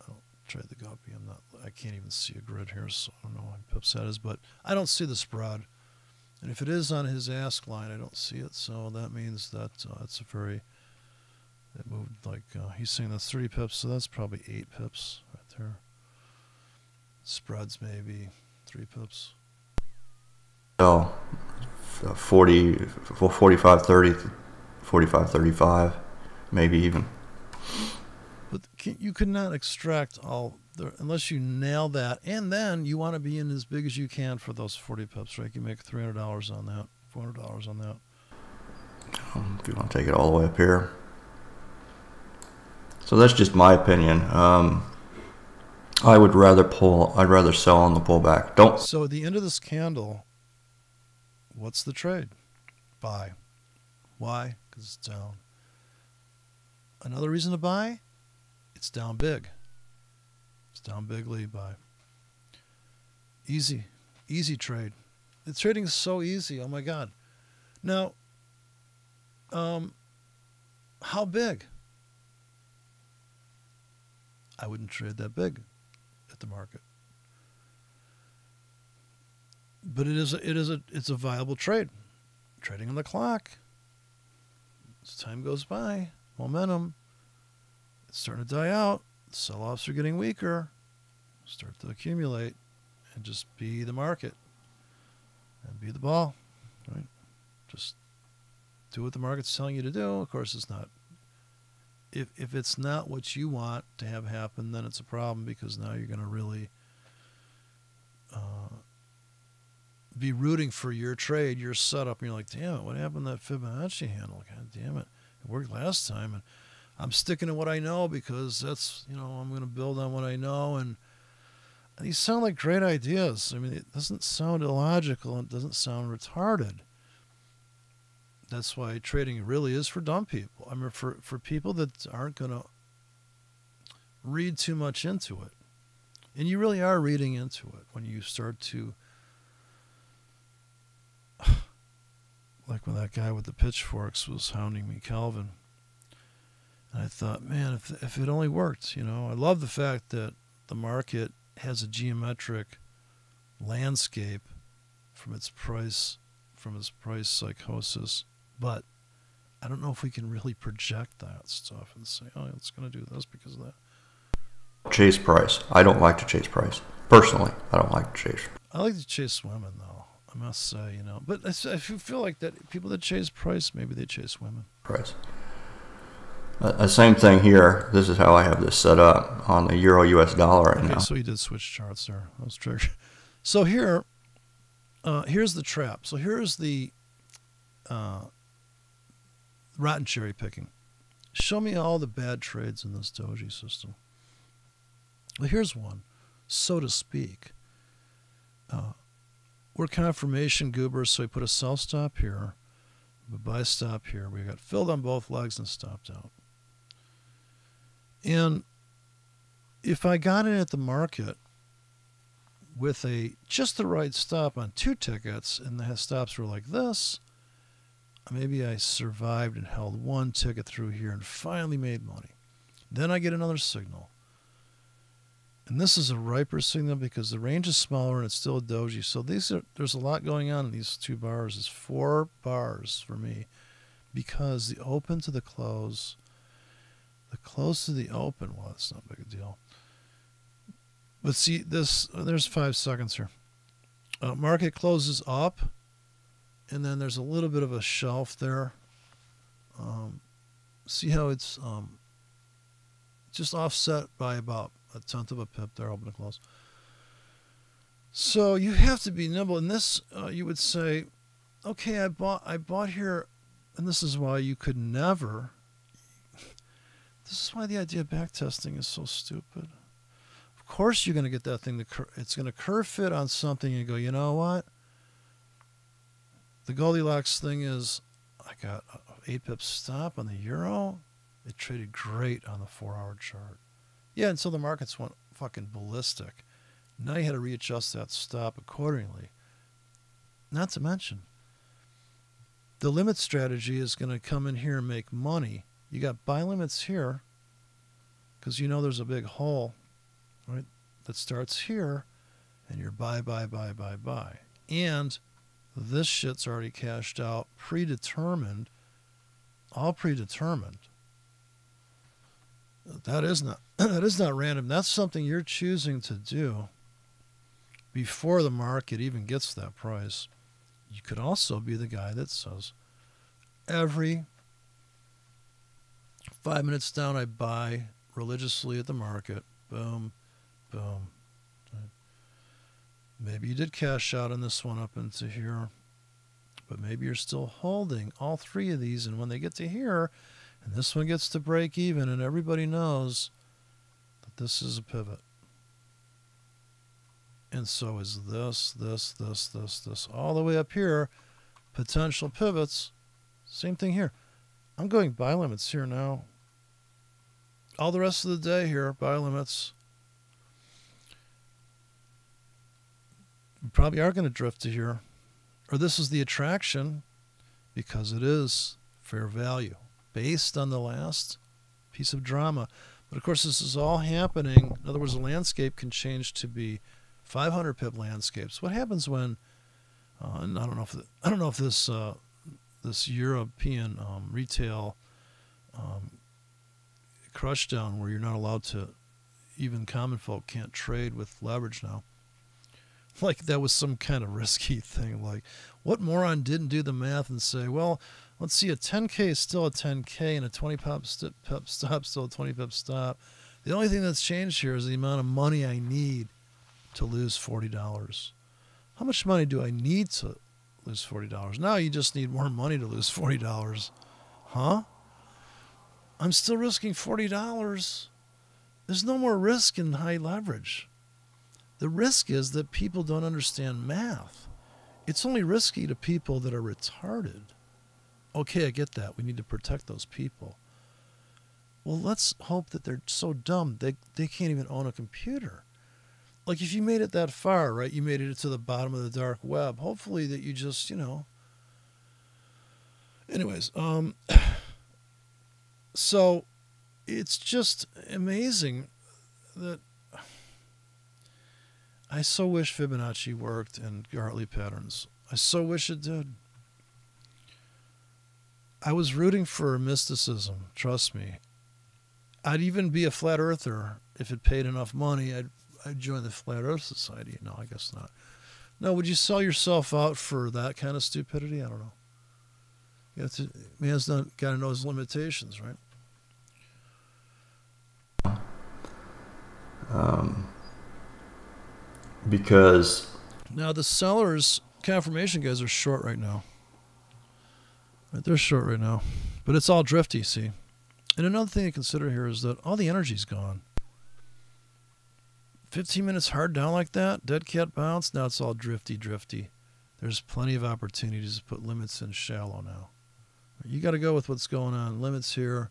I don't trade the guppy. I can't even see a grid here, so I don't know how many pips that is, but I don't see the spread. And if it is on his ask line, I don't see it. So that means that it moved like, he's saying that's 30 pips. So that's probably 8 pips right there. Spreads maybe 3 pips. Oh, 45, 30, 45, 35, maybe even. But you could not extract unless you nail that. And then you want to be in as big as you can for those 40 pips, right? You make $300 on that, $400 on that. If you want to take it all the way up here. So that's just my opinion. I'd rather sell on the pullback. So at the end of this candle, what's the trade? Buy. Why? Because it's down. Another reason to buy? It's down big. It's down bigly. Buy. Easy trade. The trading is so easy. Oh my God. Now, how big? I wouldn't trade that big at the market. But it's a viable trade. Trading on the clock. As time goes by, momentum, it's starting to die out. Sell-offs are getting weaker. Start to accumulate and just be the market and be the ball, right? Just do what the market's telling you to do. Of course, it's not. If it's not what you want to have happen, then it's a problem because now you're going to really be rooting for your trade, your setup, and you're like, damn it, what happened to that Fibonacci handle? God damn it. It worked last time. And I'm sticking to what I know because that's, I'm going to build on what I know. And these sound like great ideas. I mean, it doesn't sound illogical. It doesn't sound retarded. That's why trading really is for dumb people. I mean, for people that aren't going to read too much into it. And you really are reading into it when you start to, like when that guy with the pitchforks was hounding me, Calvin. And I thought, man, if it only worked, I love the fact that the market has a geometric landscape from its price psychosis. But I don't know if we can really project that stuff and say, oh, it's going to do this because of that. Chase price. I don't like to chase price. Personally, I don't like to chase. I like to chase women, though, I must say, But I feel like that people that chase price, maybe they chase women. Price. Same thing here. This is how I have this set up on the Euro US dollar right now. Okay, so you did switch charts there. That was triggered. So here's the trap. So here's the rotten cherry picking. Show me all the bad trades in this doji system. Well, here's one, so to speak. We're confirmation goobers, so we put a sell stop here, a buy stop here. We got filled on both legs and stopped out. And if I got in at the market with just the right stop on 2 tickets, and the stops were like this, maybe I survived and held 1 ticket through here and finally made money. Then I get another signal. And this is a riper signal because the range is smaller and it's still a doji. So there's a lot going on in these 2 bars. It's 4 bars for me because the open to the close to the open, well, that's not a big deal. But see, there's 5 seconds here. Market closes up, and then there's a little bit of a shelf there. See how it's just offset by about 1/10 of a pip there, open to close. So you have to be nimble. In this, you would say, okay, I bought here, and this is why you could never. This is why the idea of backtesting is so stupid. Of course, you're going to get that thing it's going to curve fit on something, and you go, you know what? The Goldilocks thing is, I got a 8 pip stop on the euro. It traded great on the 4-hour chart. Yeah, until the markets went fucking ballistic. Now you had to readjust that stop accordingly. Not to mention, the limit strategy is going to come in here and make money. You got buy limits here because there's a big hole, right, that starts here, and you're buy. And this shit's already cashed out, predetermined, all predetermined. That is not random. That's something you're choosing to do before the market even gets to that price. You could also be the guy that says, every 5 minutes down, I buy religiously at the market. Boom, boom. Maybe you did cash out on this one up into here, but maybe you're still holding all 3 of these, and when they get to here, and this one gets to break even, and everybody knows that this is a pivot. And so is this, all the way up here, potential pivots. Same thing here. I'm going buy limits here now. All the rest of the day here, buy limits. We probably are going to drift to here. Or this is the attraction because it is fair value based on the last piece of drama. But of course, this is all happening. In other words, the landscape can change to be 500 pip landscapes. What happens when? And I don't know if this European retail crush down where you're not allowed to, even common folk can't trade with leverage now. Like that was some kind of risky thing. Like, what moron didn't do the math and say, well, let's see, a 10K is still a 10K and a 20 pip stop still a 20 pip stop. The only thing that's changed here is the amount of money I need to lose $40. How much money do I need to lose $40? Now you just need more money to lose $40. Huh? I'm still risking $40. There's no more risk in high leverage. The risk is that people don't understand math. It's only risky to people that are retarded. Okay, I get that. We need to protect those people. Well, let's hope that they're so dumb they can't even own a computer. Like if you made it that far, right? You made it to the bottom of the dark web. Hopefully that you just, Anyways, so it's just amazing that I so wish Fibonacci worked and Gartley patterns. I so wish it did. I was rooting for mysticism, trust me. I'd even be a flat earther if it paid enough money. I'd join the Flat Earth Society. No, I guess not. No, would you sell yourself out for that kind of stupidity? I don't know. You have to, man's not got to know his limitations, right? Because now the sellers, confirmation guys, are short right now. Right, they're short right now, but it's all drifty. See, and another thing to consider here is that all the energy's gone. 15 minutes hard down like that, dead cat bounce. Now it's all drifty. There's plenty of opportunities to put limits in shallow now. You got to go with what's going on. Limits here.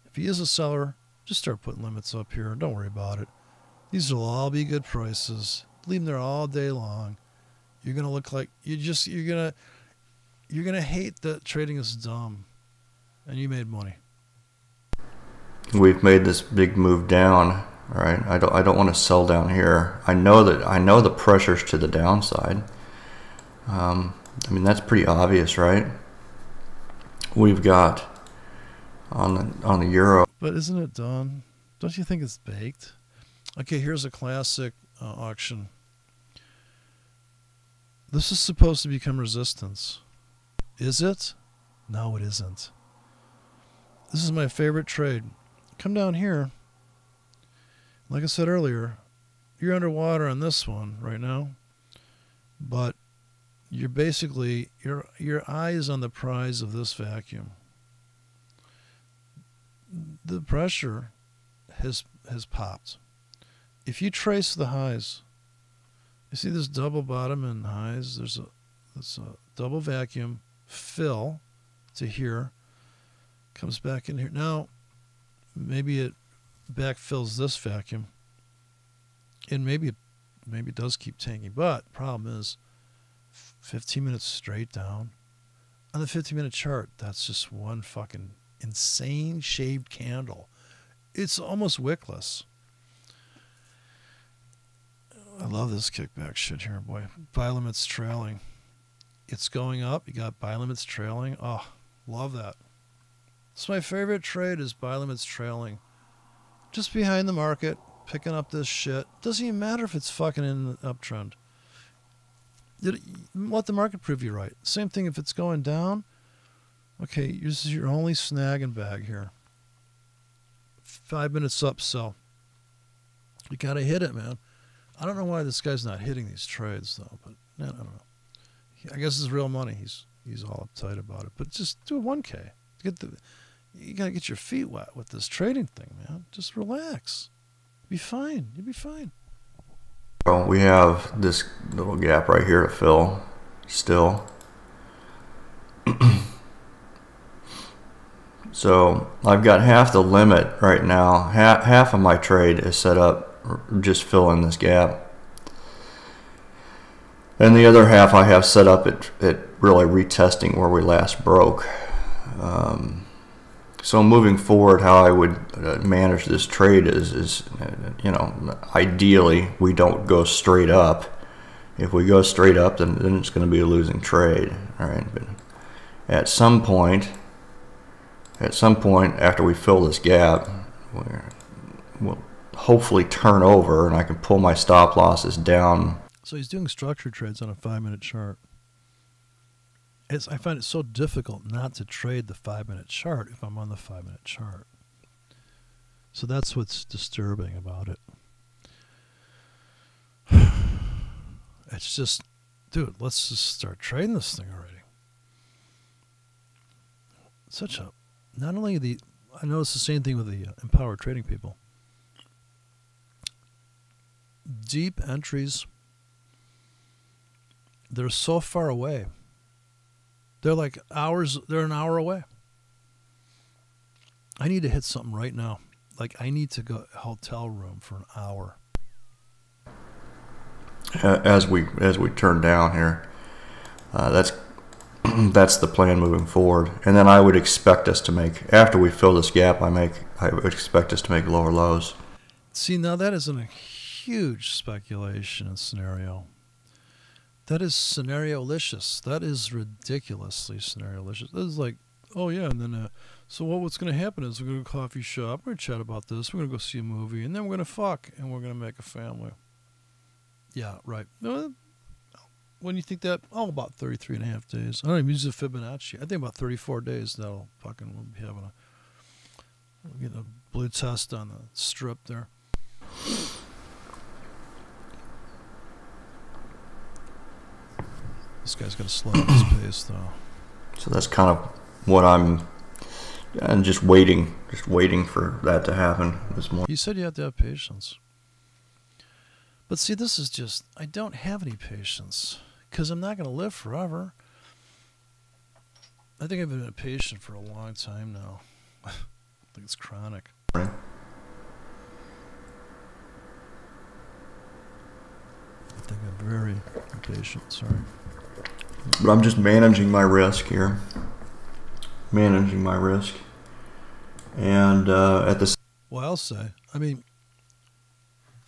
If he is a seller, just start putting limits up here. Don't worry about it. These will all be good prices. Leave them there all day long. You're gonna look like you're gonna hate that trading is dumb, and you made money. We've made this big move down, right? I don't want to sell down here. I know the pressures to the downside. I mean that's pretty obvious, right? We've got on the euro. But isn't it done? Don't you think it's baked? Okay, here's a classic auction. This is supposed to become resistance. Is it? No, it isn't. This is my favorite trade. Come down here. Like I said earlier, you're underwater on this one right now, but you're basically, your eye is on the prize of this vacuum. The pressure has popped. If you trace the highs, you see this double bottom and highs. There's a double vacuum fill to here, comes back in here. Now, maybe it backfills this vacuum, and maybe it does keep tanking. But the problem is, 15 minutes straight down on the 15-minute chart. That's just one fucking insane shaved candle. It's almost wickless. I love this kickback shit here, boy. Buy limits trailing. It's going up. You got buy limits trailing. Oh, love that. It's my favorite trade is buy limits trailing. Just behind the market, picking up this shit. Doesn't even matter if it's fucking in the uptrend. Let the market prove you right. Same thing if it's going down. Okay, this is your only snag and bag here. 5 minutes up, sell. You got to hit it, man. I don't know why this guy's not hitting these trades, though. But I don't know. I guess it's real money. He's all uptight about it. But just do a 1K. You got to get your feet wet with this trading thing, man. Just relax. Be fine. You'll be fine. Well, we have this little gap right here to fill still. So I've got half the limit right now. Half of my trade is set up just filling this gap. And the other half I have set up at really retesting where we last broke. So moving forward, how I would manage this trade is, ideally we don't go straight up. If we go straight up, then it's going to be a losing trade. All right, but at some point after we fill this gap, we'll hopefully turn over and I can pull my stop losses down. So he's doing structured trades on a 5-minute chart. I find it so difficult not to trade the 5-minute chart if I'm on the 5-minute chart. So that's what's disturbing about it. It's just, dude, let's just start trading this thing already. Not only I noticed the same thing with the empowered trading people. Deep entries, they're so far away. They're like hours, they're an hour away. I need to hit something right now. Like, I need to go hotel room for an hour. As we turn down here, that's the plan moving forward. And then I would expect us to make, after we fill this gap, I would expect us to make lower lows. See, now that isn't a huge speculation and scenario. That is scenario-licious. That is ridiculously scenario-licious. That is like, oh yeah, and then so what's going to happen is we're going to go to a coffee shop, we're going to chat about this, we're going to go see a movie, and then we're going to fuck, and we're going to make a family. Yeah, right. When you think that, about 33 and a half days. I don't even use the Fibonacci. I think about 34 days that'll fucking, we'll be having a blue test on the strip there. This guy's got to slow down his pace, though. So that's kind of what I'm just waiting for that to happen this morning. You said you have to have patience. But see, this is just, I don't have any patience because I'm not going to live forever. I think I've been patient for a long time now. I think it's chronic. Right. I think I'm very impatient, sorry. But I'm just managing my risk here. Managing my risk. And at the... Well, I'll say, I mean,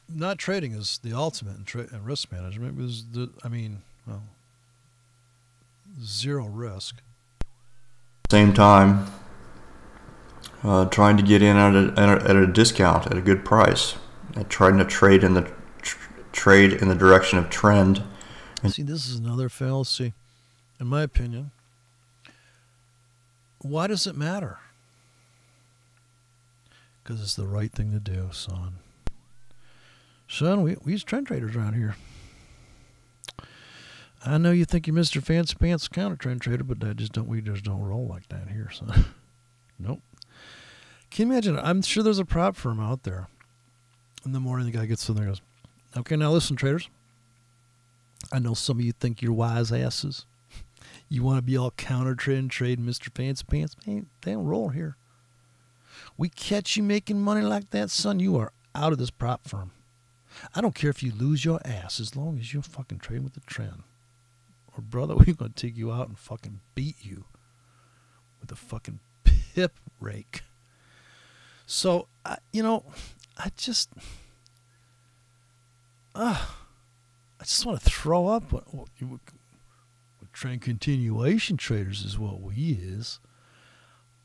not trading is the ultimate in risk management because, zero risk. Same time, trying to get in at a discount at a good price, trying to trade in the direction of trend. And see, this is another fallacy, in my opinion. Why does it matter? Because it's the right thing to do, son. Son, we's trend traders around here. I know you think you're Mr. Fancy Pants counter trend trader, but we just don't roll like that here, son. Nope. Can you imagine? I'm sure there's a prop firm out there. In the morning, the guy gets in there and goes, okay, now listen, traders. I know some of you think you're wise asses. You want to be all counter trend trading Mr. Fancy Pants. Man, they don't roll here. We catch you making money like that, son, you are out of this prop firm. I don't care if you lose your ass as long as you're fucking trading with the trend. Or, brother, we're going to take you out and fucking beat you with a fucking pip rake. So, I just want to throw up. Trend continuation traders is what we is.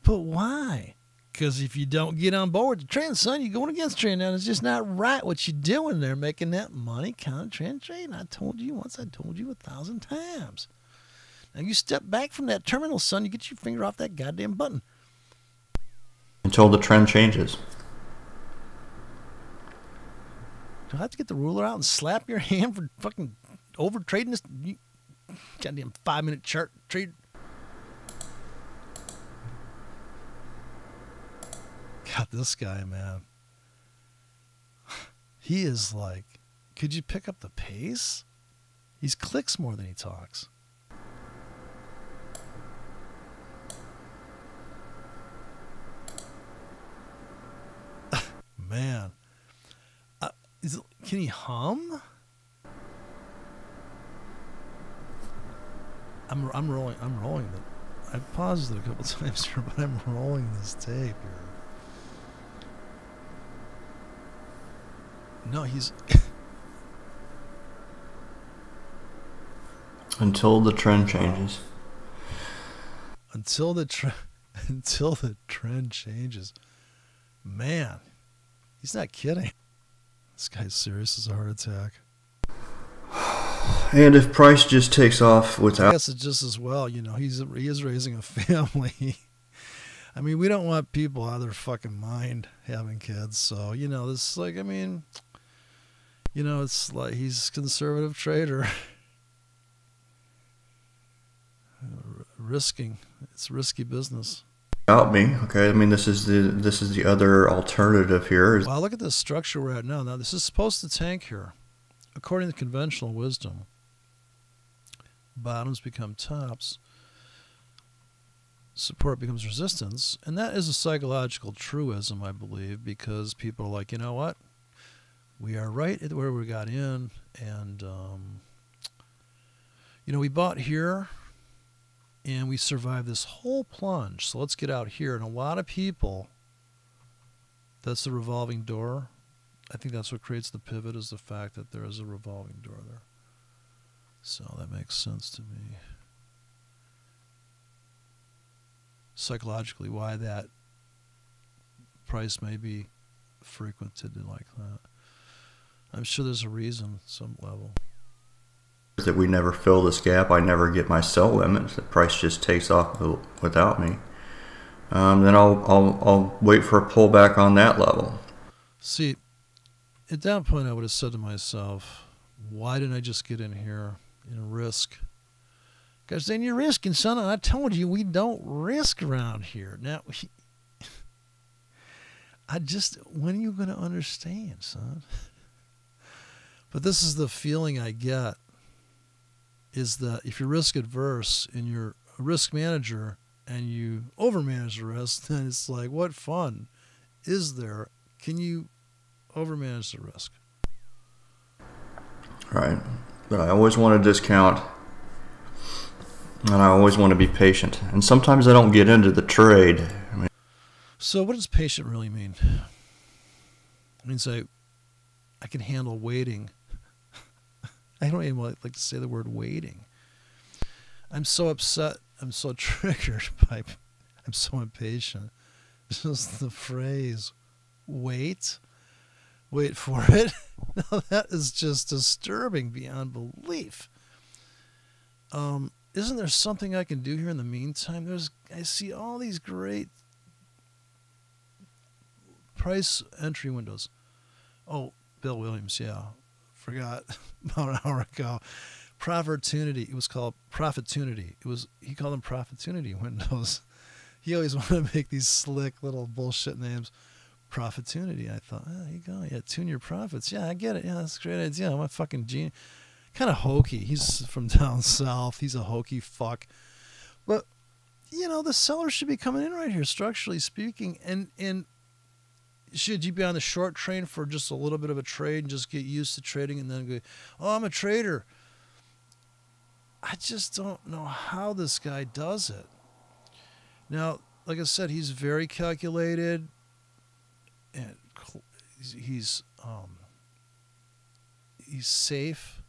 But why? Because if you don't get on board the trend, son, you're going against trend. Now, it's just not right what you're doing there, making that money counter trend trading. I told you once, I told you 1,000 times. Now, you step back from that terminal, son, you get your finger off that goddamn button. Until the trend changes. Do I have to get the ruler out and slap your hand for fucking over trading this goddamn 5-minute chart trade? God, this guy, man. He is like, could you pick up the pace? He clicks more than he talks. Man. Can he hum? I'm rolling. I've paused it a couple times here, but I'm rolling this tape here. No, he's until the trend changes. Until the trend changes. Man, he's not kidding. This guy's serious as a heart attack. And if price just takes off without... I guess it's just as well, he is raising a family. I mean, we don't want people out of their fucking mind having kids. So, this is like, it's like he's a conservative trader. Risking. It's risky business. Without me, okay. I mean, this is the other alternative here. Well, look at the structure we're at now. Now, this is supposed to tank here. According to conventional wisdom, bottoms become tops, support becomes resistance, and that is a psychological truism, I believe, because people are like, you know what? We are right at where we got in, and, we bought here, and we survived this whole plunge, so let's get out here. And a lot of people, that's the revolving door. I think that's what creates the pivot, is the fact that there is a revolving door there. So that makes sense to me. Psychologically, why that price may be frequented like that. I'm sure there's a reason, some level. That we never fill this gap. I never get my sell limit. The price just takes off without me. Then I'll wait for a pullback on that level. See, at that point, I would have said to myself, why didn't I just get in here and risk? Because then you're risking, son. And I told you we don't risk around here. Now, when are you going to understand, son? But this is the feeling I get, is that if you're risk adverse and you're a risk manager and you overmanage the risk, then it's like, what fun is there? Can you overmanage the risk? Right. But I always want to discount, and I always want to be patient. And sometimes I don't get into the trade. So what does patient really mean? It means I can handle waiting. I don't even like to say the word waiting. I'm so upset. I'm so triggered by, I'm so impatient. Just the phrase, wait for it. Now that is just disturbing beyond belief. Isn't there something I can do here in the meantime? I see all these great price entry windows. Oh, Bill Williams, yeah. Forgot about an hour ago. Profittunity. It was called Profittunity. He called them Profittunity windows. He always wanted to make these slick little bullshit names. Profittunity. I thought, there you go. Yeah, tune your profits. Yeah, I get it. Yeah, that's a great idea. I'm a fucking genius. Kind of hokey. He's from down south. He's a hokey fuck. But, the seller should be coming in right here, structurally speaking. And should you be on the short train for just a little bit of a trade and just get used to trading and then go, oh, I'm a trader? I just don't know how this guy does it. Now, like I said, he's very calculated, and he's safe.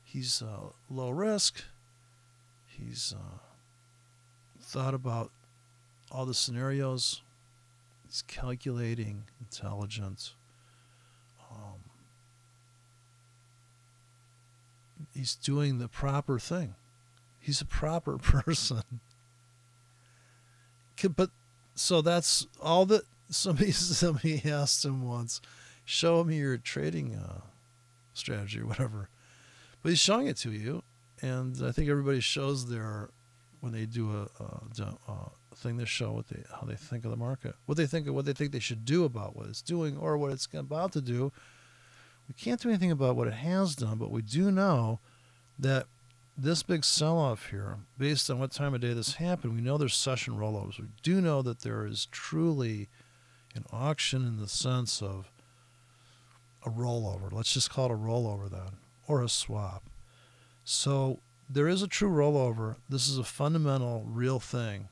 He's low risk. He's thought about all the scenarios. He's calculating, intelligent. He's doing the proper thing. He's a proper person. But so that's all that somebody asked him once. Show me your trading strategy or whatever. But he's showing it to you, and I think everybody shows when they do a thing, they show how they think of the market, what they think they should do about what it's doing or what it's about to do. We can't do anything about what it has done, but we do know that this big sell-off here, based on what time of day this happened, we know there's session rollovers. We do know that there is truly an auction in the sense of a rollover. Let's just call it a rollover then, or a swap. So there is a true rollover. This is a fundamental, real thing.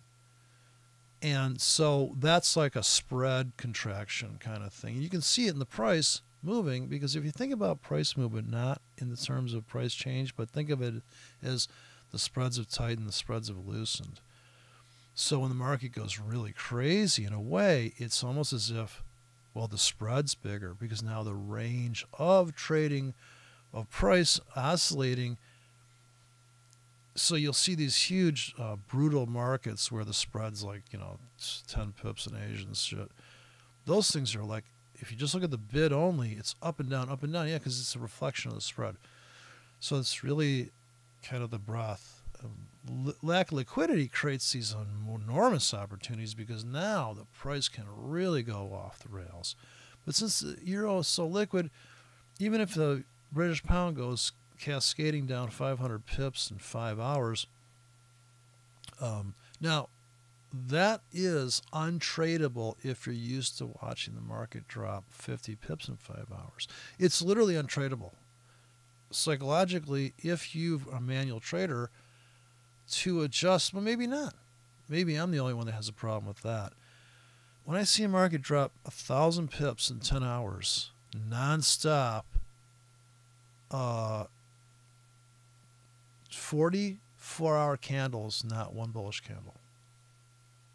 And so that's like a spread contraction kind of thing. You can see it in the price moving, because if you think about price movement, not in the terms of price change, but think of it as the spreads have tightened, the spreads have loosened. So when the market goes really crazy, in a way, it's almost as if, well, the spread's bigger, because now the range of trading, of price oscillating. So you'll see these huge, brutal markets where the spread's like, 10 pips in Asia and shit. Those things are like, if you just look at the bid only, it's up and down, yeah, because it's a reflection of the spread. So it's really kind of the breadth lack of liquidity creates these enormous opportunities because now the price can really go off the rails. But since the euro is so liquid, even if the British pound goes cascading down 500 pips in 5 hours, now that is untradeable if you're used to watching the market drop 50 pips in 5 hours. It's literally untradeable. Psychologically, if you're a manual trader, to adjust, well, maybe not. Maybe I'm the only one that has a problem with that. When I see a market drop 1,000 pips in 10 hours, nonstop, 44-hour candles, not one bullish candle.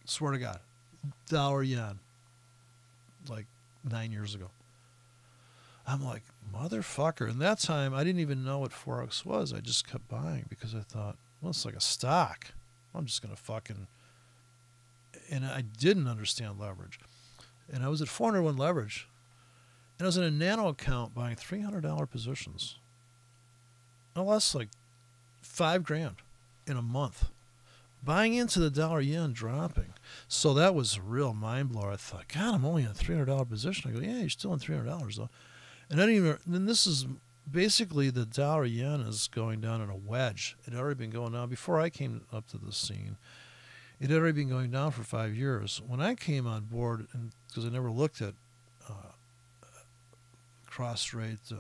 Swear to God. Dollar yen. Like 9 years ago. I'm like, motherfucker. And that time, I didn't even know what forex was. I just kept buying because I thought, well, it's like a stock. I'm just going to fucking... And I didn't understand leverage. And I was at 401 leverage. And I was in a nano account buying $300 positions. No less, like $5,000 in a month. Buying into the dollar yen dropping. So that was a real mind blower. I thought, God, I'm only in a $300 position. I go, yeah, you're still in $300 though. And then this is basically the dollar yen is going down in a wedge. It had already been going down before I came up to the scene. It had already been going down for 5 years. When I came on board, and because I never looked at cross-rate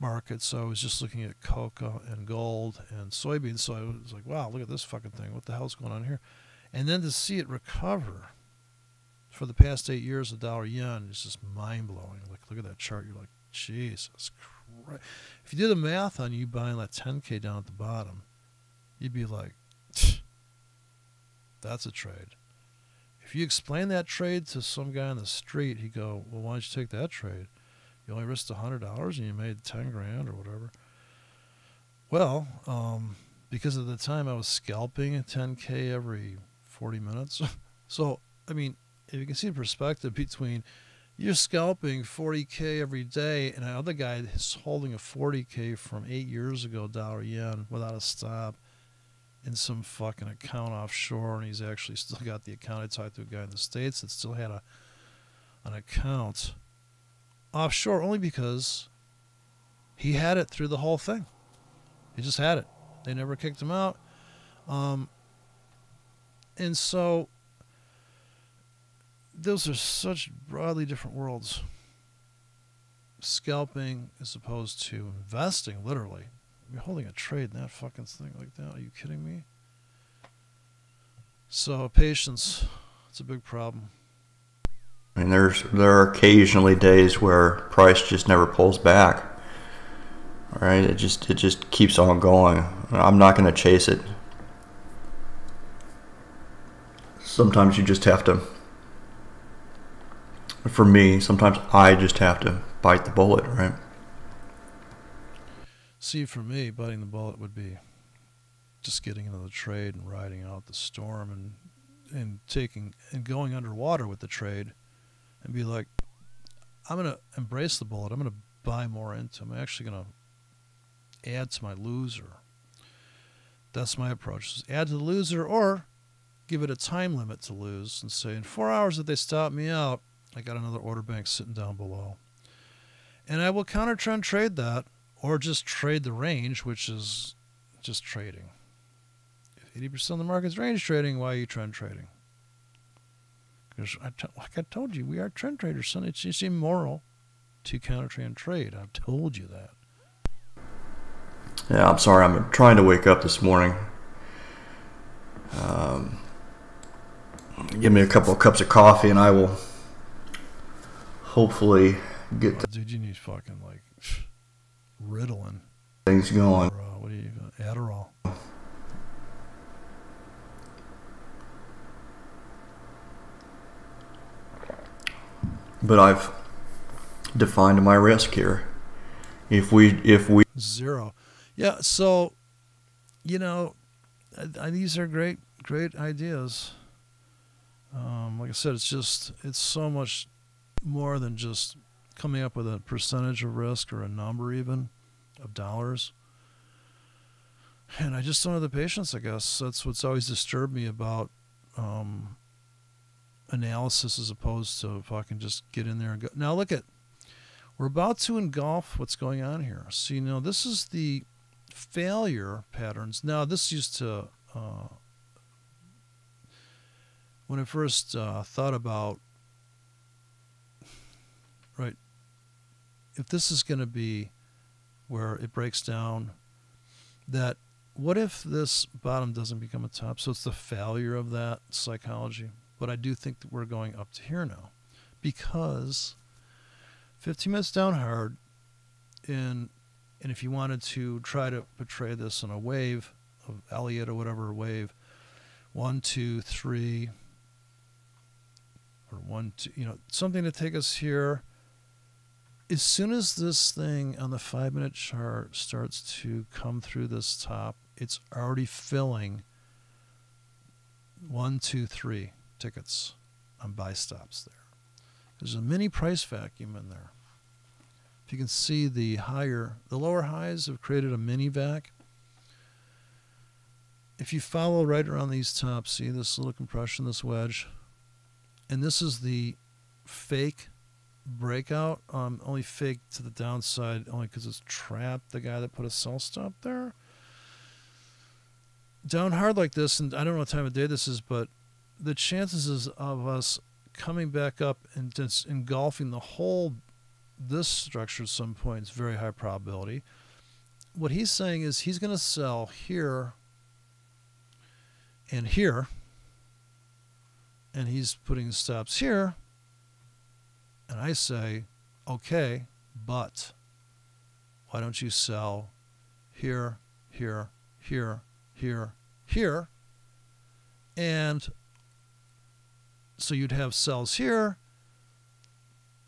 markets, so I was just looking at cocoa and gold and soybeans. So I was like, wow, look at this fucking thing. What the hell's going on here? And then to see it recover for the past 8 years, the dollar yen is just mind-blowing. Like, look at that chart. You're like, Jesus Christ. If you do the math on you buying that 10K down at the bottom, you'd be like, that's a trade. If you explain that trade to some guy on the street, he'd go, well, why don't you take that trade? You only risked $100 and you made $10,000 or whatever. Well, because at the time I was scalping a 10K every 40 minutes. So, I mean, if you can see the perspective between you're scalping 40K every day and the other guy is holding a 40K from 8 years ago, dollar yen, without a stop in some fucking account offshore, and he's actually still got the account. I talked to a guy in the States that still had an account offshore only because he had it through the whole thing. He just had it. They never kicked him out. And so those are such broadly different worlds. Scalping as opposed to investing, literally. You're holding a trade in that fucking thing like that. Are you kidding me? So patience, it's a big problem. I mean, there are occasionally days where price just never pulls back. All right, it just keeps on going. I'm not going to chase it. Sometimes you just have to. For me, sometimes I just have to bite the bullet, right? See, for me, biting the bullet would be just getting into the trade and riding out the storm and taking and going underwater with the trade and be like, I'm going to embrace the bullet. I'm going to buy more into it. I'm actually going to add to my loser. That's my approach. Just add to the loser or give it a time limit to lose and say in 4 hours if they stop me out, I got another order bank sitting down below. And I will counter trend trade that or just trade the range, which is just trading. If 80% of the market's range trading, why are you trend trading? Because like I told you, we are trend traders, son. It's just immoral to counter trend trade. I've told you that. Yeah, I'm sorry. I'm trying to wake up this morning. Give me a couple of cups of coffee and I will hopefully get dude, you need fucking like Ritalin. Things going. Or, what do you got? Adderall. But I've defined my risk here. If we zero. Yeah, so you know, these are great ideas. Like I said, it's so much more than just coming up with a percentage of risk or a number even of dollars. And I just don't have the patience, I guess. That's what's always disturbed me about analysis as opposed to if I can just get in there and go. Now look at, we're about to engulf what's going on here. So, you know, this is the failure patterns. Now, this used to, when I first thought about, right, if this is going to be where it breaks down, that what if this bottom doesn't become a top? So it's the failure of that psychology. But I do think that we're going up to here now, because 15 minutes down hard, and if you wanted to try to portray this in a wave of Elliott or whatever wave, 1, 2, 3, or 1, 2, you know, something to take us here. As soon as this thing on the 5-minute chart starts to come through this top, it's already filling 1, 2, 3 tickets on buy stops there. There's a mini price vacuum in there. If you can see the lower highs have created a mini vac. If you follow right around these tops, see this little compression, this wedge, and this is the fake breakout, only fake to the downside, only because it's trapped the guy that put a sell stop there. Down hard like this, and I don't know what time of day this is, but the chances of us coming back up and just engulfing the whole this structure at some point is very high probability. What he's saying is he's going to sell here and here, and he's putting stops here. And I say, okay, but why don't you sell here, here, here, here, here? And so you'd have sells here,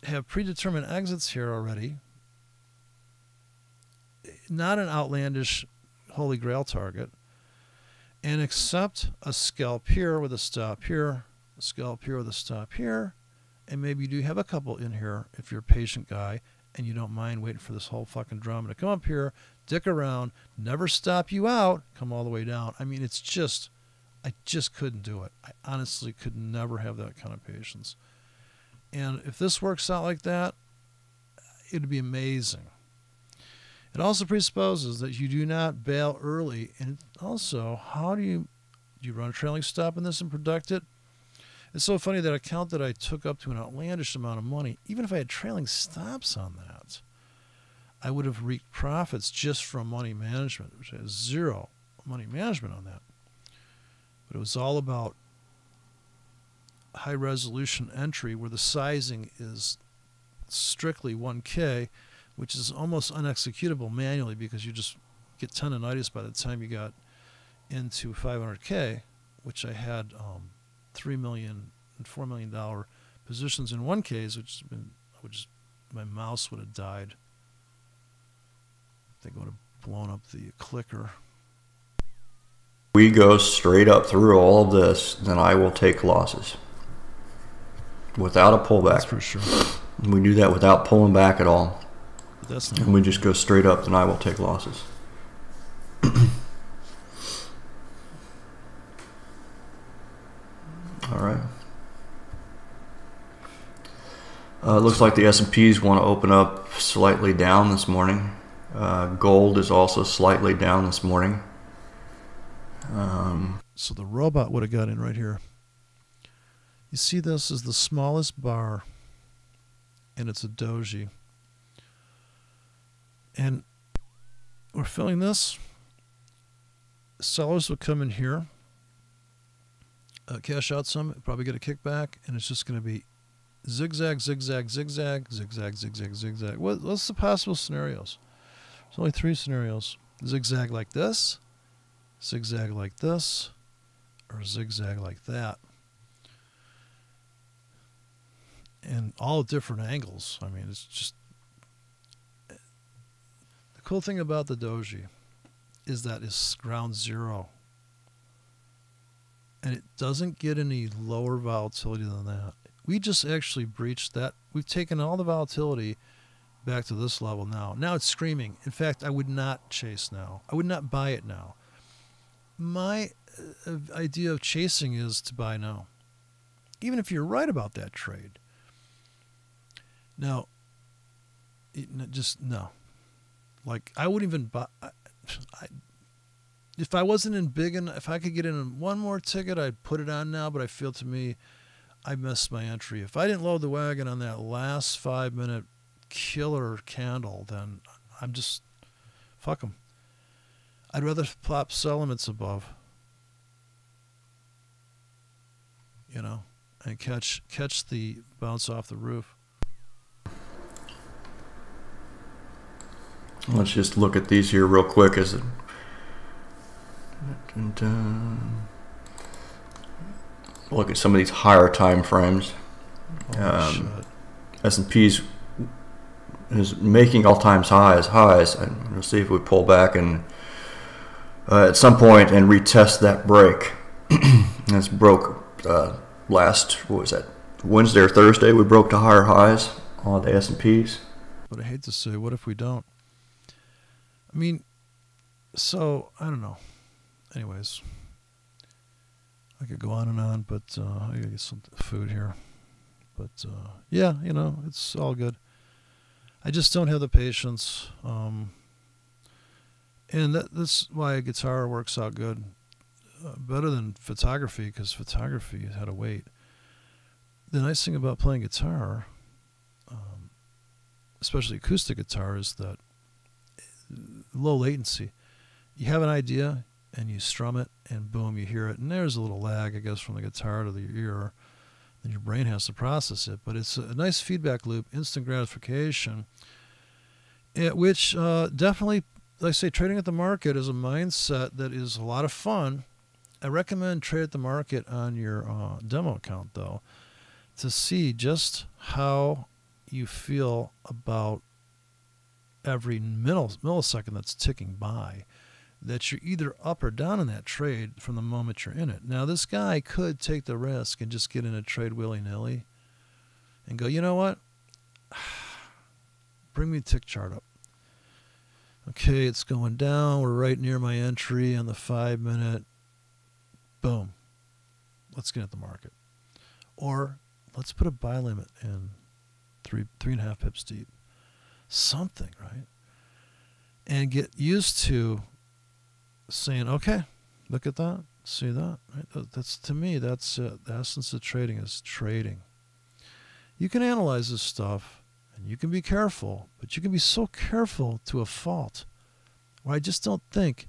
have predetermined exits here already. Not an outlandish holy grail target. And accept a scalp here with a stop here, a scalp here with a stop here. And maybe you do have a couple in here if you're a patient guy and you don't mind waiting for this whole fucking drama to come up here, dick around, never stop you out, come all the way down. I mean, it's just, I just couldn't do it. I honestly could never have that kind of patience. And if this works out like that, it'd be amazing. It also presupposes that you do not bail early. And also, how do you run a trailing stop in this and protect it? It's so funny that account that I took up to an outlandish amount of money, even if I had trailing stops on that, I would have reaped profits just from money management, which has zero money management on that. But it was all about high resolution entry where the sizing is strictly 1K, which is almost unexecutable manually because you just get tendonitis by the time you got into 500K, which I had $3 million and $4 million positions in one case, which my mouse would have died. I think I would have blown up the clicker. We go straight up through all of this, then I will take losses without a pullback. That's for sure. We do that without pulling back at all. That's not. And we just go straight up, then I will take losses. All right. Looks like the S&Ps want to open up slightly down this morning. Gold is also slightly down this morning. So the robot would have got in right here. You see this is the smallest bar, and it's a doji. And we're filling this. Sellers would come in here, cash out some, probably get a kickback, and it's just going to be zigzag, zigzag, zigzag, zigzag, zigzag, zigzag. What's the possible scenarios? There's only 3 scenarios. Zigzag like this, zigzag like this, or zigzag like that. And all different angles. I mean, it's just... The cool thing about the doji is that it's ground zero. And it doesn't get any lower volatility than that. We just actually breached that. We've taken all the volatility back to this level now. Now it's screaming. In fact, I would not chase now. I would not buy it now. my idea of chasing is to buy now, even if you're right about that trade. Now, just no. Like, I wouldn't even buy. If I wasn't in big, and if I could get in one more ticket, I'd put it on now. But I feel, to me, I missed my entry. If I didn't load the wagon on that last 5-minute killer candle, then I'm just, fuck them. I'd rather plop settlements above, and catch the bounce off the roof. Let's just look at these here real quick. Look at some of these higher time frames. S&P's is making all-time highs, and we'll see if we pull back and at some point and retest that break. This broke last, what was that, Wednesday or Thursday? We broke to higher highs on the S&Ps. But I hate to say, what if we don't? I mean, so I don't know. Anyways, I could go on, but I gotta get some food here. But yeah, it's all good. I just don't have the patience, and that's why a guitar works out good, better than photography, because photography had to wait. The nice thing about playing guitar, especially acoustic guitar, is that low latency. You have an idea and you strum it, and boom, you hear it. And there's a little lag, I guess, from the guitar to the ear. Then your brain has to process it. But it's a nice feedback loop, instant gratification, which definitely, like I say, trading at the market is a mindset that is a lot of fun. I recommend trade at the market on your demo account, though, to see just how you feel about every millisecond that's ticking by, that you're either up or down in that trade from the moment you're in it. Now, this guy could take the risk and just get in a trade willy-nilly and go, you know what? Bring me the tick chart up. Okay, it's going down. We're right near my entry on the 5-minute. Boom. Let's get at the market. Or let's put a buy limit in 3.5 pips deep. Something, right? And get used to saying, okay, look at that, see that, right? That's, to me, that's the essence of trading, is trading. You can analyze this stuff and you can be careful, but you can be so careful to a fault where I just don't think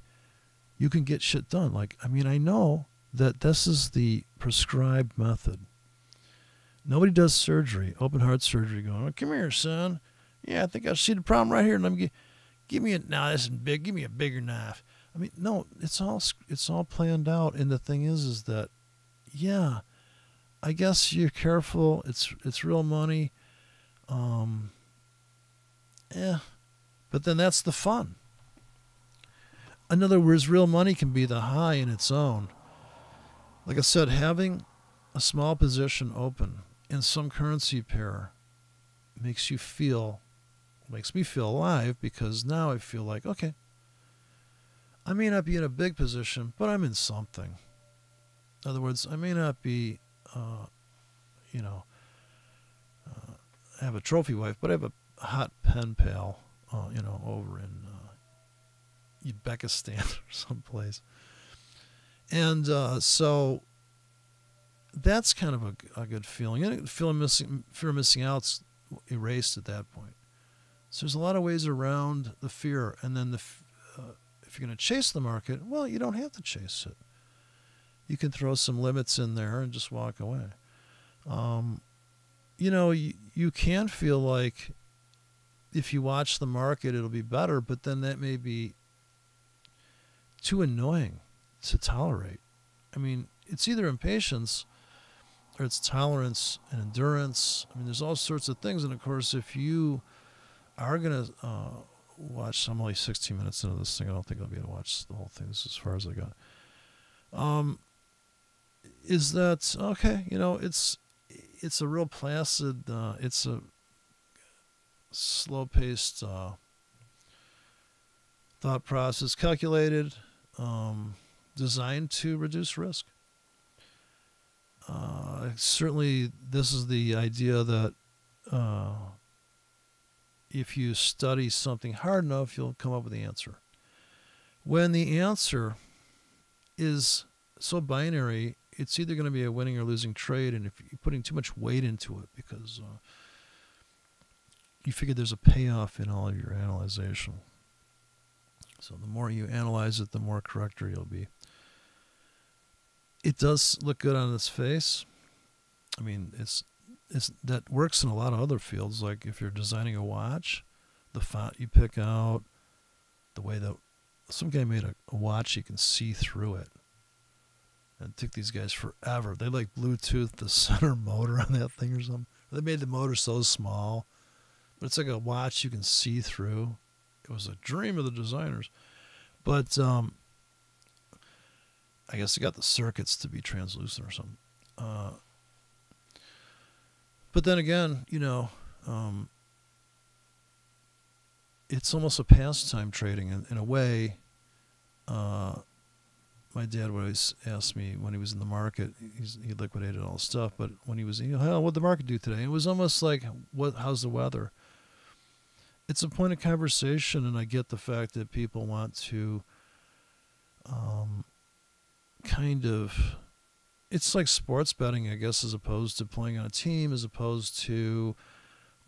you can get shit done. Like, I mean, I know that this is the prescribed method. Nobody does surgery, open heart surgery, going, oh, come here, son. Yeah, I think I see the problem right here. Let me give me now. This is big. Give me a bigger knife. I mean, no, it's all planned out. And the thing is that, yeah, I guess you're careful. It's real money. Yeah, but then that's the fun. In other words, real money can be the high in its own. Like I said, having a small position open in some currency pair makes me feel alive, because now I feel like, okay, I may not be in a big position, but I'm in something. In other words, I may not be, have a trophy wife, but I have a hot pen pal, over in Uzbekistan or someplace. And so that's kind of a good feeling. And fear of missing out's erased at that point. So there's a lot of ways around the fear. And then if you're going to chase the market, well, you don't have to chase it. You can throw some limits in there and just walk away. You can feel like if you watch the market, it'll be better, but then that may be too annoying to tolerate. I mean, it's either impatience or it's tolerance and endurance. I mean, there's all sorts of things. And of course, if you are going to watch, I'm only 16 minutes into this thing. I don't think I'll be able to watch the whole thing. This is as far as I got. Is that, okay, it's a real placid, it's a slow-paced thought process, calculated. designed to reduce risk. Certainly, this is the idea that if you study something hard enough, you'll come up with the answer. When the answer is so binary, it's either going to be a winning or losing trade, and if you're putting too much weight into it because you figure there's a payoff in all of your analyzation. So the more you analyze it, the more correcter you'll be. It does look good on its face. I mean, it's that works in a lot of other fields. Like if you're designing a watch, the font you pick out, the way that some guy made a watch, you can see through it. And it took these guys forever. They like Bluetooth the center motor on that thing or something. They made the motor so small, but it's like a watch you can see through. It was a dream of the designers. But I guess they got the circuits to be translucent or something. But then again, it's almost a pastime trading in a way. My dad would always ask me when he was in the market, he liquidated all the stuff, but when he was, what'd the market do today? It was almost like, how's the weather? It's a point of conversation, and I get the fact that people want to it's like sports betting, I guess, as opposed to playing on a team, as opposed to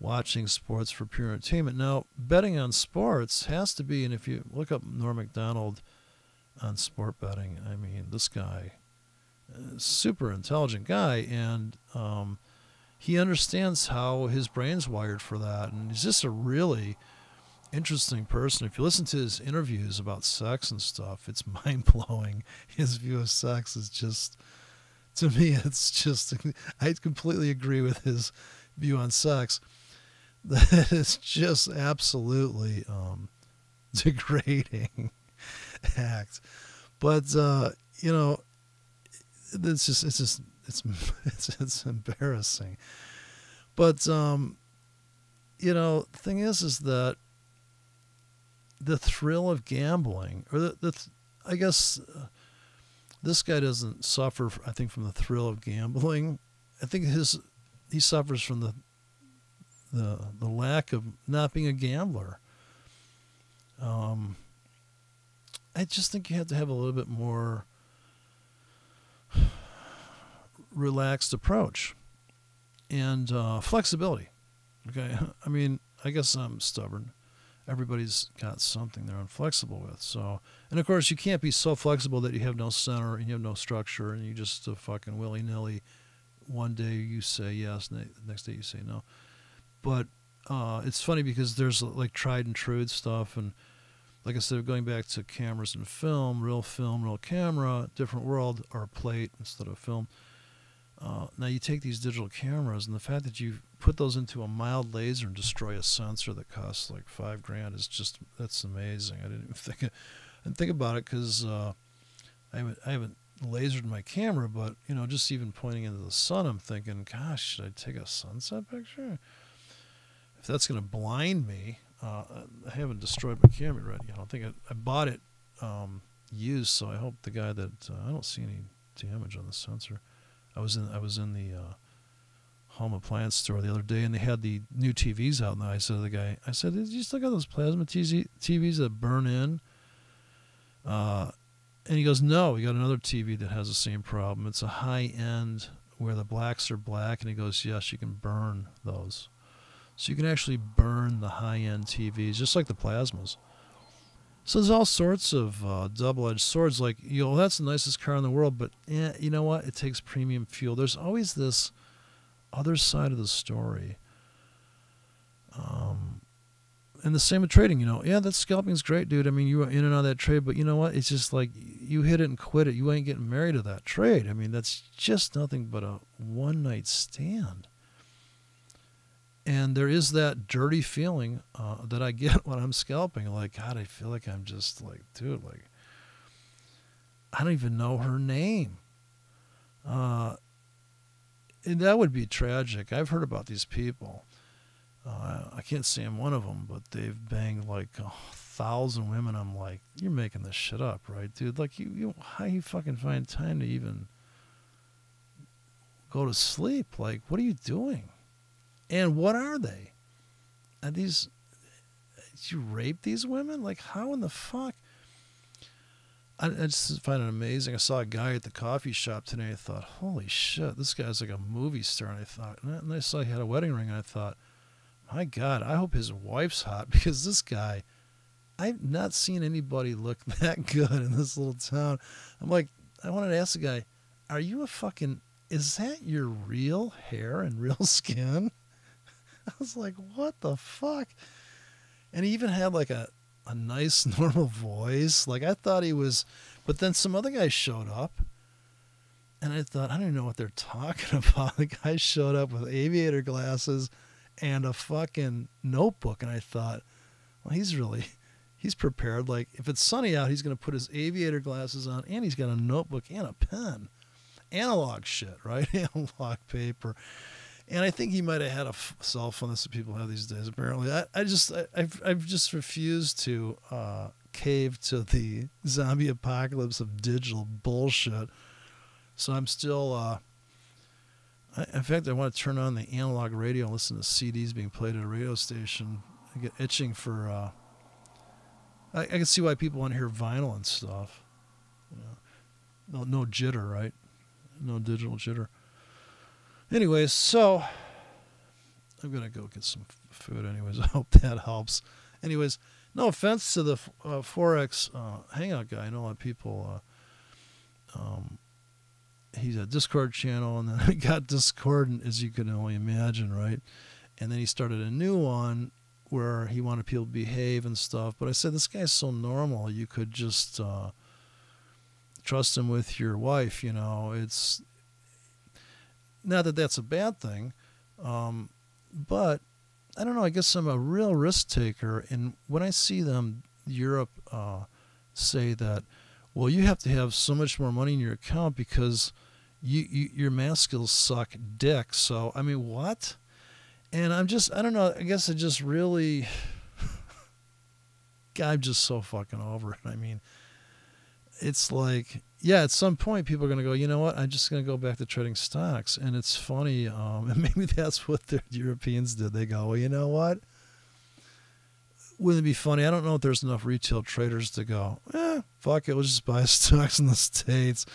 watching sports for pure entertainment. Now, betting on sports has to be, and if you look up Norm Macdonald on sport betting, I mean, this guy, super intelligent guy, and he understands how his brain's wired for that, and he's just a really interesting person. If you listen to his interviews about sex and stuff, it's mind-blowing. His view of sex is just, to me, it's just, I completely agree with his view on sex. That is just absolutely degrading act. But it's embarrassing. But the thing is that the thrill of gambling, or I guess this guy doesn't suffer, I think, from the thrill of gambling. I think he suffers from the lack of not being a gambler. I just think you have to have a little bit more relaxed approach and flexibility. Okay, I mean, I guess I'm stubborn. Everybody's got something they're inflexible with. So, and of course, you can't be so flexible that you have no center and you have no structure and you just fucking willy-nilly. One day you say yes, and the next day you say no. But it's funny because there's like tried and true stuff, and like I said, going back to cameras and film, real camera, different world, or plate instead of film. Now you take these digital cameras, and the fact that you put those into a mild laser and destroy a sensor that costs like $5,000 is just, that's amazing. I didn't think about it because I haven't lasered my camera, but just even pointing into the sun, I'm thinking, gosh, should I take a sunset picture? If that's going to blind me, I haven't destroyed my camera yet. I think I bought it used, so I hope the guy that I don't see any damage on the sensor. I was in the home appliance store the other day, and they had the new TVs out, and I said to the guy, did you still got those plasma TVs that burn in? And he goes, no, we got another TV that has the same problem. It's a high end where the blacks are black, and he goes, yes, you can burn those. So you can actually burn the high-end TVs, just like the plasmas. So there's all sorts of double-edged swords. Like, that's the nicest car in the world, but you know what? It takes premium fuel. There's always this other side of the story. And the same with trading. That scalping's great, dude. I mean, you were in and out of that trade, but you know what? It's just like you hit it and quit it. You ain't getting married to that trade. I mean, that's just nothing but a one-night stand. And there is that dirty feeling that I get when I'm scalping. Like, God, I feel like I'm just like, dude, like, I don't even know her name. And that would be tragic. I've heard about these people. I can't say I'm one of them, but they've banged like 1,000 women. I'm like, you're making this shit up, right, dude? Like, how you fucking find time to even go to sleep? Like, what are you doing? And what are they? Are these? Did you rape these women? Like, how in the fuck? I just find it amazing. I saw a guy at the coffee shop today. I thought, holy shit, this guy's like a movie star. And I thought, and I saw he had a wedding ring. And I thought, my God, I hope his wife's hot, because this guy, I've not seen anybody look that good in this little town. I'm like, I wanted to ask the guy, are you is that your real hair and real skin? I was like, what the fuck? And he even had like a nice normal voice. Like, I thought he was, but then some other guy showed up and I thought, I don't even know what they're talking about. The guy showed up with aviator glasses and a fucking notebook. And I thought, well, he's prepared. Like, if it's sunny out, he's going to put his aviator glasses on and he's got a notebook and a pen. Analog shit, right? Analog paper. And I think he might have had a cell phone. That's what people have these days, apparently. I've just refused to cave to the zombie apocalypse of digital bullshit. So I'm still, in fact, I want to turn on the analog radio and listen to CDs being played at a radio station. I get itching for, I can see why people want to hear vinyl and stuff. You know, no jitter, right? No digital jitter. Anyways, so I'm going to go get some food anyways. I hope that helps. Anyways, no offense to the forex hangout guy. I know a lot of people, he's a Discord channel, and then he got discordant, as you can only imagine, right? And then he started a new one where he wanted people to behave and stuff. But I said, this guy's so normal, you could just trust him with your wife, you know. It's not that that's a bad thing, but I don't know. I guess I'm a real risk taker, and when I see them, Europe, say that, well, you have to have so much more money in your account because your math skills suck dick. So I mean, what? And I don't know. I guess it just really, I'm just so fucking over it. I mean, it's like, yeah, at some point people are going to go, you know what, I'm just going to go back to trading stocks. And it's funny, and maybe that's what the Europeans did. They go, well, you know what, wouldn't it be funny? I don't know if there's enough retail traders to go, fuck it, we'll just buy stocks in the States.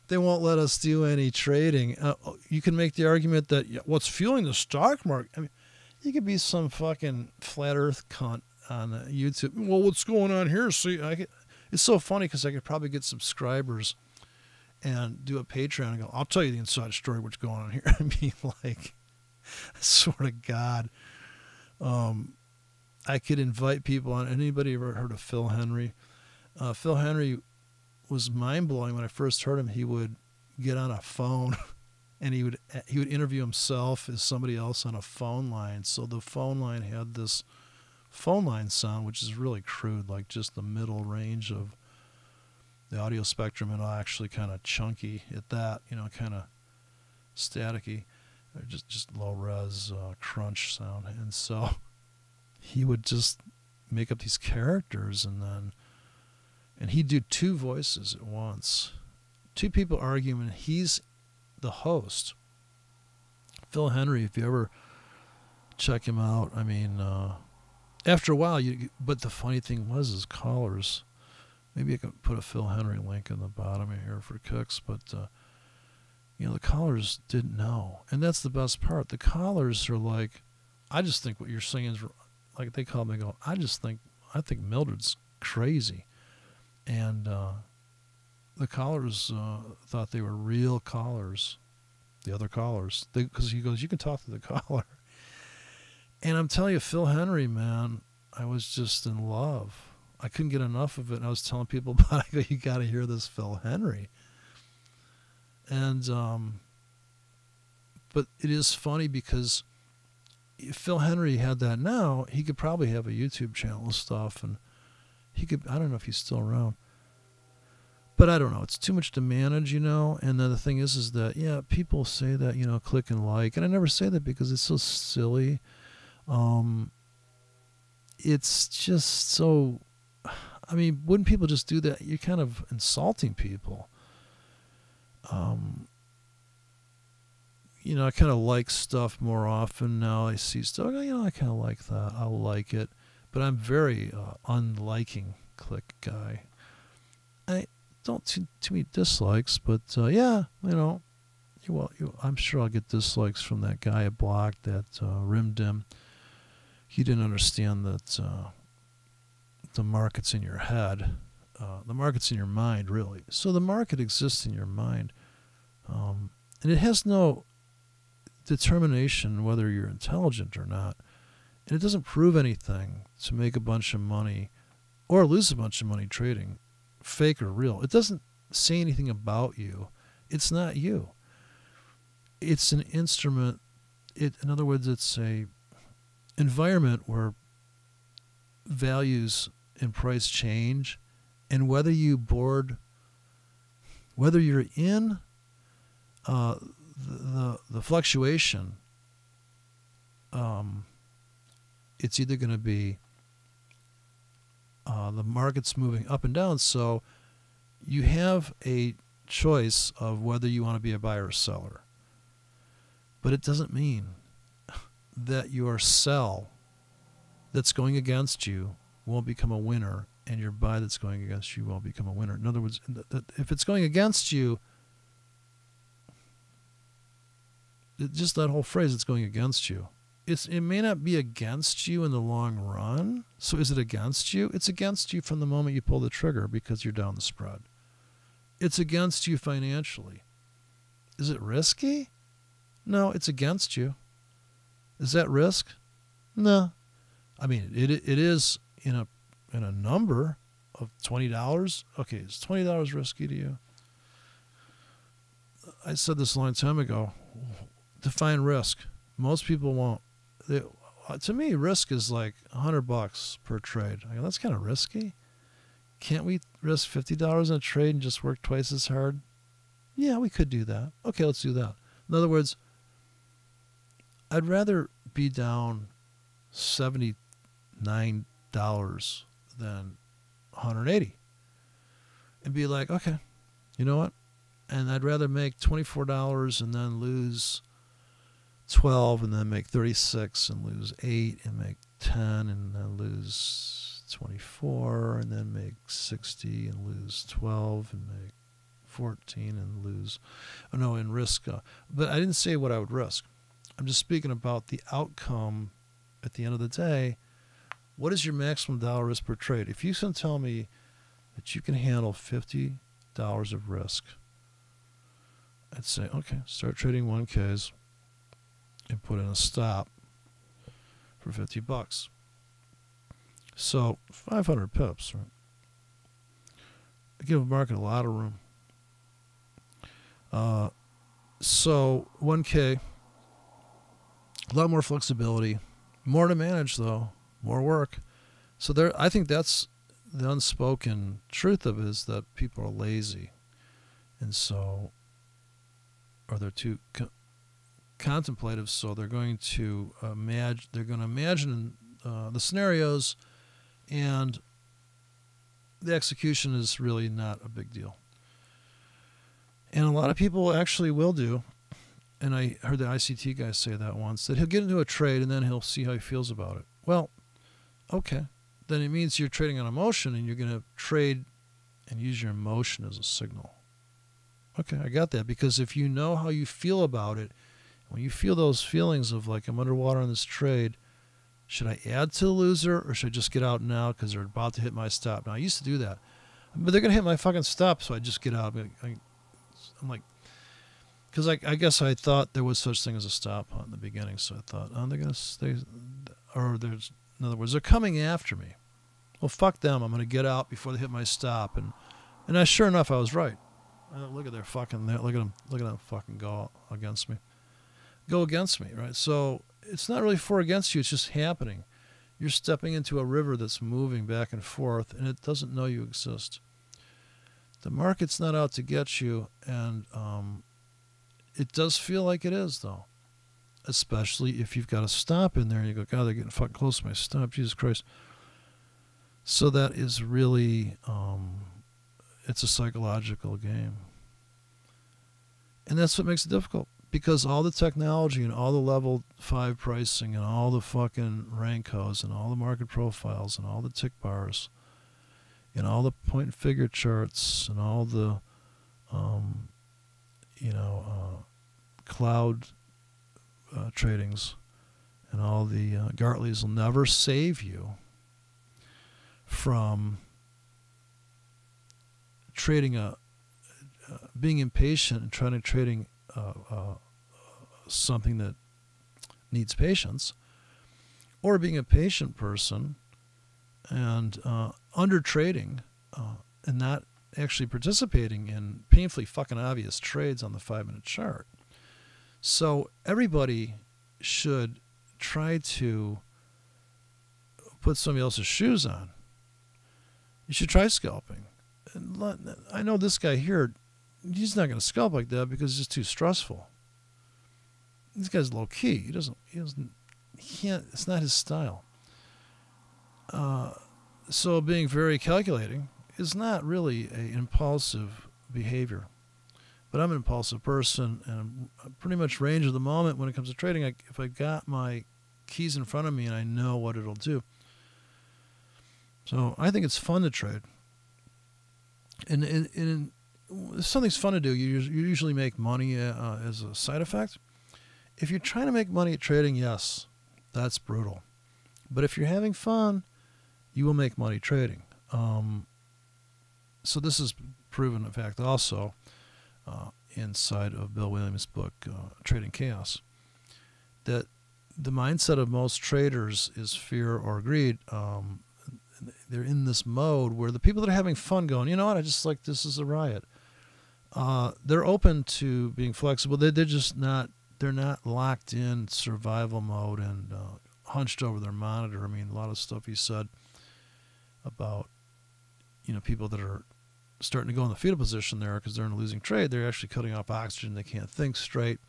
They won't let us do any trading. You can make the argument that what's fueling the stock market? I mean, you could be some fucking flat earth cunt on YouTube. Well, what's going on here? See, it's so funny because I could probably get subscribers and do a Patreon and go, I'll tell you the inside story, what's going on here. I mean, like, I swear to God. I could invite people on. Anybody ever heard of Phil Hendrie? Phil Hendrie was mind-blowing. When I first heard him, he would get on a phone and he would interview himself as somebody else on a phone line. So the phone line had this phone line sound, which is really crude, like just the middle range of the audio spectrum, and actually kind of chunky at that, you know, kind of staticky, or just low res crunch sound. And so he would just make up these characters, and he'd do two voices at once, two people arguing. He's the host. Phil Hendrie, if you ever check him out, I mean, after a while, but the funny thing was his callers, maybe I can put a Phil Hendrie link in the bottom of here for cooks, but, you know, the callers didn't know. And that's the best part. The callers are like, I just think what you're saying is, like, they call me and go, I think Mildred's crazy. And the callers thought they were real callers, the other callers, because he goes, you can talk to the caller. And I'm telling you, Phil Hendrie, man, I was just in love. I couldn't get enough of it. And I was telling people about it. I go, you got to hear this Phil Hendrie. And, but it is funny because if Phil Hendrie had that now, he could probably have a YouTube channel and stuff. And he could, I don't know if he's still around. But I don't know. It's too much to manage, you know. And then the thing is that, yeah, people say that, you know, click and like. And I never say that because it's so silly. It's just so, I mean, wouldn't people just do that? You're kind of insulting people. I kind of like stuff more often now. I see stuff, I kind of like that. I'll like it. But I'm very unliking click guy. I don't too many dislikes, but yeah, I'm sure I'll get dislikes from that guy I blocked, that Rimdim. He didn't understand that the market's in your head. The market's in your mind, really. So the market exists in your mind. And it has no determination whether you're intelligent or not. And it doesn't prove anything to make a bunch of money or lose a bunch of money trading, fake or real. It doesn't say anything about you. It's not you. It's an instrument. In other words, it's a environment where values and price change, and whether you're in the fluctuation, it's either going to be the market's moving up and down, so you have a choice of whether you want to be a buyer or seller. But it doesn't mean that your sell that's going against you won't become a winner, and your buy that's going against you won't become a winner. In other words, if it's going against you, just that whole phrase, it's going against you. It may not be against you in the long run. So is it against you? It's against you from the moment you pull the trigger because you're down the spread. It's against you financially. Is it risky? No, it's against you. Is that risk? No. I mean, it is in a number of $20. Okay, is $20 risky to you? I said this a long time ago. Define risk. Most people won't. To me, risk is like $100 per trade. I go, that's kind of risky. Can't we risk $50 in a trade and just work twice as hard? Yeah, we could do that. Okay, let's do that. In other words, I'd rather be down $79 than $180 and be like, okay, you know what? And I'd rather make $24 and then lose 12 and then make 36 and lose 8 and make 10 and then lose 24 and then make 60 and lose 12 and make 14 and lose, and risk. But I didn't say what I would risk. I'm just speaking about the outcome at the end of the day. What is your maximum dollar risk per trade? If you can tell me that you can handle $50 of risk, I'd say, okay, start trading 1Ks and put in a stop for $50. So 500 pips, right? I give the market a lot of room. So 1K, a lot more flexibility, more to manage though, more work. So I think that's the unspoken truth of it, is that people are lazy, and so, or they're too contemplative. So they're going to imagine the scenarios, and the execution is really not a big deal. And a lot of people actually will do. And I heard the ICT guy say that once, that he'll get into a trade and then he'll see how he feels about it. Well, okay. Then it means you're trading on emotion, and you're going to trade and use your emotion as a signal. Okay, I got that. Because if you know how you feel about it, when you feel those feelings of like, I'm underwater on this trade, should I add to the loser or should I just get out now because they're about to hit my stop? Now, I used to do that. But they're going to hit my fucking stop, so I just get out. I'm like, because I guess I thought there was such thing as a stop hunt in the beginning, so I thought, oh, they're going to stay, or there's, in other words, they're coming after me. Well, fuck them. I'm going to get out before they hit my stop, and sure enough, I was right. Look at their fucking, look at them fucking go against me, right? So it's not really for or against you. It's just happening. You're stepping into a river that's moving back and forth, and it doesn't know you exist. The market's not out to get you, and it does feel like it is, though. especially if you've got a stop in there and you go, God, they're getting fucking close to my stop, Jesus Christ. So that is really, it's a psychological game. And that's what makes it difficult, because all the technology and all the level 5 pricing and all the fucking rank codes and all the market profiles and all the tick bars and all the point and figure charts and all the, cloud tradings and all the Gartleys will never save you from trading being impatient and trying to trading something that needs patience, or being a patient person and under trading and not actually participating in painfully fucking obvious trades on the 5-minute chart. So everybody should try to put somebody else's shoes on. You should try scalping. And I know this guy here, he's not going to scalp like that because it's just too stressful. This guy's low key. He can't, it's not his style. So being very calculating is not really an impulsive behavior. But I'm an impulsive person, and I'm pretty much range of the moment when it comes to trading. If I got my keys in front of me and I know what it'll do. So I think it's fun to trade. And if something's fun to do, you usually make money as a side effect. If you're trying to make money at trading, yes, that's brutal. But if you're having fun, you will make money trading. So this is proven, in fact, also inside of Bill Williams' book, Trading Chaos, that the mindset of most traders is fear or greed. They're in this mode where the people that are having fun going, you know what, I just like this is a riot. They're open to being flexible. They're just not, they're not locked in survival mode and hunched over their monitor. I mean, a lot of stuff he said about, people that are starting to go in the fetal position there because they're in a losing trade, they're actually cutting off oxygen. They can't think straight.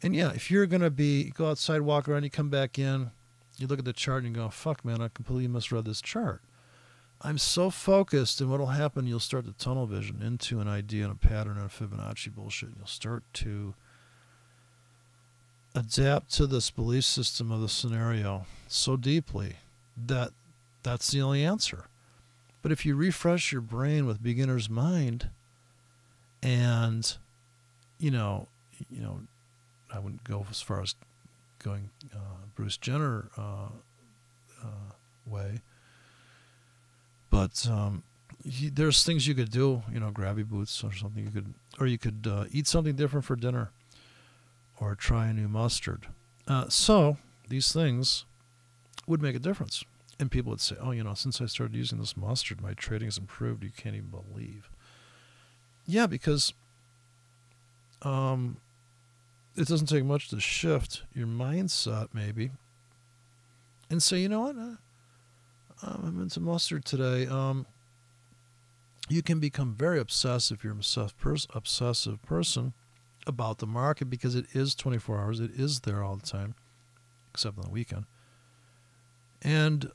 And yeah, if you're going to go outside, walk around, you come back in, you look at the chart and you go, fuck, man, I completely misread this chart. I'm so focused, and what will happen, you'll start to tunnel vision into an idea and a pattern and a Fibonacci bullshit. You'll start to adapt to this belief system of the scenario so deeply that that's the only answer. But if you refresh your brain with beginner's mind and, I wouldn't go as far as going Bruce Jenner way, but there's things you could do, grabby boots or something. You could eat something different for dinner, or try a new mustard. So these things would make a difference, and people would say, "Oh, since I started using this mustard, my trading has improved. You can't even believe." Yeah, because it doesn't take much to shift your mindset, maybe, and say, you know what, I'm into mustard today. You can become very obsessive if you're an obsessive person about the market, because it is 24 hours. It is there all the time, except on the weekend. And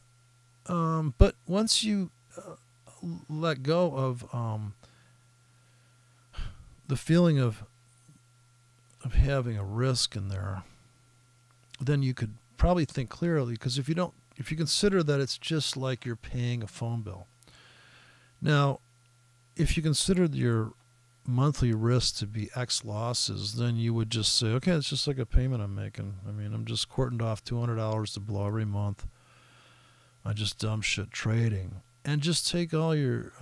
but once you let go of the feeling of having a risk in there, then you could probably think clearly, because if you consider that it's just like you're paying a phone bill. Now, if you considered your monthly risk to be X losses, then you would just say, okay, it's just like a payment I'm making. I mean, I'm just cordoned off $200 to blow every month. I just dumb shit trading. And just take all your,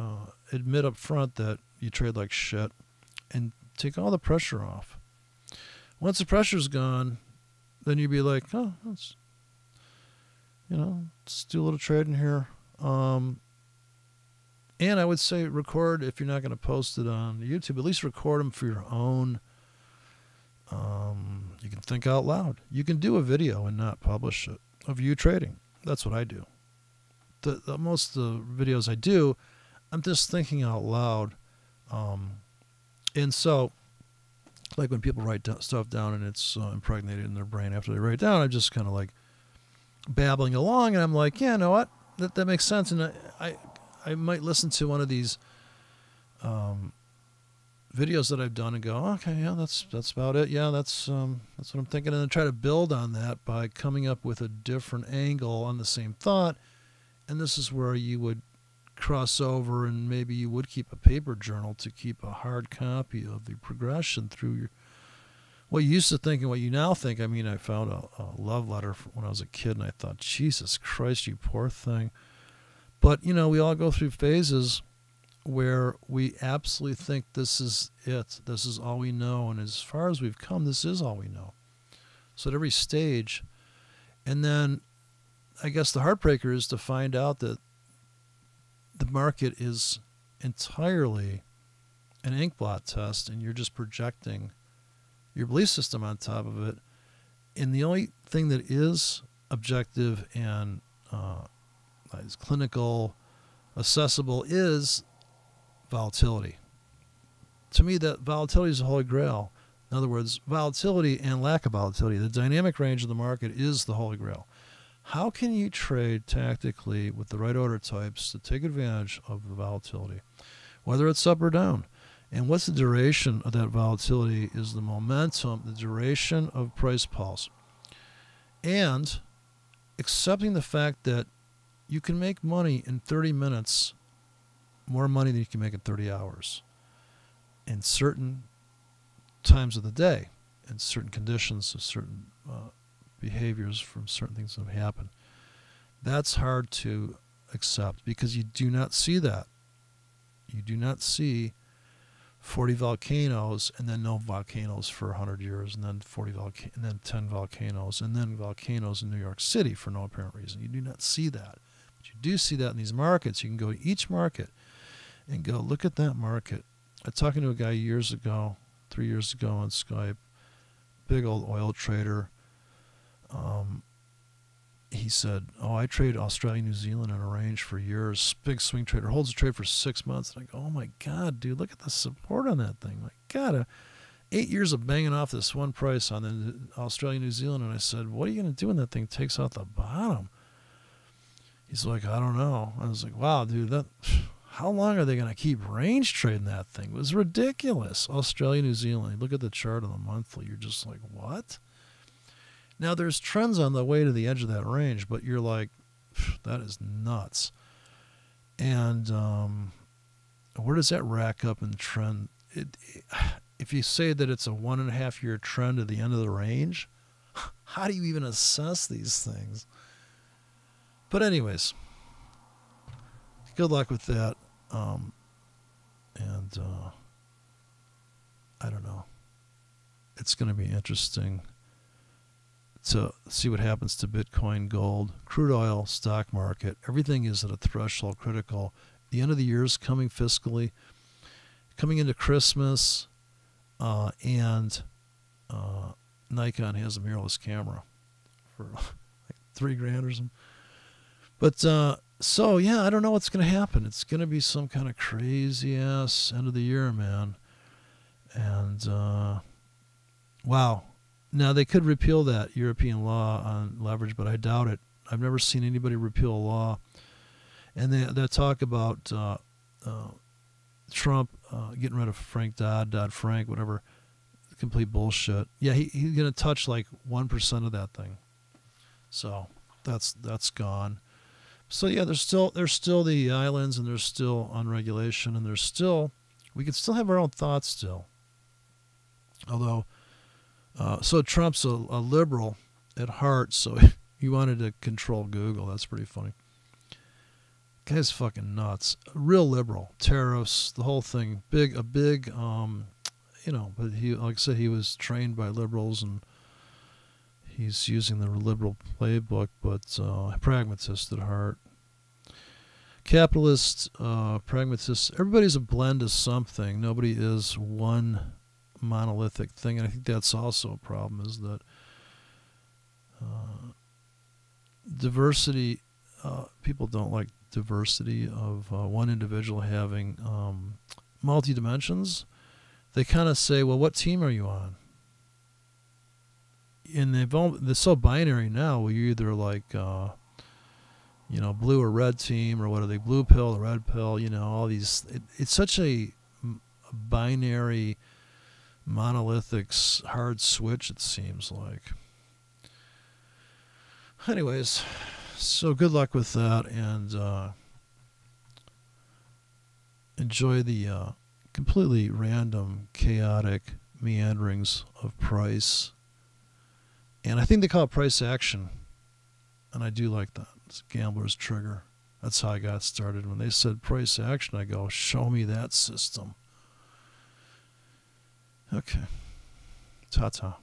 admit up front that you trade like shit, and take all the pressure off. Once the pressure's gone, then you'd be like, oh, let's do a little trading here. And I would say record, if you're not going to post it on YouTube, at least record them for your own. You can think out loud. You can do a video and not publish it of you trading. That's what I do. The most of the videos I do, I'm just thinking out loud. And so like when people write stuff down and it's impregnated in their brain after they write it down, I'm just kind of like babbling along, and I'm like, yeah, you know what? That makes sense. And I might listen to one of these videos that I've done and go, okay, yeah, that's about it. Yeah, that's what I'm thinking, and then try to build on that by coming up with a different angle on the same thought. And this is where you would cross over, and maybe you would keep a paper journal to keep a hard copy of the progression through your what you used to think and what you now think. I mean, I found a love letter when I was a kid, and I thought, Jesus Christ, you poor thing. But, you know, we all go through phases where we absolutely think this is it. This is all we know. And as far as we've come, this is all we know. So at every stage. And then I guess the heartbreaker is to find out that the market is entirely an inkblot test, and you're just projecting your belief system on top of it. And the only thing that is objective and is clinical, accessible, is volatility. To me, that volatility is the holy grail. In other words, volatility and lack of volatility, the dynamic range of the market, is the holy grail. How can you trade tactically with the right order types to take advantage of the volatility, whether it's up or down? And what's the duration of that volatility? Is the momentum, the duration of price pulse. And accepting the fact that you can make money in 30 minutes, more money than you can make in 30 hours in certain times of the day, in certain conditions, certain behaviors from certain things that have happened. That's hard to accept because you do not see that. You do not see 40 volcanoes and then no volcanoes for 100 years, and then 40 and then 10 volcanoes, and then volcanoes in New York City for no apparent reason. You do not see that. But you do see that in these markets. You can go to each market and go, look at that market. I was talking to a guy 3 years ago on Skype, big old oil trader. He said, I trade Australia, New Zealand in a range for years. Big swing trader, holds a trade for 6 months. And I go, oh my God, dude, look at the support on that thing. My God, 8 years of banging off this one price on the Australia, New Zealand. And I said, what are you going to do when that thing takes out the bottom? He's like, I don't know. I was like, wow, dude, how long are they going to keep range trading that thing? It was ridiculous. Australia, New Zealand, look at the chart on the monthly. You're just like, what? Now, there's trends on the way to the edge of that range, but you're like, that is nuts. And where does that rack up in trend? If you say that it's a 1.5 year trend to the end of the range, how do you even assess these things? But anyways, good luck with that. I don't know. It's going to be interesting to see what happens to Bitcoin, gold, crude oil, stock market. Everything is at a threshold critical. The end of the year is coming fiscally, coming into Christmas, and Nikon has a mirrorless camera for like $3,000 or something. But so yeah, I don't know what's going to happen. It's going to be some kind of crazy ass end of the year, man. And wow. Now, they could repeal that European law on leverage, but I doubt it. I've never seen anybody repeal a law. And they talk about Trump getting rid of Dodd-Frank, whatever, complete bullshit. Yeah, he's going to touch like 1% of that thing. So that's gone. So yeah, there's still the islands, and there's still unregulation, and we can still have our own thoughts still. Although, so Trump's a liberal at heart, so he wanted to control Google. That's pretty funny. Guy's fucking nuts. Real liberal. Tariffs, the whole thing. A big, but he, like I said, he was trained by liberals, and he's using the liberal playbook, but pragmatist at heart. Capitalist, pragmatist. Everybody's a blend of something. Nobody is one monolithic thing, and I think that's also a problem, is that diversity, people don't like diversity of one individual having multi-dimensions. they kind of say, well, what team are you on? And they're so binary now. Well, you're either like, blue or red team, or what are they, blue pill or red pill, all these. It's such a binary, monolithic, hard switch, it seems like. Anyways, so good luck with that, and enjoy the completely random, chaotic meanderings of price. And I think they call it price action, and I do like that. It's a gambler's trigger. That's how I got started. When they said price action, I go, show me that system. Okay. Ta-ta.